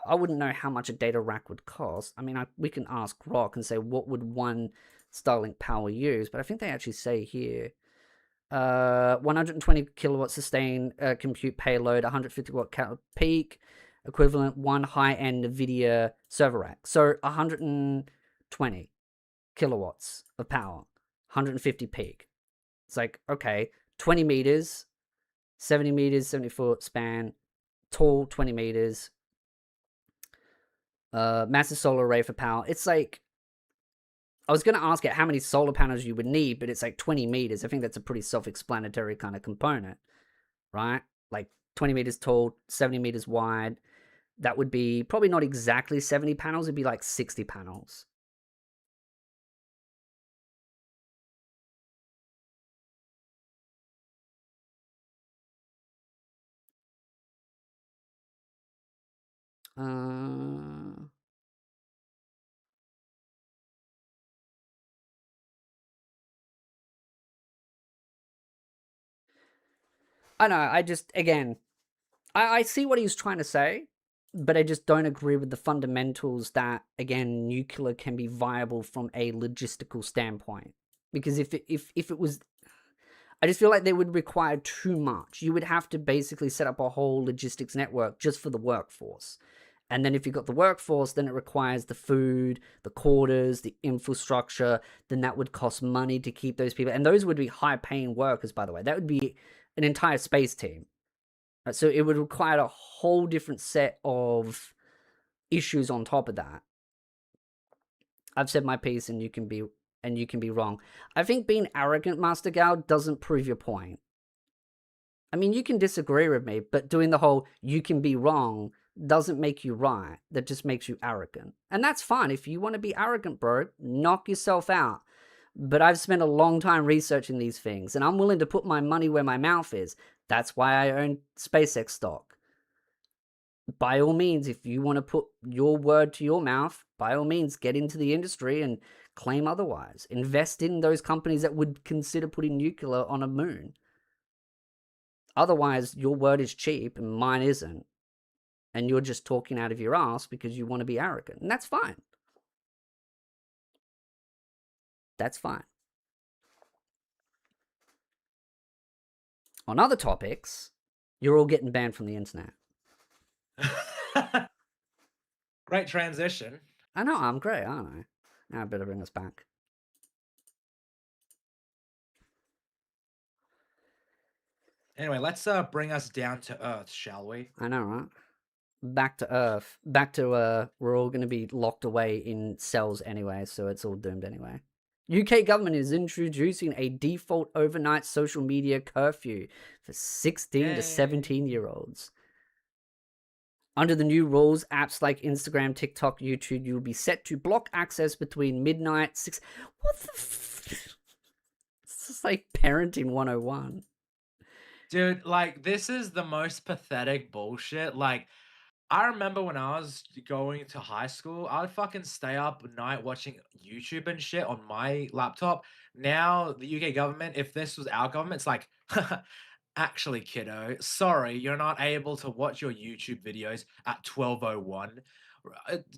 A: I wouldn't know how much a data rack would cost. I mean, we can ask Rock and say, what would one Starlink power use? But I think they actually say here, 120 kilowatt sustained compute payload, 150 watt peak, equivalent one high-end NVIDIA server rack. So 120 kilowatts of power, 150 peak. It's like, okay, 20 meters, 70 meters, 70-foot span, tall, 20 meters, massive solar array for power. It's like, I was going to ask it how many solar panels you would need, but it's like 20 meters. I think that's a pretty self-explanatory kind of component, right? Like 20 meters tall, 70 meters wide. That would be probably not exactly 70 panels. It'd be like 60 panels. I know, I just, again, I see what he's trying to say, but I just don't agree with the fundamentals that, again, nuclear can be viable from a logistical standpoint. Because if it was, I just feel like they would require too much. You would have to basically set up a whole logistics network just for the workforce. And then if you've got the workforce, then it requires the food, the quarters, the infrastructure. Then that would cost money to keep those people. And those would be high-paying workers, by the way. That would be an entire space team. So it would require a whole different set of issues on top of that. I've said my piece, and you can be wrong. I think being arrogant, Master Gal, doesn't prove your point. I mean, you can disagree with me, but doing the whole "you can be wrong" doesn't make you right. That just makes you arrogant. And that's fine. If you want to be arrogant, bro, knock yourself out. But I've spent a long time researching these things, and I'm willing to put my money where my mouth is. That's why I own SpaceX stock. By all means, if you want to put your word to your mouth, by all means, get into the industry and claim otherwise. Invest in those companies that would consider putting nuclear on a moon. Otherwise, your word is cheap and mine isn't. And you're just talking out of your ass because you want to be arrogant. And that's fine. That's fine. On other topics, you're all getting banned from the internet.
B: Great transition.
A: I know, I'm great, aren't I? Now I better bring us back.
B: Anyway, let's bring us down to earth, shall we?
A: I know, right? Back to Earth. Back to, we're all going to be locked away in cells anyway, so it's all doomed anyway. UK government is introducing a default overnight social media curfew for 16 to 17-year-olds. Under the new rules, apps like Instagram, TikTok, YouTube, you'll be set to block access between midnight, 6... What the It's just like parenting 101.
B: Dude, like, this is the most pathetic bullshit. Like, I remember when I was going to high school, I'd fucking stay up at night watching YouTube and shit on my laptop. Now, the UK government, if this was our government, it's like, actually, kiddo, sorry, you're not able to watch your YouTube videos at 12:01.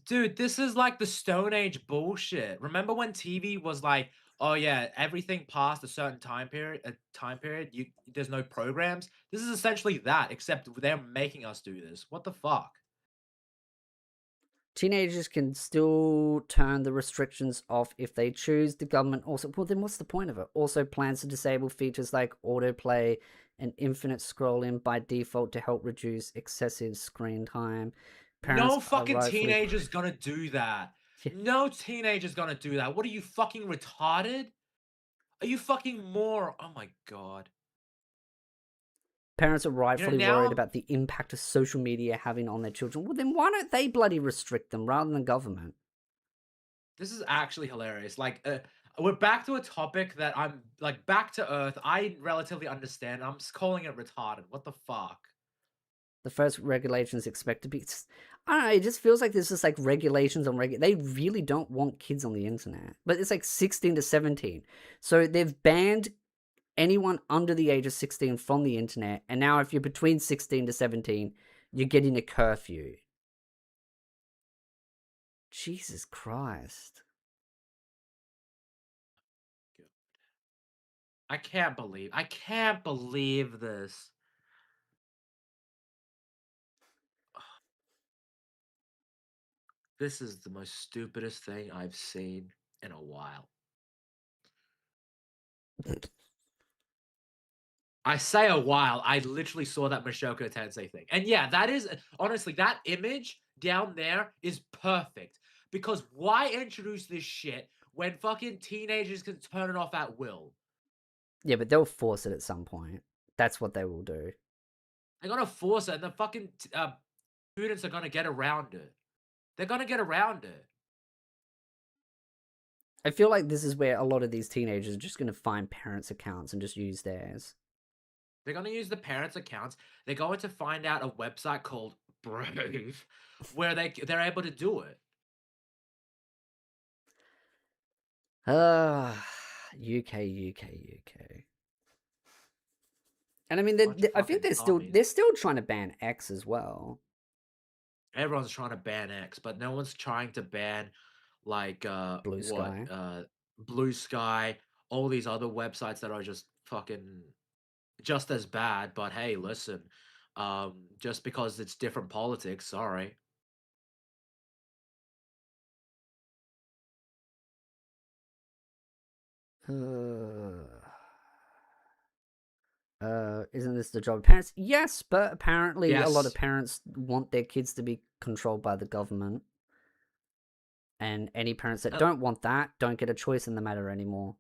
B: Dude, this is like the Stone Age bullshit. Remember when TV was like, oh yeah, everything past a certain time period, there's no programs. This is essentially that, except they're making us do this. What the fuck?
A: Teenagers can still turn the restrictions off if they choose. The government also... Well, then what's the point of it? Also plans to disable features like autoplay and infinite scrolling by default to help reduce excessive screen time.
B: No
A: Parents are
B: fucking
A: rightfully...
B: teenager's gonna do that.
A: Yeah.
B: No teenager's gonna do that. What are you, fucking retarded? Are you fucking more? Oh my god.
A: Parents are rightfully
B: now
A: worried
B: I'm-
A: about the impact of social media having on their children. Well, then why don't they bloody restrict them rather than government?
B: This is actually hilarious. Like, we're back to a topic that I'm like back to earth. I relatively understand. I'm just calling it retarded. What the fuck?
A: The first regulations expect to be... I don't know, it just feels like there's just like regulations on They really don't want kids on the internet. But it's like 16 to 17. So they've banned anyone under the age of 16 from the internet. And now if you're between 16 to 17, you're getting a curfew. Jesus Christ.
B: I can't believe this. This is the most stupidest thing I've seen in a while. I say a while. I literally saw that Mushoku Tensei thing. And yeah, that is honestly, that image down there is perfect. Because why introduce this shit when fucking teenagers can turn it off at will?
A: Yeah, but they'll force it at some point. That's what they will do.
B: They're gonna force it, and the fucking students are gonna get around it. They're gonna get around it.
A: I feel like this is where a lot of these teenagers are just going to find parents' accounts and just use theirs.
B: They're gonna use the parents' accounts. They're going to find out a website called Brave, where they're able to do it.
A: UK. And I mean,
B: Bunch of
A: I think
B: fucking
A: they're still trying to ban X as well.
B: Everyone's trying to ban X, but no one's trying to ban like
A: Blue Sky.
B: Blue Sky, all these other websites that are just fucking just as bad. But hey, listen, just because it's different politics, sorry.
A: Isn't this the job of parents? Yes, but apparently a lot of
B: Yes.
A: parents want their kids to be controlled by the government. And any parents that don't want that don't get a choice in the matter anymore.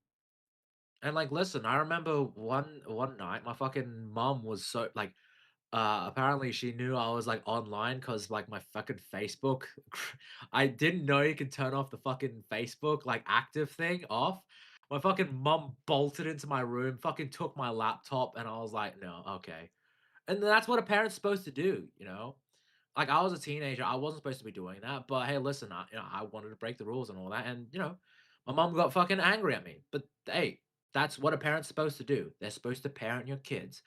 B: And like, listen, I remember one night, my fucking mom was so like, apparently she knew I was like online because like my fucking Facebook, I didn't know you could turn off the fucking Facebook like active thing off. My fucking mom bolted into my room, fucking took my laptop, and I was like, no, okay. And that's what a parent's supposed to do, you know? Like I was a teenager, I wasn't supposed to be doing that, but hey, listen, I wanted to break the rules and all that, and my mom got fucking angry at me. But hey, that's what a parent's supposed to do. They're supposed to parent your kids.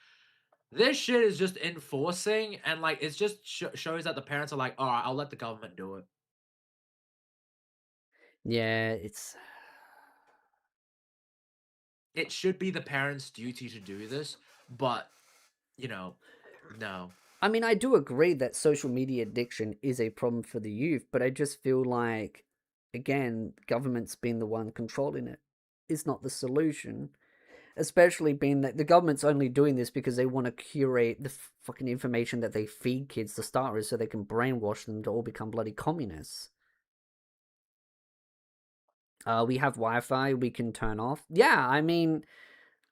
B: This shit is just enforcing, and like it's just shows that the parents are like, all right, I'll let the government do it.
A: Yeah, it's...
B: It should be the parents' duty to do this, but no.
A: I mean, I do agree that social media addiction is a problem for the youth, but I just feel like, again, government's been the one controlling it. Is not the solution. Especially being that the government's only doing this because they want to curate the fucking information that they feed kids to start with so they can brainwash them to all become bloody communists. We have Wi-Fi we can turn off. Yeah, I mean,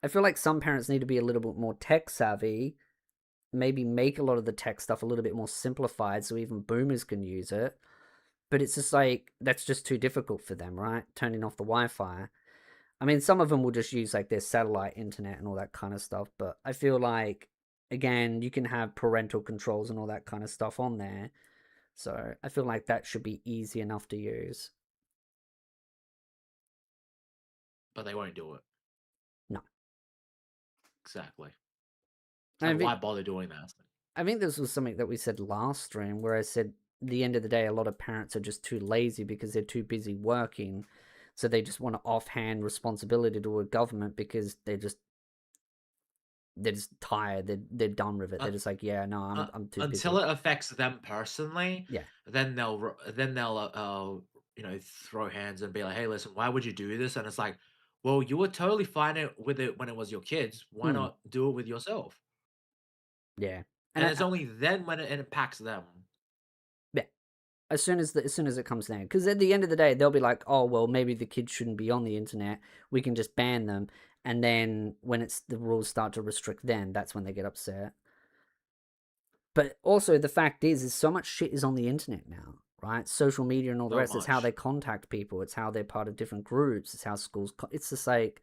A: I feel like some parents need to be a little bit more tech savvy. Maybe make a lot of the tech stuff a little bit more simplified so even boomers can use it. But it's just like, that's just too difficult for them, right? Turning off the Wi-Fi. I mean, some of them will just use like their satellite internet and all that kind of stuff. But I feel like, again, you can have parental controls and all that kind of stuff on there. So I feel like that should be easy enough to use.
B: But they won't do it.
A: No.
B: Exactly.
A: I
B: Like,
A: think,
B: why bother doing that?
A: I think this was something that we said last stream where I said, at the end of the day, a lot of parents are just too lazy because they're too busy working. So they just want to offhand responsibility to a government because they're just they're just tired. They're done with it. They're just like, yeah, no, I'm too busy.
B: Until it affects them personally,
A: Yeah.
B: then they'll throw hands and be like, "Hey, listen, why would you do this?" And it's like, well, you were totally fine with it when it was your kids. Why
A: Hmm.
B: not do it with yourself?
A: Yeah.
B: And it's only then when it impacts them.
A: Yeah. As soon as it comes down, because at the end of the day, they'll be like, oh well, maybe the kids shouldn't be on the internet. We can just ban them. And then when the rules start to restrict them, that's when they get upset. But also the fact is so much shit is on the internet now, right? Social media and all the
B: So
A: rest. It's how
B: much.
A: they contact people. It's how they're part of different groups. It's how schools. It's just like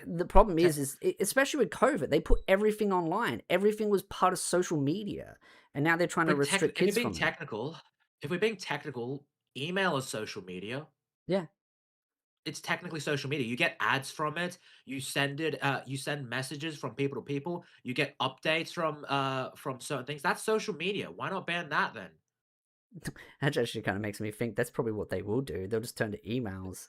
A: the problem is especially with COVID, they put everything online. Everything was part of social media, and now they're trying to restrict
B: If we're
A: kids
B: being
A: from it.
B: technical, email is social media.
A: Yeah.
B: It's technically social media. You get ads from it. You send it. You send messages from people to people. You get updates from certain things. That's social media. Why not ban that then?
A: That actually kind of makes me think that's probably what they will do. They'll just turn to emails.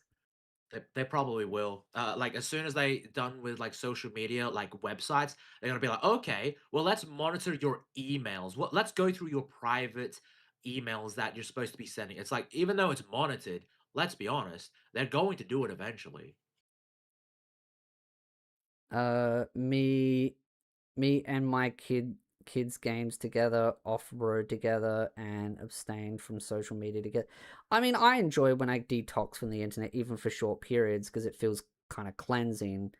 B: They probably will. Like as soon as they done with like social media, like websites, they're gonna be like, okay, well let's monitor your emails. Let's go through your private emails that you're supposed to be sending. It's like even though it's monitored, let's be honest, they're going to do it eventually.
A: Me and my kids games together, off-road together, and abstain from social media together. I mean, I enjoy when I detox from the internet, even for short periods, because it feels kind of cleansing.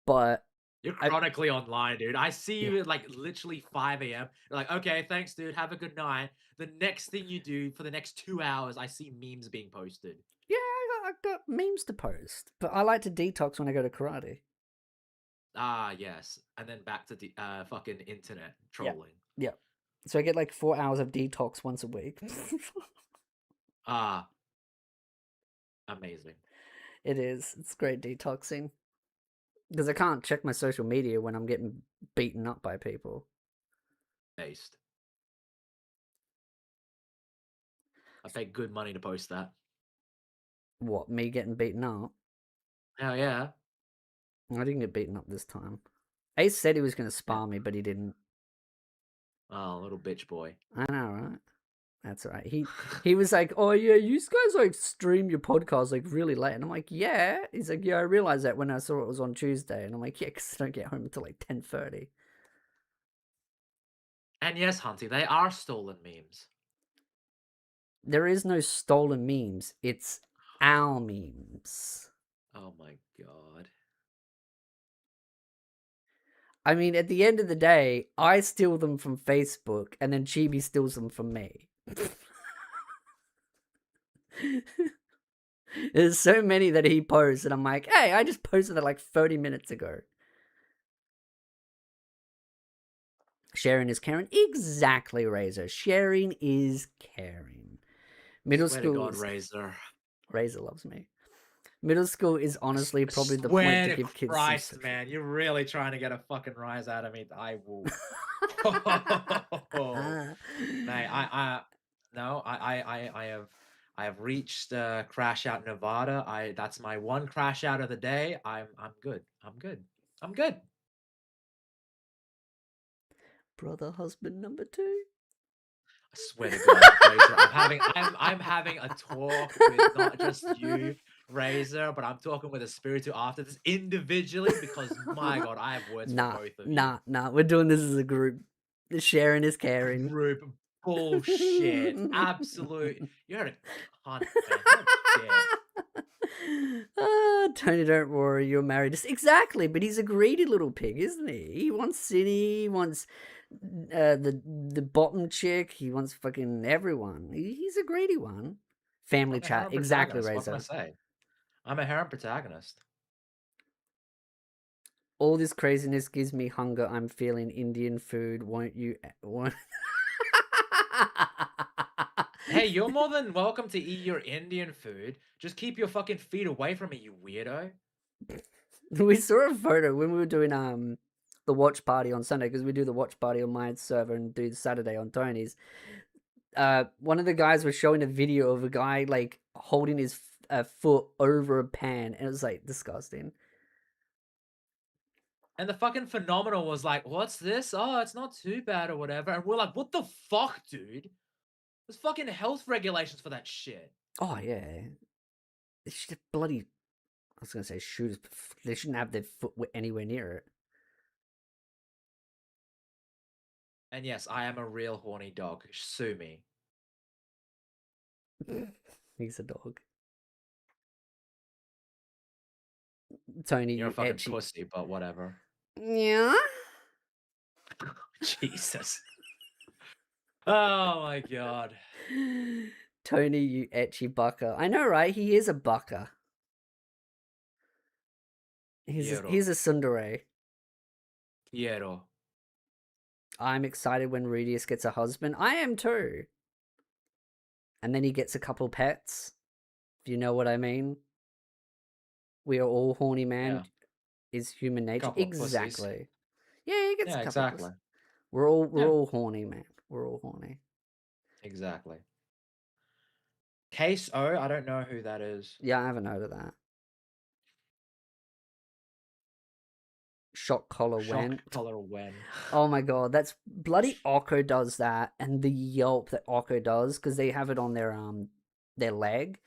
A: But
B: You're chronically online, dude. I see
A: Yeah.
B: you at like literally 5 a.m. You're like, okay, thanks, dude. Have a good night. The next thing you do for the next 2 hours, I see memes being posted.
A: Yeah, I got memes to post, but I like to detox when I go to karate.
B: Ah, yes. And then back to the fucking internet trolling.
A: Yeah. So I get like 4 hours of detox once a week.
B: Ah, amazing.
A: It is. It's great detoxing. Because I can't check my social media when I'm getting beaten up by people.
B: Based. I pay good money to post that.
A: What, me getting beaten up?
B: Hell yeah.
A: I didn't get beaten up this time. Ace said he was going to spar me, but he didn't.
B: Oh, little bitch boy.
A: I know, right? That's right. He was like, "Oh yeah, you guys like stream your podcast like really late," and I'm like, "Yeah." He's like, "Yeah, I realized that when I saw it was on Tuesday," and I'm like, "Yeah, because I don't get home until like 10:30."
B: And yes, Hunty, they are stolen memes.
A: There is no stolen memes. It's our memes.
B: Oh my god.
A: I mean, at the end of the day, I steal them from Facebook, and then Chibi steals them from me. There's so many that he posts, and I'm like, hey, I just posted it like 30 minutes ago. Sharing is caring. Exactly, Razor. Sharing is caring. Middle
B: Swear
A: school.
B: to God, Razor.
A: Razor loves me. Middle school is honestly probably the point
B: Swear
A: to
B: to
A: give kids
B: Christ,
A: some
B: man. You're really trying to get a fucking rise out of me. I will. Mate, I have reached crash out Nevada. That's my one crash out of the day. I'm good. I'm good. I'm good.
A: Brother, husband number 2.
B: I swear to God, Razor, I'm having a talk with not just you, Razor, but I'm talking with Espiritu after this individually because my God, I have words for both of you.
A: Nah. We're doing this as a group. The sharing is caring.
B: Group bullshit. Absolute. You're a cunt, man. How dare.
A: Tony, don't worry, you're married. Exactly, but he's a greedy little pig, isn't he? He wants City, he wants the bottom chick, he wants fucking everyone. He's a greedy one. Family
B: I'm a
A: chat,
B: harem
A: exactly,
B: protagonist. What can I
A: Razor.
B: say? I'm a harem protagonist.
A: All this craziness gives me hunger. I'm feeling Indian food. Won't you? Won't...
B: Hey, you're more than welcome to eat your Indian food. Just keep your fucking feet away from me, you weirdo.
A: We saw a photo when we were doing the watch party on Sunday, because we do the watch party on my server and do Saturday on Tony's. One of the guys was showing a video of a guy like holding his foot over a pan, and it was like disgusting.
B: And the fucking Phenomenal was like, "What's this? Oh, it's not too bad or whatever." And we're like, "What the fuck, dude? There's fucking health regulations for that shit."
A: Oh yeah, they should have bloody. I was gonna say shooters. But they shouldn't have their foot anywhere near
B: And yes, I am a real horny dog. Sue me.
A: it. He's a dog. Tony,
B: You're a
A: you
B: fucking
A: etchy.
B: pussy, but whatever.
A: Yeah.
B: Jesus. Oh my god.
A: Tony, you etchy bucker. I know, right? He is a bucker. He's
B: Quiero.
A: a tsundere.
B: Quiero.
A: I'm excited when Rudius gets a husband. I am too. And then he gets a couple pets. If you know what I mean. We are all horny, man.
B: Yeah.
A: Is human nature.
B: Couple of pussies.
A: Exactly. Yeah, he gets
B: Yeah,
A: a couple
B: exactly.
A: pussies. We're
B: Yeah.
A: all horny, man. We're all horny.
B: Exactly. Case O, I don't know who that is.
A: Yeah, I haven't heard of that. Shock collar when.
B: Shock collar when.
A: Oh my god, that's bloody Okko does that, and the yelp that Okko does because they have it on their leg,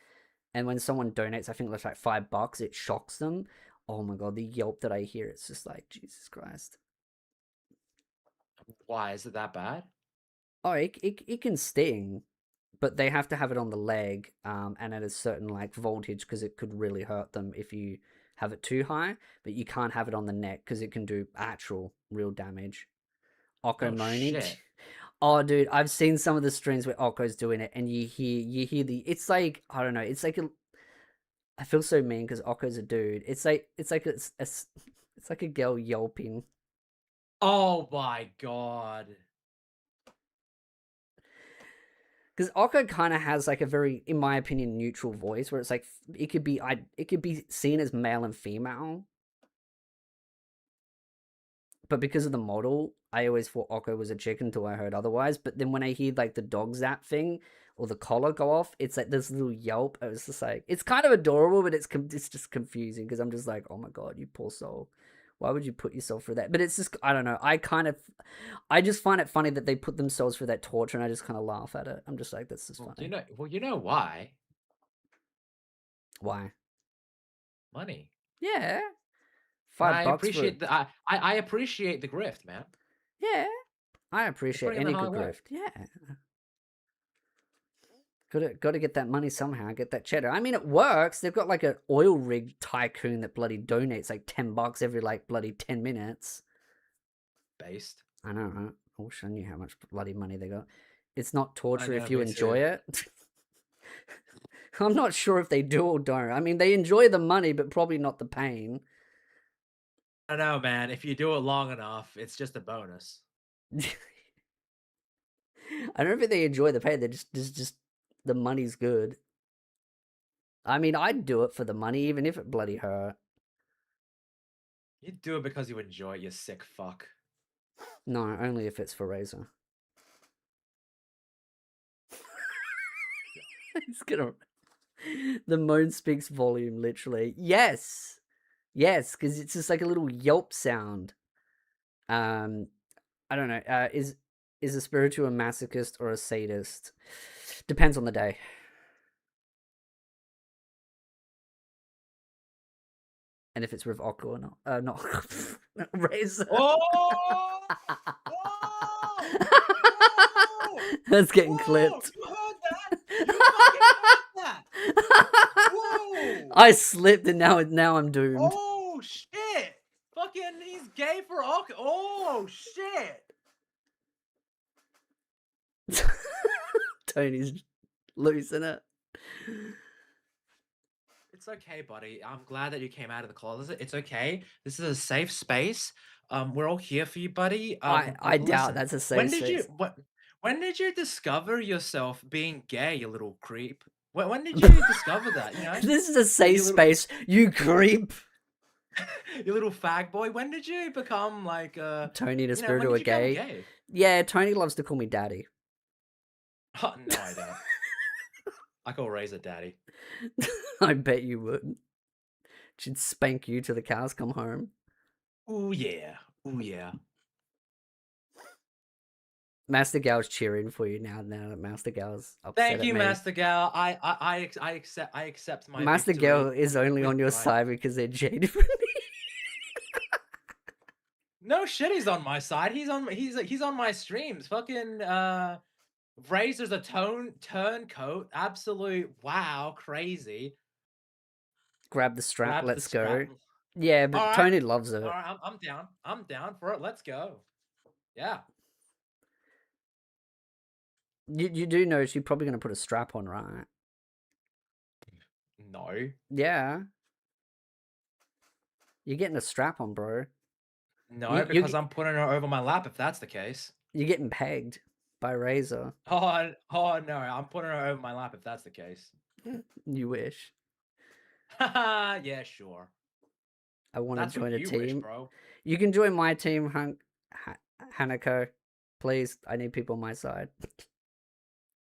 A: and when someone donates, I think it's like $5, it shocks them. Oh my god, the yelp that I hear, it's just like Jesus Christ.
B: Why is it that bad?
A: Oh, it can sting, but they have to have it on the leg, and at a certain like voltage because it could really hurt them if you have it too high. But you can't have it on the neck because it can do actual real damage. Okko
B: Oh,
A: moaning.
B: shit.
A: Oh, dude, I've seen some of the streams where Okko's doing it, and you hear the. It's like I don't know. It's like a. I feel so mean because Okko's a dude. It's like it's like a girl yelping.
B: Oh my god.
A: Because Okko kind of has like a very, in my opinion, neutral voice where it's like it could be seen as male and female. But because of the model, I always thought Okko was a chick until I heard otherwise. But then when I hear like the dog zap thing or the collar go off, it's like this little yelp. I was just like, it's kind of adorable, but it's just confusing because I'm just like, oh my god, you poor soul. Why would you put yourself through that? But it's just, I don't know. I just find it funny that they put themselves through that torture, and I just kind of laugh at it. I'm just like, that's just funny.
B: You know why?
A: Why?
B: Money.
A: Yeah.
B: And
A: $5
B: I appreciate
A: for...
B: I appreciate the grift, man.
A: Yeah. I appreciate
B: putting in
A: any
B: the
A: good
B: hard work.
A: grift. Yeah. Got to get that money somehow, get that cheddar. I mean, it works. They've got like an oil rig tycoon that bloody donates like $10 every like bloody 10 minutes.
B: Based.
A: I know, right? I wish I knew how much bloody money they got. It's not torture
B: know,
A: if you
B: me
A: enjoy
B: too.
A: it. I'm not sure if they do or don't. I mean, they enjoy the money, but probably not the pain.
B: I don't know, man. If you do it long enough, it's just a bonus.
A: I don't think they enjoy the pain. They're just the money's good. I mean, I'd do it for the money, even if it bloody hurt.
B: You do it because you enjoy it, you sick fuck.
A: No, only if it's for Razor. He's gonna. The moan speaks volume, literally. Yes, because it's just like a little yelp sound. I don't know. Is Espiritu a masochist or a sadist? Depends on the day. And if it's with Okko or not. Not Razor.
B: Oh!
A: That's getting clipped.
B: You heard that? You fucking heard that? Whoa!
A: I slipped and now I'm doomed.
B: Oh shit! Fucking he's gay for Okko. Oh shit!
A: Tony's losing it.
B: It's okay, buddy. I'm glad that you came out of the closet. It's okay. This is a safe space. We're all here for you, buddy.
A: I doubt
B: listen,
A: that's a safe
B: when did
A: space.
B: when did you discover yourself being gay, you little creep? When did you discover that? You know,
A: This is a safe space, you creep.
B: you little fag boy. When did you become like
A: Tony and
B: when
A: Espiritu are
B: did you become
A: gay. Yeah, Tony loves to call me daddy.
B: Oh, no, I don't. I call Razor daddy.
A: I bet you would. She'd spank you till the cows come home.
B: Ooh yeah. Ooh yeah.
A: Master Gal's cheering for you now that Master Gal's upset
B: Thank
A: at
B: you,
A: me.
B: Master Gal. I accept my
A: Master
B: victory
A: Gal is only
B: with
A: on your
B: pride.
A: side because they're jaded from me.
B: No shit, he's on my side. He's on my streams. Fucking Razor's a turncoat. Absolute wow, crazy.
A: Grab the strap,
B: Grab the
A: let's go.
B: strap.
A: Yeah, but
B: All right.
A: Tony loves it.
B: All right, I'm down. I'm down for it. Let's go. Yeah.
A: You do know she's probably gonna put a strap on, right?
B: No.
A: Yeah. You're getting a strap on, bro.
B: No, because I'm putting her over my lap if that's the case.
A: You're getting pegged by Razor.
B: Oh no, I'm putting her over my lap if that's the case.
A: You wish.
B: Yeah, sure.
A: I want
B: That's
A: to
B: what
A: join a
B: you
A: team.
B: wish, bro.
A: You can join my team, Hanako. Please, I need people on my side.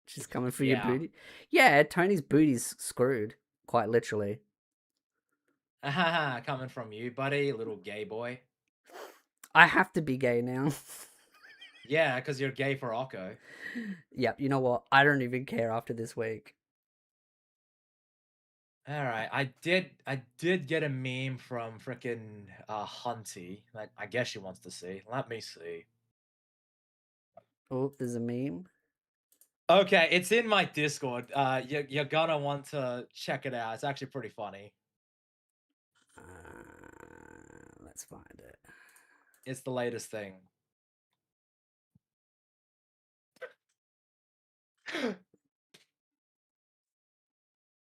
A: She's coming for your
B: Yeah.
A: booty. Yeah, Tony's booty's screwed, quite literally.
B: Coming from you, buddy, little gay boy.
A: I have to be gay now.
B: Yeah, because you're gay for Occo.
A: Yep, you know what? I don't even care after this week.
B: All right, I did get a meme from frickin' Hunty that I guess she wants to see. Let me see.
A: Oh, there's a meme.
B: Okay, it's in my Discord. You're gonna want to check it out. It's actually pretty funny.
A: Let's find it.
B: It's the latest thing.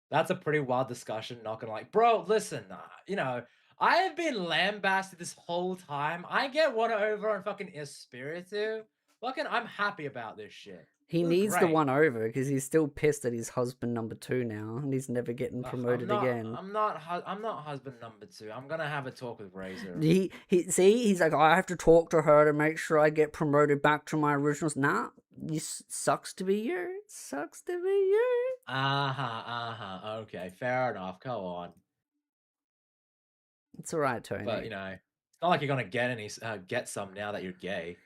B: That's a pretty wild discussion, not gonna like. Bro, listen, I have been lambasted this whole time. I get one over on fucking Espiritu. Fucking, I'm happy about this shit.
A: He
B: This is
A: needs the
B: great.
A: one over because he's still pissed that he's husband number 2 now, and he's never getting
B: Ugh,
A: promoted again.
B: I'm not husband number 2. I'm gonna have a talk with Razor.
A: He's like, I have to talk to her to make sure I get promoted back to my originals. Nah, sucks to be you. It sucks to be you.
B: Okay, fair enough. Go on.
A: It's all right, Tony.
B: But it's not like you're gonna get some now that you're gay.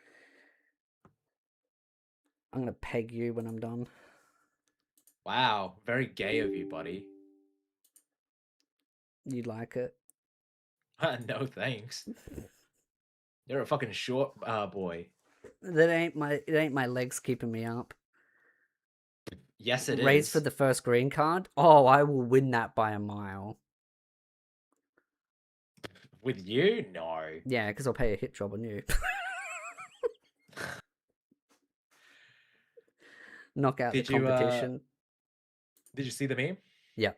A: I'm gonna peg you when I'm done.
B: Wow, very gay of you, buddy.
A: You'd like it?
B: No thanks. You're a fucking short boy.
A: It ain't my legs keeping me up.
B: Yes, it is.
A: Raise for the first green card. Oh, I will win that by a mile.
B: With you? No.
A: Yeah, because I'll pay a hit job on you. Knock out the competition.
B: Did you see the meme?
A: Yeah.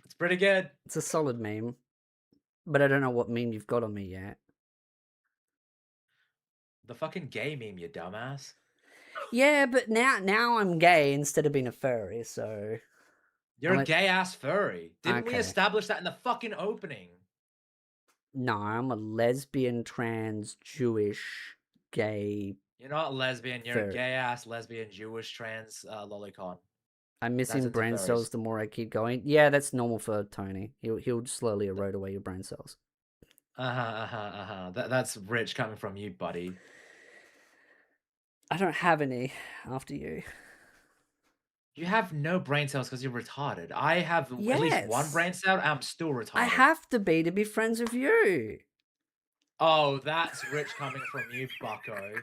B: It's pretty good.
A: It's a solid meme. But I don't know what meme you've got on me yet.
B: The fucking gay meme, you dumbass.
A: Yeah, but now I'm gay instead of being a furry, so...
B: You're a gay-ass furry. Didn't we
A: Okay.
B: establish that in the fucking opening?
A: No, I'm a lesbian, trans, Jewish, gay...
B: You're not lesbian. You're
A: Furry.
B: a gay-ass, lesbian, Jewish, trans, lolicon.
A: I'm missing
B: into
A: brain
B: furries.
A: cells the more I keep going. Yeah, that's normal for Tony. He'll slowly erode away your brain cells.
B: That's rich coming from you, buddy.
A: I don't have any after you.
B: You have no brain cells because you're retarded. I have at least one
A: Yes.
B: brain cell. I'm still retarded.
A: I have to be friends with you.
B: Oh, that's rich coming from you, bucko.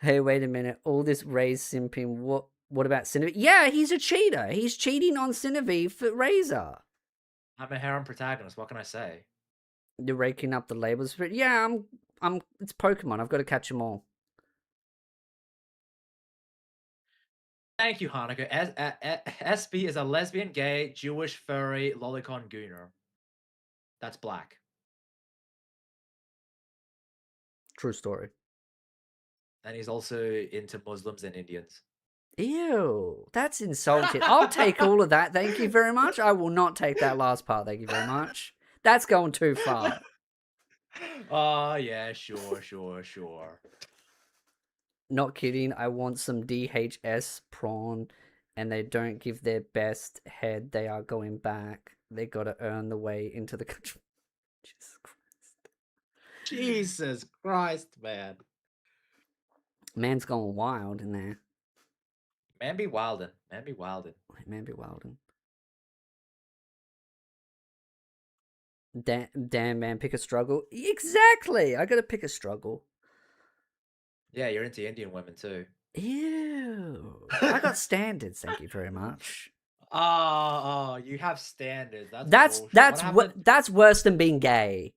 A: Hey, wait a minute. All this Ray's simping. What about Cinevi? Yeah, he's a cheater. He's cheating on Cinevi for Razor.
B: I'm a harem protagonist. What can I say?
A: You're raking up the labels for it. Yeah, I'm. It's Pokemon. I've got to catch them all.
B: Thank you, Hanukkah. SB is a lesbian, gay, Jewish, furry, lolicon gooner. That's black.
A: True story.
B: And he's also into Muslims and Indians.
A: Ew, that's insulting. I'll take all of that. Thank you very much. I will not take that last part. Thank you very much. That's going too far.
B: Oh, yeah, sure.
A: Not kidding. I want some DHS prawn, and they don't give their best head. They are going back. They gotta earn the way into the country. Jesus Christ.
B: Jesus Christ, man.
A: Man's going wild in there.
B: Man be wildin'. Man be wildin'.
A: Man be wildin'. Damn, man, pick a struggle. Exactly! I gotta pick a struggle.
B: Yeah, you're into Indian women too.
A: Ew. I got standards, thank you very much.
B: Oh, you have standards. That's bullshit.
A: That's worse than being gay.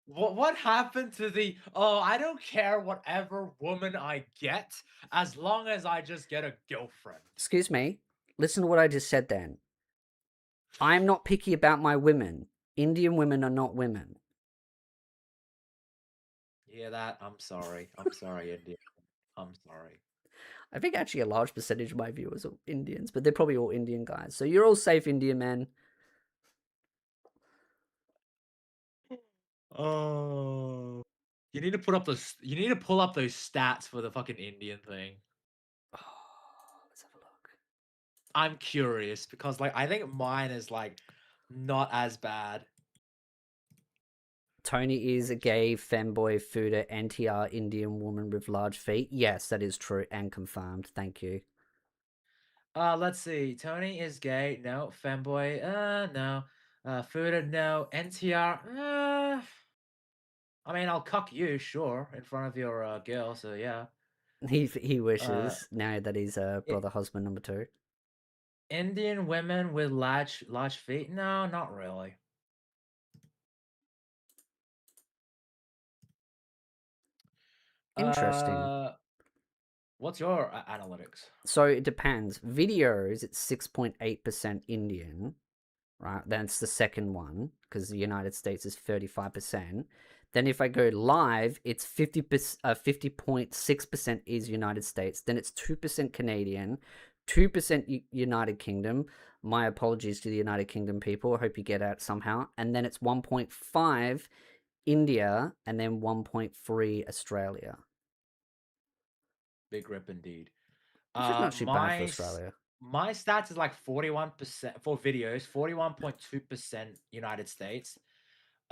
B: What happened to the I don't care whatever woman I get as long as I just get a girlfriend.
A: Excuse me. Listen to what I just said then. I'm not picky about my women. Indian women are not women.
B: Yeah, that I'm sorry. I'm sorry, India. I'm sorry.
A: I think actually a large percentage of my viewers are Indians, but they're probably all Indian guys. So you're all safe, Indian men.
B: Oh. You need to pull up those stats for the fucking Indian thing.
A: Oh, let's have a look.
B: I'm curious because like I think mine is like not as bad.
A: Tony is a gay femboy fooder NTR Indian woman with large feet. Yes, that is true and confirmed. Thank you.
B: Let's see. Tony is gay. No. Femboy. No. Fuda. No. NTR. I mean, I'll cuck you, sure, in front of your girl. So yeah.
A: He wishes now that he's a brother husband number 2.
B: Indian women with large feet? No, not really.
A: Interesting.
B: What's your analytics?
A: So it depends. Videos, it's 6.8% Indian, right? That's the second one because the United States is 35%. Then if I go live, it's 50.6% is United States. Then it's 2% Canadian, 2% United Kingdom. My apologies to the United Kingdom people. I hope you get out somehow. And then it's 1.5 India, and then 1.3 Australia.
B: Big rip indeed.
A: Which is not too bad for Australia.
B: My stats is like 41% for videos, 41.2% United States,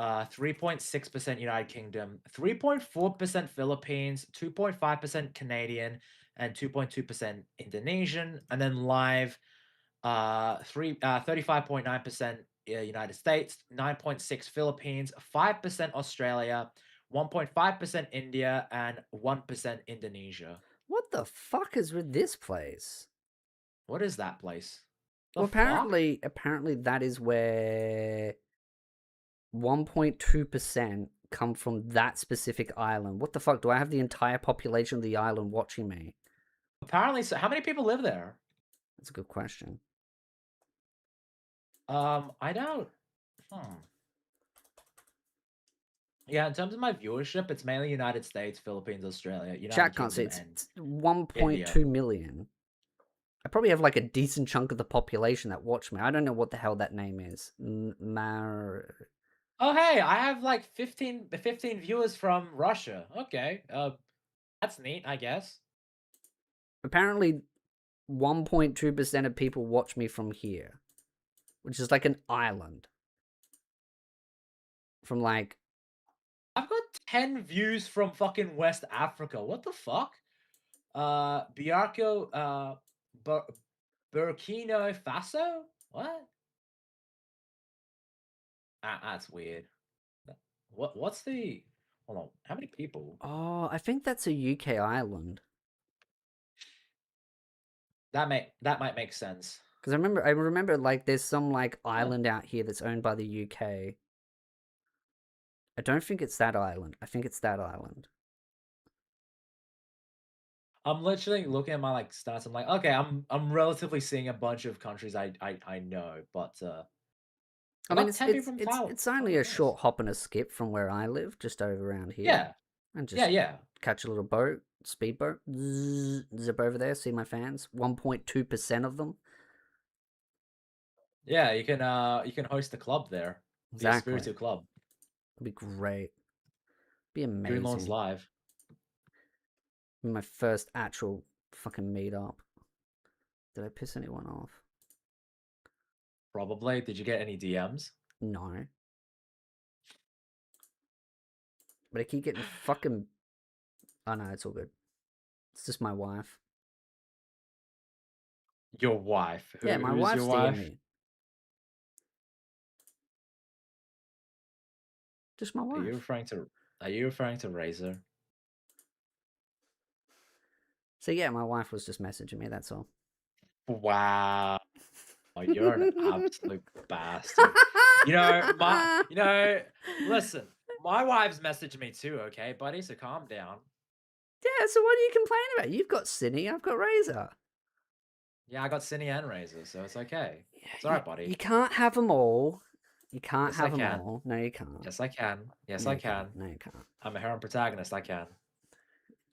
B: 3.6% United Kingdom, 3.4% Philippines, 2.5% Canadian, and 2.2% Indonesian. And then live, 35.9% United States, 9.6% Philippines, 5% Australia, 1.5% India, and 1% Indonesia.
A: What the fuck is with this place?
B: What is that place?
A: Well, apparently that is where 1.2% come from that specific island. What the fuck? Do I have the entire population of the island watching me?
B: Apparently, so how many people live there?
A: That's a good question.
B: I don't. Yeah, in terms of my viewership, it's mainly United States, Philippines, Australia, United
A: Chat can't see.
B: Kingdom,
A: It's
B: and
A: 1.2 million. I probably have like a decent chunk of the population that watch me. I don't know what the hell that name is.
B: Oh, hey, I have like 15 viewers from Russia. Okay, that's neat, I guess.
A: Apparently, 1.2% of people watch me from here, which is like an island. From like,
B: I've got 10 views from fucking West Africa. What the fuck? Burkina Faso? What? That's weird. What's the... Hold on. How many people?
A: oh, I think that's a UK island.
B: That might make sense.
A: Because I remember like there's some like island out here that's owned by the UK. I don't think it's that island. I think it's that island.
B: I'm literally looking at my like stats. I'm like, okay, I'm relatively seeing a bunch of countries I know, but
A: I mean,
B: got 10 people from Taiwan.
A: it's only a short hop and a skip from where I live, just over around here.
B: Yeah.
A: And just
B: Yeah.
A: catch a little boat, speedboat, zip over there, see my fans. 1.2% of them.
B: Yeah, you can host a club there.
A: Exactly.
B: The Espiritu Club.
A: It'd be great. Be amazing.
B: Greenlawn's live.
A: My first actual fucking meetup. Did I piss anyone off?
B: Probably. Did you get any DMs?
A: No. But I keep getting fucking... Oh no, it's all good. It's just my wife.
B: Your wife.
A: Yeah, my
B: who's
A: wife's
B: your
A: DMing
B: wife?
A: me. Just my
B: Are
A: wife.
B: you referring to Razor?
A: So yeah, my wife was just messaging me, that's all.
B: Wow. Oh, you're an absolute bastard. Listen, my wife's messaged me too, okay, buddy? So calm down.
A: Yeah, so what are you complaining about? You've got Cindy, I've got Razor.
B: Yeah, I got Cine and Razor, so it's okay. It's alright, buddy.
A: You can't have them all. You can't
B: Yes, I
A: have them
B: can.
A: all. No, you can't.
B: Yes, I can. Yes,
A: No,
B: I
A: you
B: can.
A: can't. No, you can't.
B: I'm a harem protagonist. I can.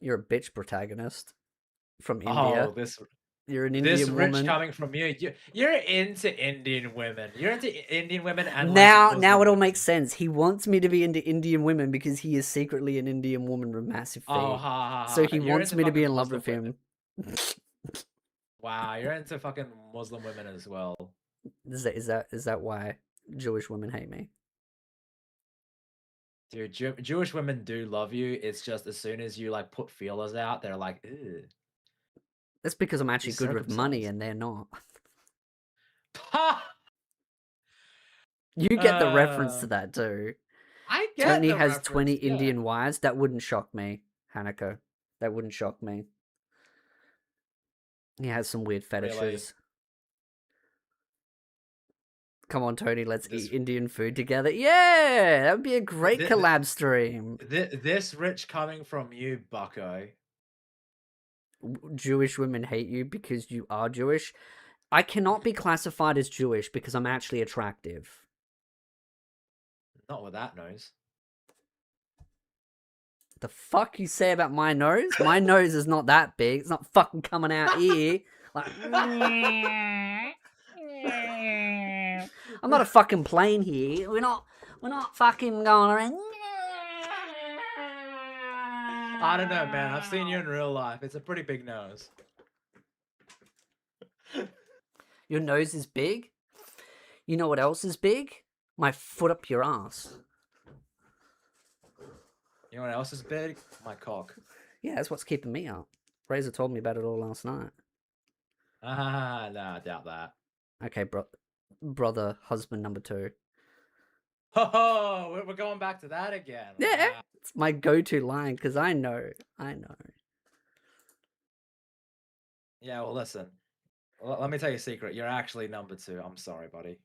A: You're a bitch protagonist from India.
B: Oh,
A: You're an
B: this
A: Indian
B: rich
A: woman.
B: coming from you. You're into Indian women. You're into Indian women and
A: Now
B: Muslim
A: it all
B: women.
A: makes sense. He wants me to be into Indian women because he is secretly an Indian woman with massive feet.
B: Oh, ha.
A: So he
B: You're
A: wants
B: into
A: me to be
B: fucking
A: in love with
B: Muslim
A: him.
B: women. Wow, you're into fucking Muslim women as well.
A: Is that why Jewish women hate me?
B: Dude, Jewish women do love you. It's just as soon as you like put feelers out, they're like, ew.
A: That's because I'm actually
B: He's
A: good with money
B: circumcised.
A: and they're not.
B: Ha!
A: You get the reference to that too.
B: I get
A: Tony
B: the
A: has
B: reference,
A: 20
B: yeah.
A: Indian wives. That wouldn't shock me, Hanako. That wouldn't shock me. He has some weird fetishes.
B: Really?
A: Come on, Tony, let's eat Indian food together. Yeah, that would be a great collab stream.
B: This rich coming from you, bucko.
A: Jewish women hate you because you are Jewish. I cannot be classified as Jewish because I'm actually attractive.
B: Not with that nose.
A: The fuck you say about my nose? My nose is not that big. It's not fucking coming out here. Like, I'm not a fucking plane here. We're not fucking going around.
B: I don't know, man. I've seen you in real life. It's a pretty big nose.
A: Your nose is big? You know what else is big? My foot up your ass.
B: You know what else is big? My cock.
A: Yeah, that's what's keeping me up. Razor told me about it all last night.
B: No, I doubt that.
A: Okay, brother, husband number 2.
B: Oh, we're going back to that again.
A: Yeah,
B: Wow.
A: it's my go-to line because I know.
B: Yeah, well, listen. Let me tell you a secret. You're actually number 2. I'm sorry, buddy.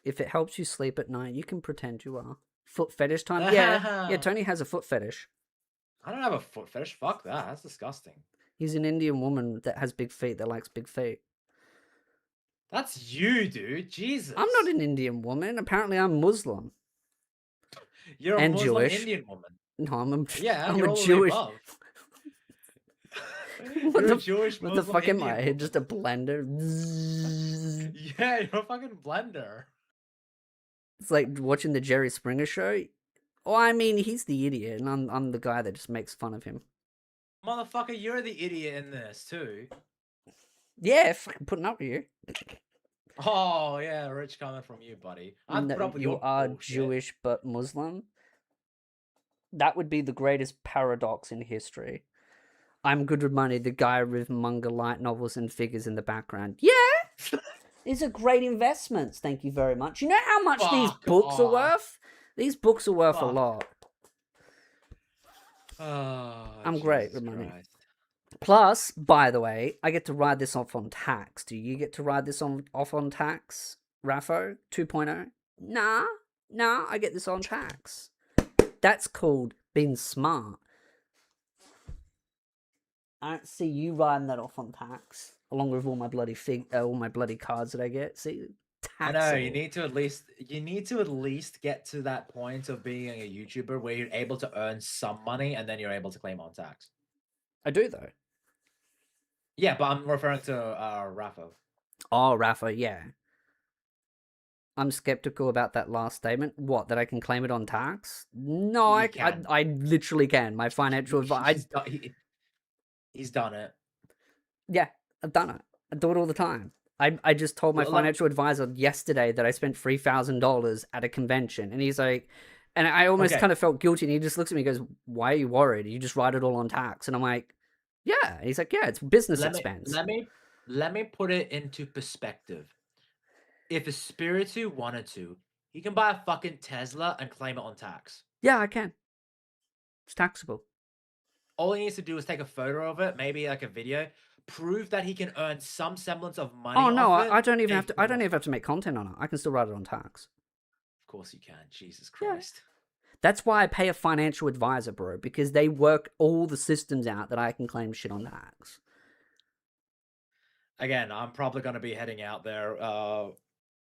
A: If it helps you sleep at night, you can pretend you are. Foot fetish time? Yeah, Tony has a foot fetish.
B: I don't have a foot fetish. Fuck that. That's disgusting.
A: He's an Indian woman that has big feet that likes big feet.
B: That's you, dude. Jesus.
A: I'm not an Indian woman. Apparently, I'm Muslim.
B: You're a
A: and
B: Muslim
A: Jewish.
B: Indian woman.
A: No, I'm
B: Yeah,
A: I'm
B: you're
A: a
B: all of the
A: Jewish.
B: above.
A: What
B: You're
A: the
B: a Jewish
A: What
B: Muslim
A: the fuck am
B: Indian
A: I?
B: woman.
A: Just a blender.
B: Yeah, you're a fucking blender.
A: It's like watching the Jerry Springer show. Oh, I mean, he's the idiot, and I'm the guy that just makes fun of him.
B: Motherfucker, you're the idiot in this too.
A: Yeah, fucking putting up with you.
B: Oh yeah, rich coming from you, buddy. I've put up with
A: You
B: your
A: are
B: bullshit.
A: Jewish but Muslim. That would be the greatest paradox in history. I'm good with money, the guy with manga light novels and figures in the background. Yeah! These are great investments, thank you very much. You know how much these books are worth? These books are worth a lot.
B: Oh,
A: I'm great with money.
B: Christ.
A: Plus, by the way, I get to ride this off on tax. Do you get to ride this off on tax, Raffo 2.0? Nah, I get this on tax. That's called being smart. I don't see you riding that off on tax, along with all my bloody cards that I get. See,
B: I know you need to at least get to that point of being a YouTuber where you're able to earn some money and then you're able to claim on tax.
A: I do though.
B: Yeah, but I'm referring to Raffo.
A: Oh, Raffo, yeah. I'm skeptical about that last statement. What, that I can claim it on tax? No, I literally can. My financial advice.
B: He's done it.
A: Yeah, I've done it. I do it all the time. I just told my
B: Well, let-
A: financial advisor yesterday that I spent $3,000 at a convention, and he's like, and I almost
B: Okay.
A: kind of felt guilty, and he just looks at me and goes, "Why are you worried? You just write it all on tax." And I'm like, "Yeah." And he's like, "Yeah, it's business
B: let me
A: expense."
B: let me put it into perspective. If Espiritu wanted to, he can buy a fucking Tesla and claim it on tax.
A: Yeah, I can. It's taxable.
B: All he needs to do is take a photo of it, maybe like a video, prove that he can earn some semblance of money
A: Oh no,
B: off it.
A: I don't even
B: and
A: have
B: he
A: to.
B: can
A: I
B: go-
A: don't even have to make content on it. I can still write it on tax.
B: Of course you can. Jesus
A: Yeah.
B: Christ.
A: That's why I pay a financial advisor, bro, because they work all the systems out that I can claim shit on tax.
B: Again, I'm probably going to be heading out there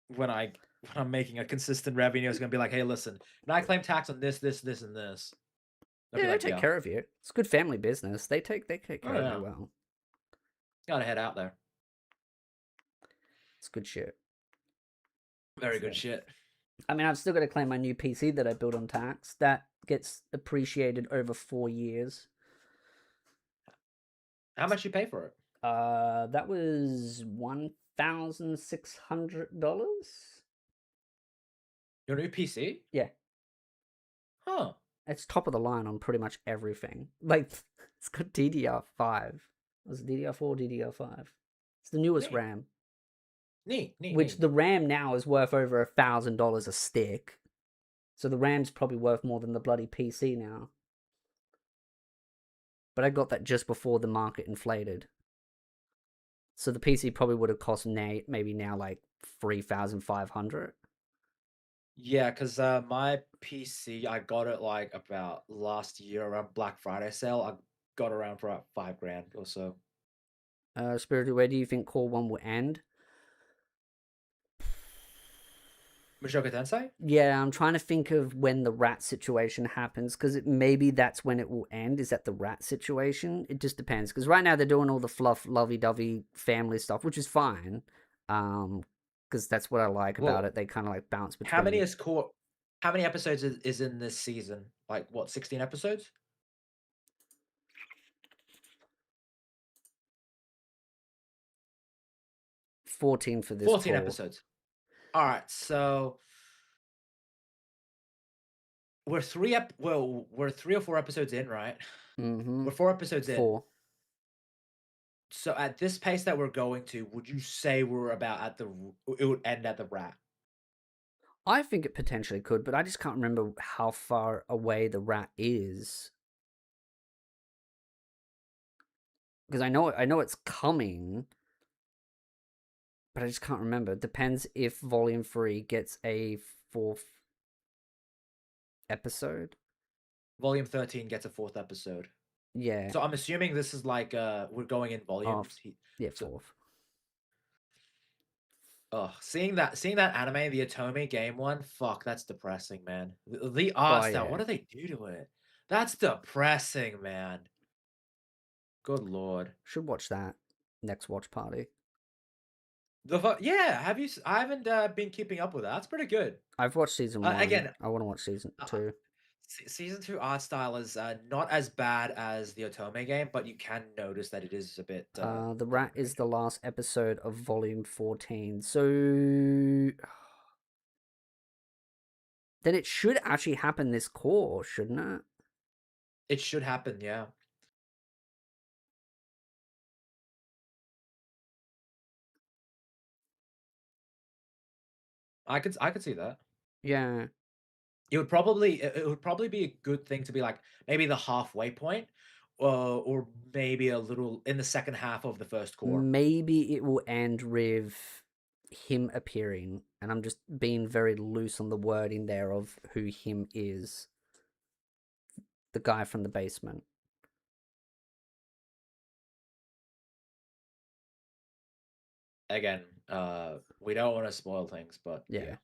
B: when I'm making a consistent revenue. It's going to be like, hey, listen, can I claim tax on this, this, this, and this? I'll
A: Yeah,
B: be
A: they
B: like,
A: take
B: yeah.
A: care of you. It's good family business. They take
B: Oh,
A: care of
B: yeah.
A: you well.
B: Gotta head out there.
A: It's good shit.
B: Very good shit.
A: I mean, I've still got to claim my new PC that I built on tax. That gets appreciated over 4 years.
B: How much you pay for it?
A: That was $1,600.
B: Your new PC?
A: Yeah,
B: Huh.
A: it's top of the line on pretty much everything. Like, it's got DDR5. Was it DDR4 or DDR5? It's the newest
B: Neat.
A: RAM.
B: Neat.
A: Which the RAM now is worth over $1,000 a stick. So the RAM's probably worth more than the bloody PC now. But I got that just before the market inflated. So the PC probably would have cost maybe now like 3,500.
B: Yeah, because my PC, I got it like about last year around Black Friday sale. I got around for about $5,000 or so.
A: Spiritu, where do you think Core 1 will end?
B: Mushoku Tensei?
A: Yeah, I'm trying to think of when the rat situation happens, because maybe that's when it will end, is at the rat situation. It just depends, because right now they're doing all the fluff, lovey-dovey family stuff, which is fine, because that's what I like about it. They kind of like bounce between...
B: How many episodes is in this season? Like, what, 16 episodes?
A: 14 for this
B: 14
A: core.
B: episodes. All right, so we're 3 or 4 episodes in, right?
A: Mm-hmm.
B: We're 4 episodes in.
A: 4.
B: So at this pace that we're going to, would you say we're about it would end at the rat?
A: I think it potentially could, but I just can't remember how far away the rat is. Because I know it's coming, but I just can't remember. It depends if Volume 3 gets a 4th episode.
B: Volume 13 gets a 4th episode.
A: Yeah.
B: So I'm assuming this is like we're going in volumes.
A: Yeah, 4th.
B: So, seeing that anime, the Otome game one, fuck, that's depressing, man. The art style,
A: yeah.
B: what do they do to it? That's depressing, man. Good lord.
A: Should watch that next watch party.
B: Yeah, I haven't been keeping up with that. That's pretty good.
A: I've watched season 1.
B: Again,
A: I want to watch season 2.
B: Season 2 art style is not as bad as the Otome game, but you can notice that it is a bit...
A: the rat is the last episode of Volume 14. So... Then it should actually happen this core, shouldn't it?
B: It should happen, yeah. I could see that.
A: Yeah.
B: It would probably be a good thing to be like maybe the halfway point, or maybe a little in the second half of the first core.
A: Maybe it will end with him appearing, and I'm just being very loose on the wording there of who him is. The guy from the basement.
B: Again, we don't want to spoil things, but
A: Yeah.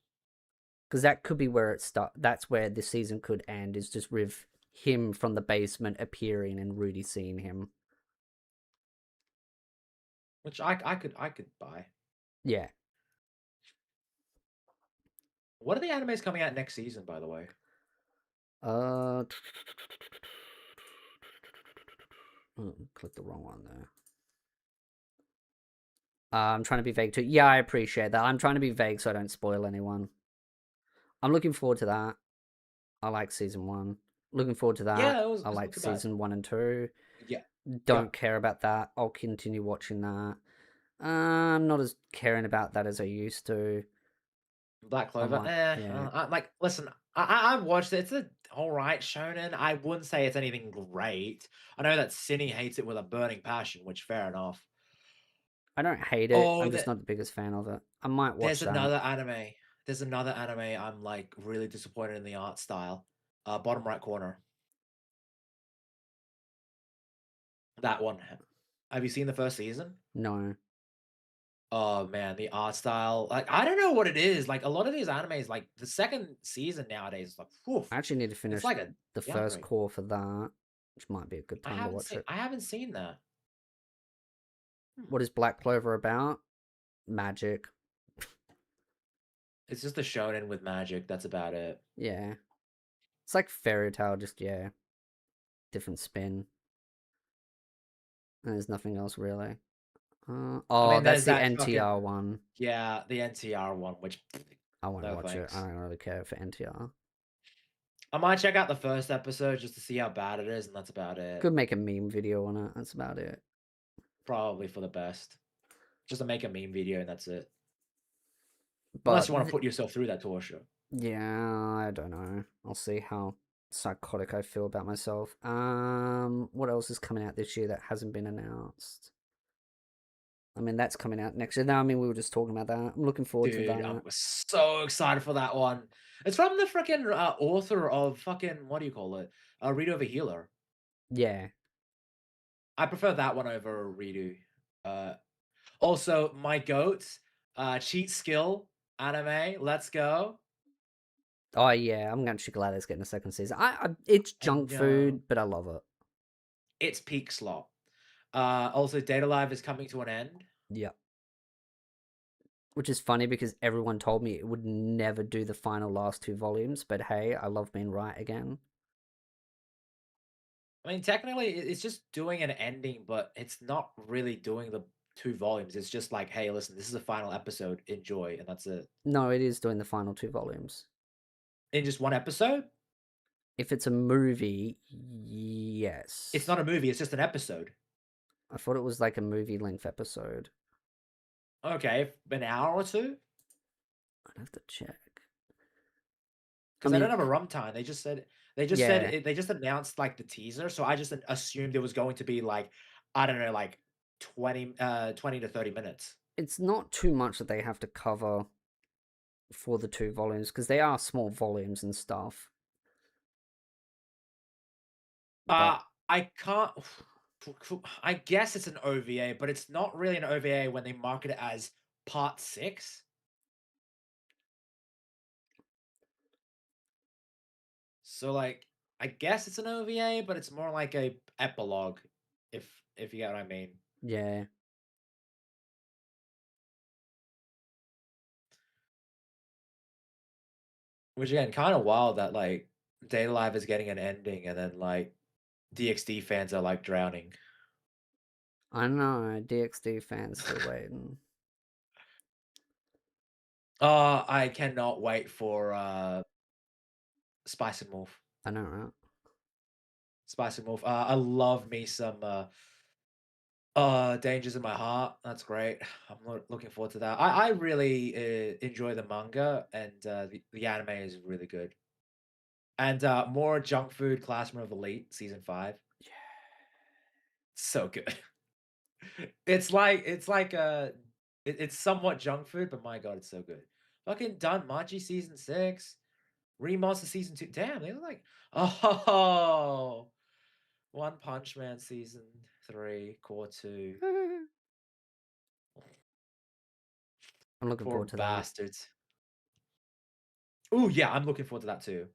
A: Because that could be where it starts. That's where this season could end, is just with him from the basement appearing and Rudy seeing him.
B: Which I could buy.
A: Yeah.
B: What are the animes coming out next season, by the way?
A: Click the wrong one there. I'm trying to be vague too. Yeah, I appreciate that. I'm trying to be vague so I don't spoil anyone. I'm looking forward to that. I like season 1. Looking forward to that.
B: Yeah,
A: I
B: it's
A: like
B: not too bad.
A: season 1 and 2.
B: Yeah.
A: Don't care about that. I'll continue watching that. I'm not as caring about that as I used to.
B: Black Clover.
A: like, yeah.
B: Like, listen, I've watched it. It's a alright shonen. I wouldn't say it's anything great. I know that Cinny hates it with a burning passion, which fair enough.
A: I don't hate it.
B: Oh,
A: I'm just not the biggest fan of it. I might watch
B: there's
A: that.
B: another anime. There's another anime I'm like really disappointed in the art style. Bottom right corner. That one. Have you seen the first season?
A: No.
B: Oh man, the art style. Like I don't know what it is. Like a lot of these animes, like the second season nowadays, is like whew,
A: I actually need to finish
B: it's like a
A: the first
B: downgrade.
A: core for that, which might be a good time to watch it.
B: I haven't seen that.
A: What is Black Clover about? Magic.
B: It's just a shonen with magic. That's about it.
A: Yeah. It's like Fairy Tail, just, yeah. Different spin. And there's nothing else really.
B: I mean,
A: that's
B: there's
A: the
B: that
A: NTR
B: fucking
A: one.
B: yeah, the NTR one, which
A: I won't
B: no
A: watch
B: thanks.
A: it. I don't really care for NTR.
B: I might check out the first episode just to see how bad it is, and that's about it.
A: Could make a meme video on it. That's about it.
B: Probably for the best. Just to make a meme video and that's it.
A: But
B: Unless you want to put yourself through that torture.
A: yeah, I don't know. I'll see how psychotic I feel about myself. What else is coming out this year that hasn't been announced? I mean, that's coming out next year. No, I mean, we were just talking about that. I'm looking forward to that.
B: I'm so excited for that one. It's from the freaking author of fucking, what do you call it? Read Over Healer.
A: Yeah.
B: I prefer that one over Redo. Also, my goat, Cheat Skill anime. Let's go.
A: Oh yeah, I'm actually glad it's getting a second season. It's junk food, but I love it.
B: It's peak slot. Also, Data Live is coming to an end.
A: Yeah. Which is funny because everyone told me it would never do the final last 2 volumes, but hey, I love being right again.
B: I mean, technically, it's just doing an ending, but it's not really doing the 2 volumes. It's just like, hey, listen, this is a final episode. Enjoy, and that's it.
A: No, it is doing the final 2 volumes.
B: In just one episode?
A: If it's a movie, yes.
B: It's not a movie, it's just an episode.
A: I thought it was like a movie-length episode.
B: Okay, an hour or 2?
A: I'd have to check.
B: Because they don't have a runtime. They just said they just announced like the teaser, so I just assumed it was going to be like, I don't know, like 20 to 30 minutes.
A: It's not too much that they have to cover for the 2 volumes because they are small volumes and stuff.
B: I can't. I guess it's an OVA, but it's not really an OVA when they market it as Part 6. So like, I guess it's an OVA, but it's more like a epilogue, if you get what I mean.
A: Yeah.
B: Which again, kind of wild that like Data Live is getting an ending, and then like DxD fans are like drowning.
A: I know, DxD fans still waiting.
B: I cannot wait for Spice and Wolf.
A: I know, right?
B: Spice and Wolf. I love me some Dangers in My Heart. That's great. I'm looking forward to that. I really enjoy the manga, and the anime is really good. And more Junk Food Classroom of Elite season 5.
A: Yeah.
B: So good. It's somewhat junk food, but my god, it's so good. Fucking Danmachi season 6, Remaster season 2. Damn, they look like One Punch Man season 3, core 2.
A: I'm looking
B: Poor
A: forward to
B: bastards. Oh yeah, I'm looking forward to that too.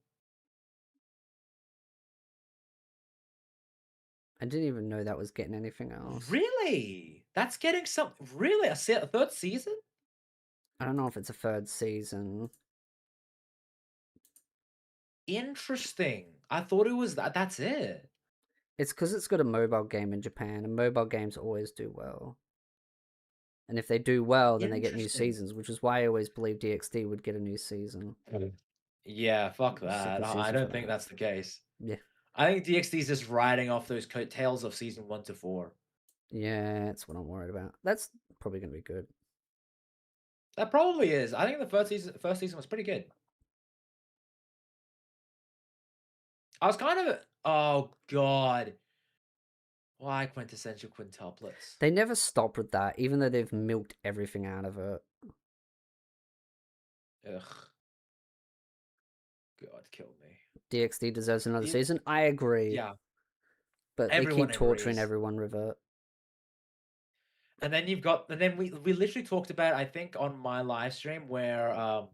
A: I didn't even know that was getting anything else.
B: Really? That's getting some. Really, a third season?
A: I don't know if it's a 3rd season.
B: Interesting. I thought it was that's it.
A: It's because it's got a mobile game in Japan, and mobile games always do well. And if they do well, then they get new
B: Interesting.
A: seasons, which is why I always believed DxD would get a new season.
B: Yeah, fuck
A: Second
B: that. I
A: season
B: don't
A: for
B: think
A: that.
B: that's the case.
A: Yeah.
B: I think DxD is just riding off those coattails of season 1 to 4.
A: Yeah, that's what I'm worried about. That's probably going to be good.
B: That probably is. I think the first season was pretty good. I was kind of oh god. Why quintessential quintuplets?
A: They never stop with that, even though they've milked everything out of it.
B: Ugh. God, kill me.
A: DxD deserves another
B: You-
A: season. I agree.
B: Yeah.
A: But
B: Everyone
A: they keep torturing
B: agrees.
A: everyone with it.
B: And then we literally talked about, I think, on my live stream where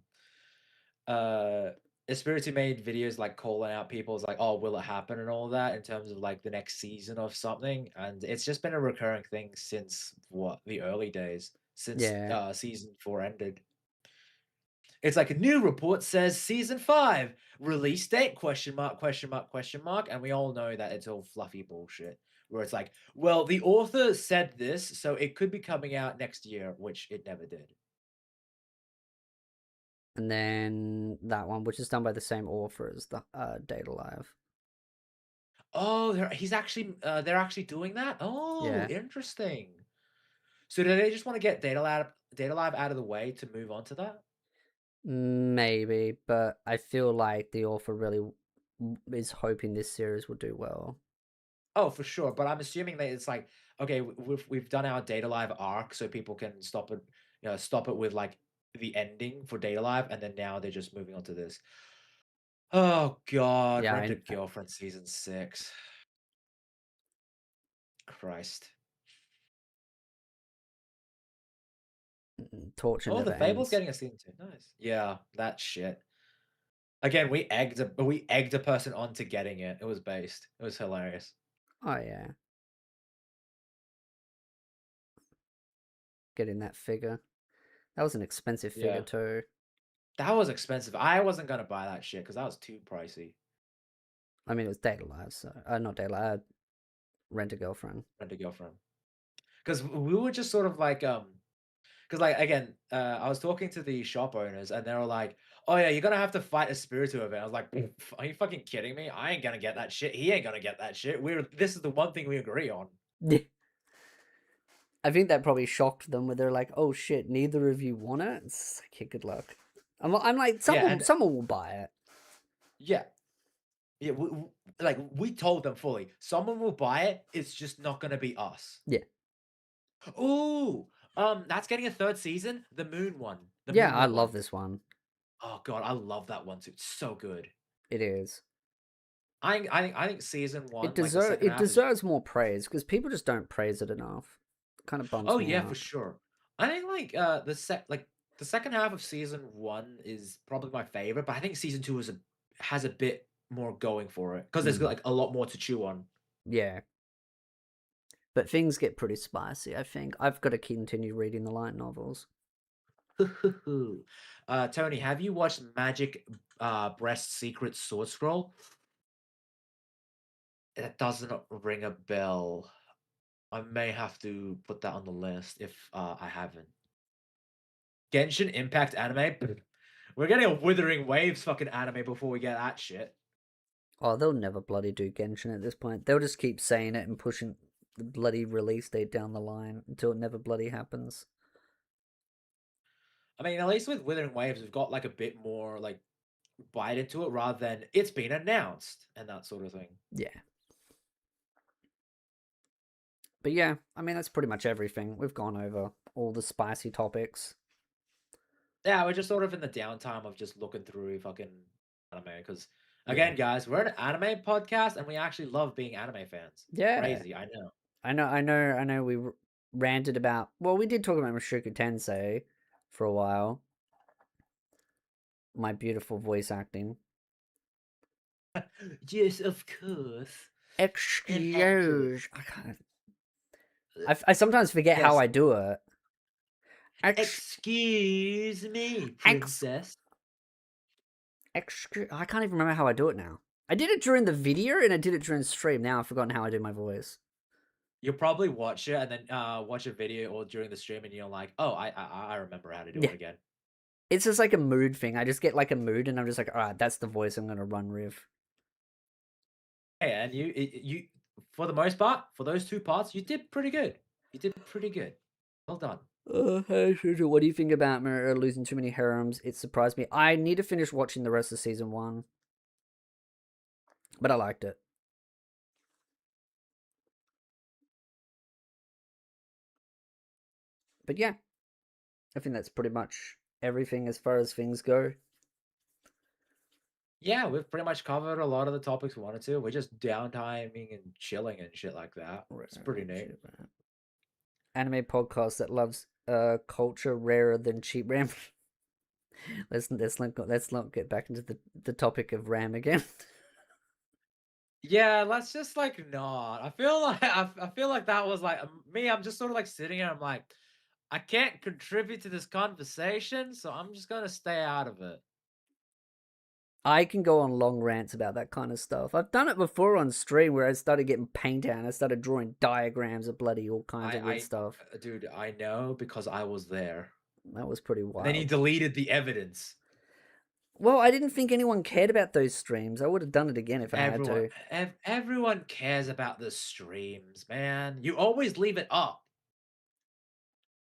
B: Espiritu made videos like calling out people's like, oh, will it happen and all that in terms of like the next season of something. And it's just been a recurring thing since what, the early days, since
A: Yeah.
B: season 4 ended. It's like a new report says season 5 release date question mark question mark question mark, and we all know that it's all fluffy bullshit. Where it's like, well, the author said this, so it could be coming out next year, which it never did.
A: And then that one, which is done by the same author as the Data Live.
B: Oh, they're actually doing that. Oh,
A: Yeah.
B: interesting. So do they just want to get Data Live out of the way to move on to that?
A: Maybe, but I feel like the author really is hoping this series will do well.
B: Oh, for sure. But I'm assuming that it's like, okay, we've done our Data Live arc, so people can stop it with like the ending for Data Live, and then now they're just moving on to this. Oh God,
A: Yeah,
B: Rent a Girlfriend season 6. Christ.
A: Torture
B: Oh,
A: never
B: the Fable's
A: ends.
B: getting a season 2. Nice. Yeah, that shit. Again, we egged a person onto getting it. It was based. It was hilarious.
A: Oh yeah. Getting that figure. That was an expensive figure
B: Yeah.
A: too.
B: That was expensive. I wasn't gonna buy that shit because that was too pricey.
A: I mean, it was Data Live, so not Data Live. Rent a Girlfriend.
B: Rent a Girlfriend. Because we were just sort of like because like again, I was talking to the shop owners and they were like, "Oh yeah, you're gonna have to fight a Spiritu event." I was like, "Are you fucking kidding me? I ain't gonna get that shit. He ain't gonna get that shit. This is the one thing we agree on."
A: I think that probably shocked them, where they're like, "Oh shit, neither of you want it." It's like, yeah, good luck. I'm like, someone will buy it.
B: Yeah, yeah. We told them fully, someone will buy it. It's just not gonna be us.
A: Yeah.
B: Ooh, that's getting a 3rd season. The Moon one. The
A: Yeah,
B: Moon
A: I
B: one.
A: love this one.
B: Oh god, I love that one too. It's so good.
A: It is.
B: I think season 1,
A: It
B: like the second half,
A: deserves more praise because people just don't praise it enough. It kind of bums
B: oh
A: me
B: yeah,
A: out.
B: for sure. I think like the second half of season 1 is probably my favorite, but I think season 2 has a bit more going for it because there's like a lot more to chew on.
A: Yeah. But things get pretty spicy, I think. I've got to continue reading the light novels.
B: Tony, have you watched Magic Breast Secret Sword Scroll? It doesn't ring a bell. I may have to put that on the list if I haven't. Genshin Impact anime? We're getting a Withering Waves fucking anime before we get that shit.
A: Oh, they'll never bloody do Genshin at this point. They'll just keep saying it and pushing the bloody release date down the line until it never bloody happens.
B: I mean, at least with Withering Waves, we've got like a bit more like bite into it rather than it's been announced and that sort of thing.
A: Yeah. But yeah, I mean, that's pretty much everything. We've gone over all the spicy topics.
B: Yeah, we're just sort of in the downtime of just looking through fucking anime because, again, guys, we're an anime podcast and we actually love being anime fans.
A: Yeah.
B: Crazy, I know.
A: I know we ranted about... Well, we did talk about Mushoku Tensei for a while. My beautiful voice acting.
B: Yes, of course.
A: Excuse... I sometimes forget how I do it.
B: Excuse me, princess.
A: I can't even remember how I do it now. I did it during the video and I did it during the stream. Now I've forgotten how I do my voice.
B: you'll probably watch it and then watch a video or during the stream, and you're like, oh, I remember how to do
A: Yeah.
B: it again.
A: It's just like a mood thing. I just get like a mood, and I'm just like, all right, that's the voice I'm gonna run with.
B: Hey, and you for the most part, for those 2 parts, you did pretty good. You did pretty good. Well done.
A: Hey, Shooter, what do you think about Mirror losing too many harems? It surprised me. I need to finish watching the rest of season 1, but I liked it. But yeah, I think that's pretty much everything as far as things go.
B: Yeah, we've pretty much covered a lot of the topics we wanted to. We're just downtiming and chilling and shit like that. It's pretty neat.
A: Anime podcast that loves culture rarer than cheap RAM. let's not get back into the topic of RAM again.
B: Yeah, let's just like not. I feel like I feel like that was like me. I'm just sort of like sitting here. I'm like, I can't contribute to this conversation, so I'm just gonna stay out of it.
A: I can go on long rants about that kind of stuff. I've done it before on stream where I started getting paint out and I started drawing diagrams of bloody all kinds of weird stuff.
B: Dude, I know because I was there.
A: That was pretty
B: And then he
A: wild.
B: deleted the evidence.
A: Well, I didn't think anyone cared about those streams. I would have done it again if I had to.
B: Everyone cares about the streams, man. You always leave it up.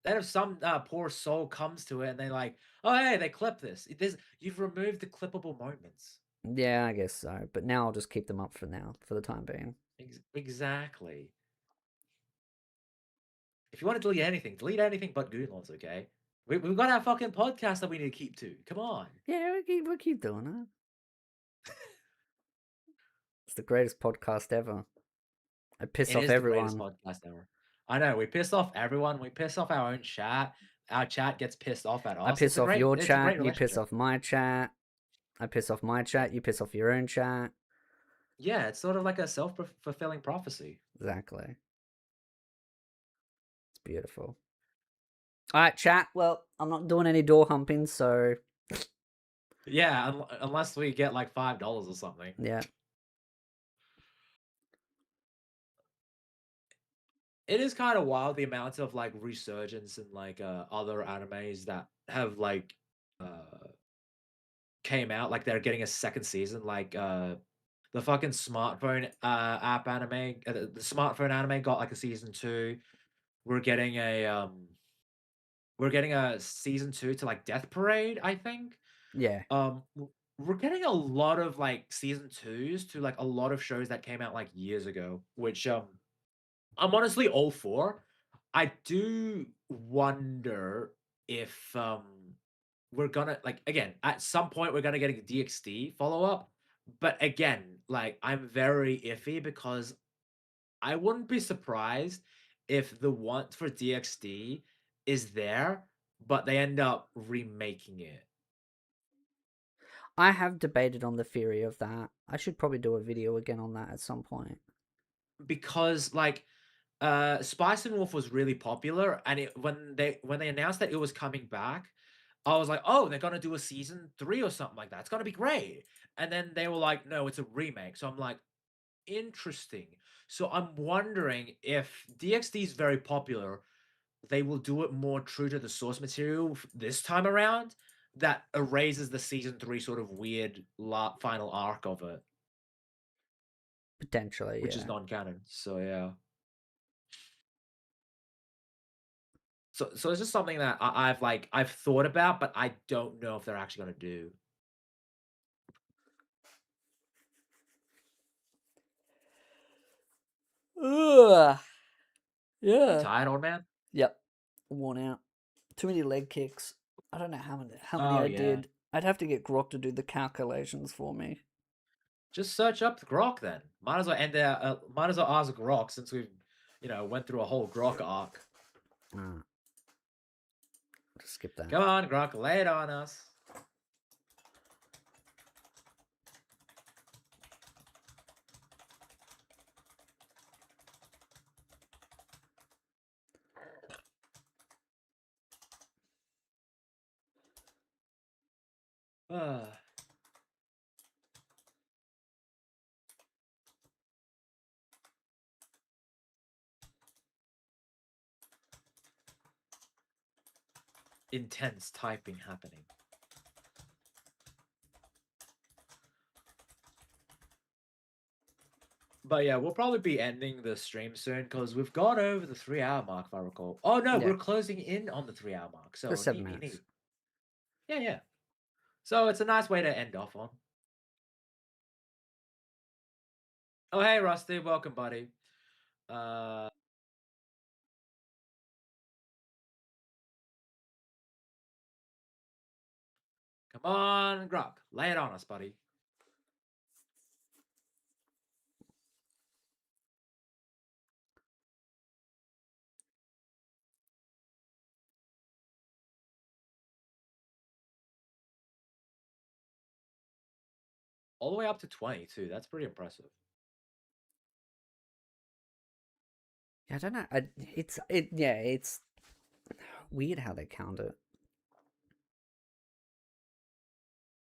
B: Then if some poor soul comes to it and they like, oh hey, they clip this. You've removed the clippable moments.
A: Yeah, I guess so. But now I'll just keep them up for now, for the time being.
B: Exactly. If you want to delete anything but Goonlords, okay? We've got our fucking podcast that we need to keep to. Come on.
A: Yeah, we'll keep doing it. It's the greatest podcast ever. I piss off everyone.
B: The greatest podcast ever. I know, we piss off everyone. We piss off our own chat. Our chat gets pissed off at us.
A: I piss off your chat, you piss off my chat. I piss off my chat, you piss off your own chat.
B: Yeah, it's sort of like a self-fulfilling prophecy.
A: Exactly. It's beautiful. All right, chat. Well, I'm not doing any door humping, so...
B: Yeah, unless we get like $5 or something.
A: Yeah.
B: It is kind of wild the amount of like resurgence in like other animes that have like came out, like they're getting a second season, like the fucking smartphone app anime, the smartphone anime got like a season 2. We're getting a season 2 to like Death Parade, I think.
A: Yeah.
B: We're getting a lot of like season 2s to like a lot of shows that came out like years ago, which I'm honestly all for. I do wonder if we're gonna like again at some point we're gonna get a DxD follow up, but again, like I'm very iffy because I wouldn't be surprised if the want for DxD is there, but they end up remaking it.
A: I have debated on the theory of that. I should probably do a video again on that at some point.
B: Because like Spice and Wolf was really popular, and when they announced that it was coming back, I was like, oh, they're gonna do a season 3 or something like that. It's gonna be great. And then they were like, no, it's a remake. So I'm like, interesting. So I'm wondering if DxD is very popular, they will do it more true to the source material this time around. That erases the season 3 sort of weird final arc of it.
A: Potentially,
B: which is non-canon. So yeah. So it's just something that I've thought about, but I don't know if they're actually gonna do.
A: Ugh.
B: You
A: Yeah.
B: tired, old man?
A: Yep. Worn out. Too many leg kicks. I don't know how many
B: Oh,
A: I
B: yeah.
A: did. I'd have to get Grok to do the calculations for me.
B: Just search up the Grok then. Might as well ask Grok since we've went through a whole Grok arc.
A: Just skip that.
B: Come on, Grok, lay it on us. intense typing happening. But yeah, we'll probably be ending the stream soon because we've gone over the 3 hour mark, if I recall. Oh no,
A: Yeah.
B: we're closing in on the 3 hour mark. So
A: Just 7 minutes.
B: neat. Yeah. So it's a nice way to end off on. Oh hey Rusty, welcome buddy. Come on, Grok, lay it on us, buddy. All the way up to 20 too. That's pretty impressive.
A: Yeah, I don't know. It's weird how they count it.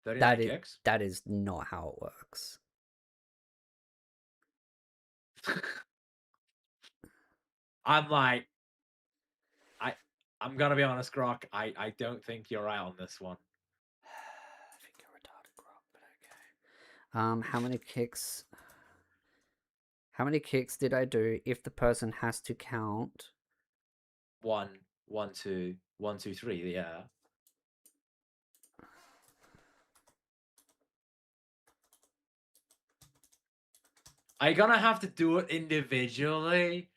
B: 39 kicks?
A: That is not how it works.
B: I'm like, I'm gonna be honest, Grok. I don't think you're right on this one.
A: I think you're retarded, Grok, but okay. How many kicks? How many kicks did I do if the person has to count?
B: 1, 1, 2, 1, 2, 3. Yeah. Are you gonna have to do it individually?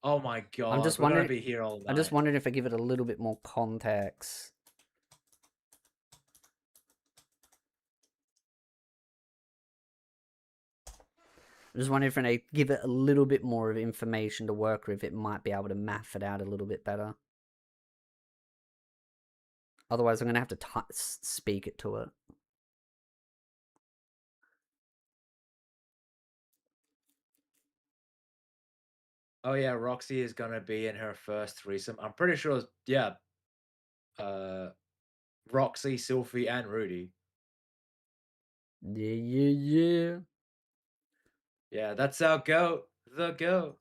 B: Oh my god,
A: I'm just
B: we're gonna
A: wondering.
B: be here all night.
A: I'm just wondering if I give it a little bit more context. I'm just wondering if I give it a little bit more of information to work with, it might be able to math it out a little bit better. Otherwise, I'm going to have to speak it to it.
B: Oh yeah, Roxy is gonna be in her first threesome. I'm pretty sure. Yeah. Roxy, Sylphie, and Rudy.
A: Yeah.
B: Yeah, that's our goat. The goat.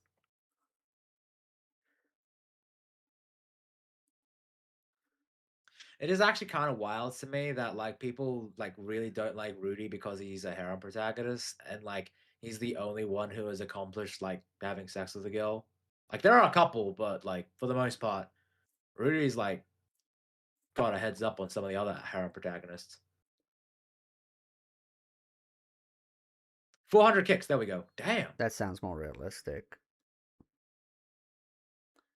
B: It is actually kind of wild to me that like people like really don't like Rudy because he's a harem protagonist and like he's the only one who has accomplished like having sex with a girl. Like there are a couple, but like for the most part, Rudy's like got a heads up on some of the other harem protagonists. 400 kicks. There we go. Damn.
A: That sounds more realistic.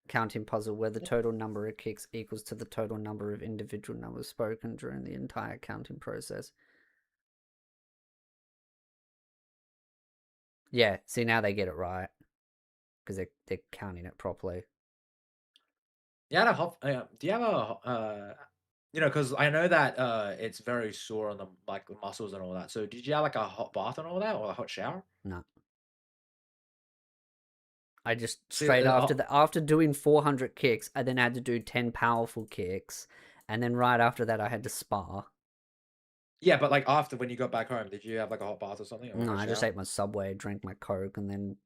A: Counting puzzle where the total number of kicks equals to the total number of individual numbers spoken during the entire counting process. Yeah, see, now they get it right. Because they're counting it properly.
B: Yeah, do you have a you know, because I know that it's very sore on the like the muscles and all that. So did you have like a hot bath and all that, or a hot shower?
A: No. I just
B: See,
A: straight after doing 400 kicks, I then had to do 10 powerful kicks, and then right after that, I had to spa.
B: Yeah, but like after when you got back home, did you have like a hot bath or something? Or
A: No,
B: a
A: I just
B: shower?
A: ate my Subway, drank my Coke, and then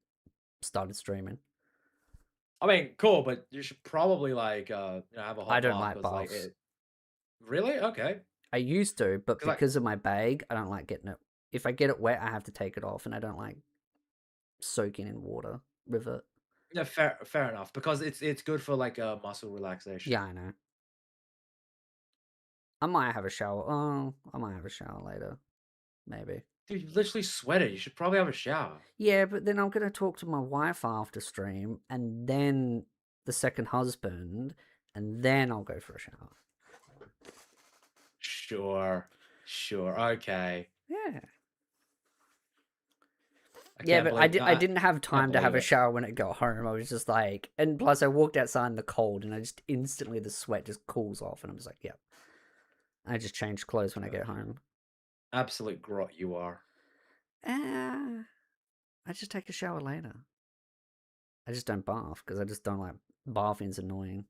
A: started streaming.
B: I mean, cool, but you should probably like have a hot
A: I don't
B: bath
A: like
B: 'cause, like
A: baths.
B: Really? Okay.
A: I used to, but
B: 'Cause, like,
A: because of my bag, I don't like getting it. If I get it wet, I have to take it off, and I don't like soaking in water with it.
B: yeah, fair enough. Because it's good for like muscle relaxation.
A: Yeah, I know. I might have a shower. Oh, I might have a shower later. Maybe.
B: Dude, you literally sweated. You should probably have a shower.
A: Yeah, but then I'm going to talk to my wife after stream, and then the second husband, and then I'll go for a shower.
B: Sure. Okay.
A: Yeah. Yeah, but I didn't have time to have a shower when I got home. I was just like, and plus I walked outside in the cold, and I just instantly the sweat just cools off, and I'm just like, yep. I just change clothes when I get home.
B: Absolute grot you are.
A: I just take a shower later. I just don't bath because I just don't like bathing's annoying.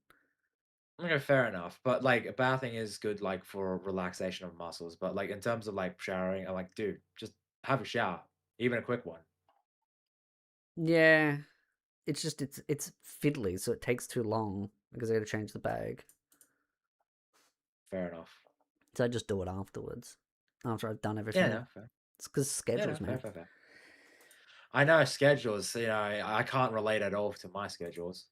B: Okay, fair enough. But like bathing is good like for relaxation of muscles. But like in terms of like showering, I'm like, dude, just have a shower. Even a quick one.
A: Yeah. It's just it's fiddly, so it takes too long because I gotta change the bag.
B: Fair enough.
A: So I just do it afterwards, after I've done everything.
B: Yeah, no, fair.
A: It's because
B: Yeah,
A: schedules,
B: no,
A: man.
B: fair. I know schedules. You know, I can't relate at all to my schedules.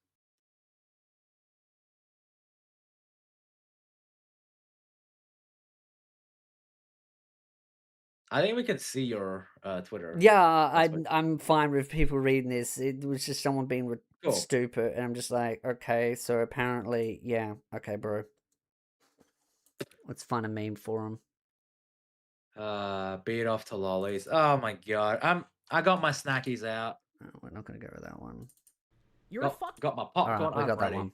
B: I think we can see your Twitter.
A: Yeah,
B: That's what-
A: I'm fine with people reading this. It was just someone being
B: Cool.
A: stupid, and I'm just like, okay, so apparently, yeah, okay, bro. Let's find a meme for him.
B: Beat off to lollies. Oh my god. I got my snackies out.
A: Oh, we're not gonna go with that one.
C: You're a fuck.
B: Got my
A: All
B: popcorn.
A: right, we
B: I'm
A: got that
B: ready.
A: one.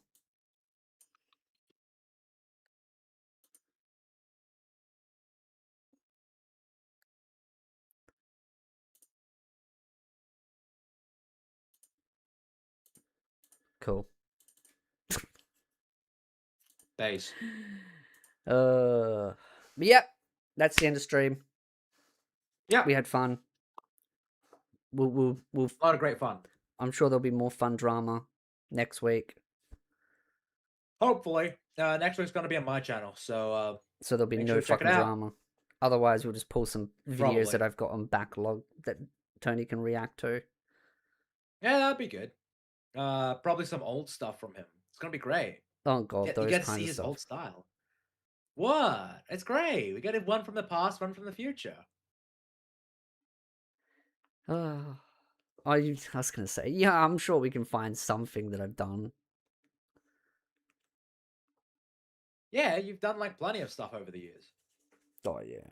A: Cool.
B: Base.
A: But yep, that's the end of stream.
B: Yeah.
A: We had fun. We'll
B: A lot of great fun.
A: I'm sure there'll be more fun drama next week.
B: Hopefully. Next week's gonna be on my channel, so
A: So there'll be
B: make
A: no
B: sure to check it
A: fucking
B: out.
A: drama. Otherwise, we'll just pull some videos
B: Probably.
A: that I've got on backlog that Tony can react to.
B: Yeah, that'd be good. Probably some old stuff from him. It's gonna be great.
A: Oh god,
B: You
A: those
B: get to
A: kinds
B: see
A: of
B: his
A: stuff.
B: old style. What? It's great. We got one from the past, one from the future.
A: I was gonna say, yeah, I'm sure we can find something that I've done.
B: Yeah, you've done like plenty of stuff over the years.
A: Oh yeah.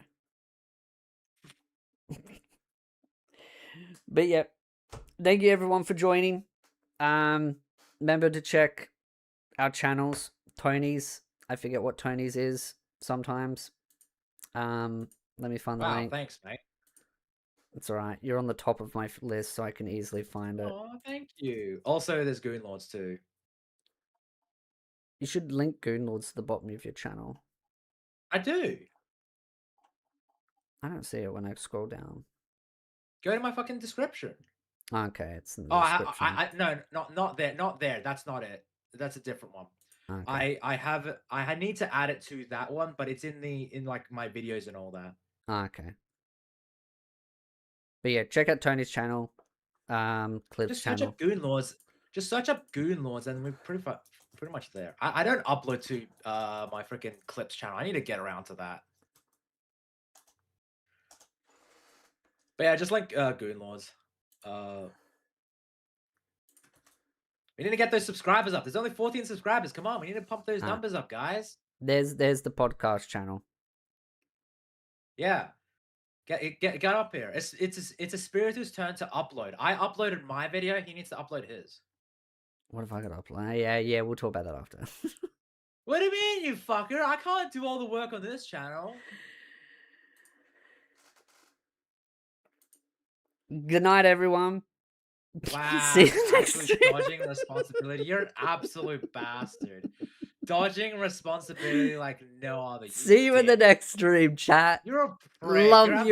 A: But yeah, thank you everyone for joining. Remember to check our channels. Tony's, I forget what Tony's is sometimes. Let me find the
B: Wow,
A: link.
B: thanks, mate.
A: It's all right. You're on the top of my list, so I can easily find it.
B: Oh, thank you. Also, there's Goon Lords too.
A: You should link Goon Lords to the bottom of your channel.
B: I do.
A: I don't see it when I scroll down.
B: Go to my fucking description.
A: Okay, it's in the
B: Oh,
A: description.
B: no, not there, not there. That's not it. That's a different one.
A: Okay.
B: I need to add it to that one, but it's in like my videos and all that.
A: Okay. But yeah, check out Tony's channel. Clip's
B: Just search
A: channel.
B: up Goon Lords. Just search up Goon Lords, and we're pretty much there. I don't upload to my freaking Clips channel. I need to get around to that. But yeah, just like Goon Lords. We need to get those subscribers up. There's only 14 subscribers. Come on, we need to pump those numbers up, guys.
A: There's the podcast channel.
B: Yeah. Get up here. It's Espiritu's turn to upload. I uploaded my video. He needs to upload his.
A: What have I got to upload? Yeah, we'll talk about that after.
B: What do you mean, you fucker? I can't do all the work on this channel.
A: Good night, everyone.
B: Wow.
A: See you next
B: Actually
A: stream.
B: dodging responsibility. You're an absolute bastard. Dodging responsibility like no other.
A: See you in the next stream, chat.
B: You're a prick.
A: Love
B: You're
A: you.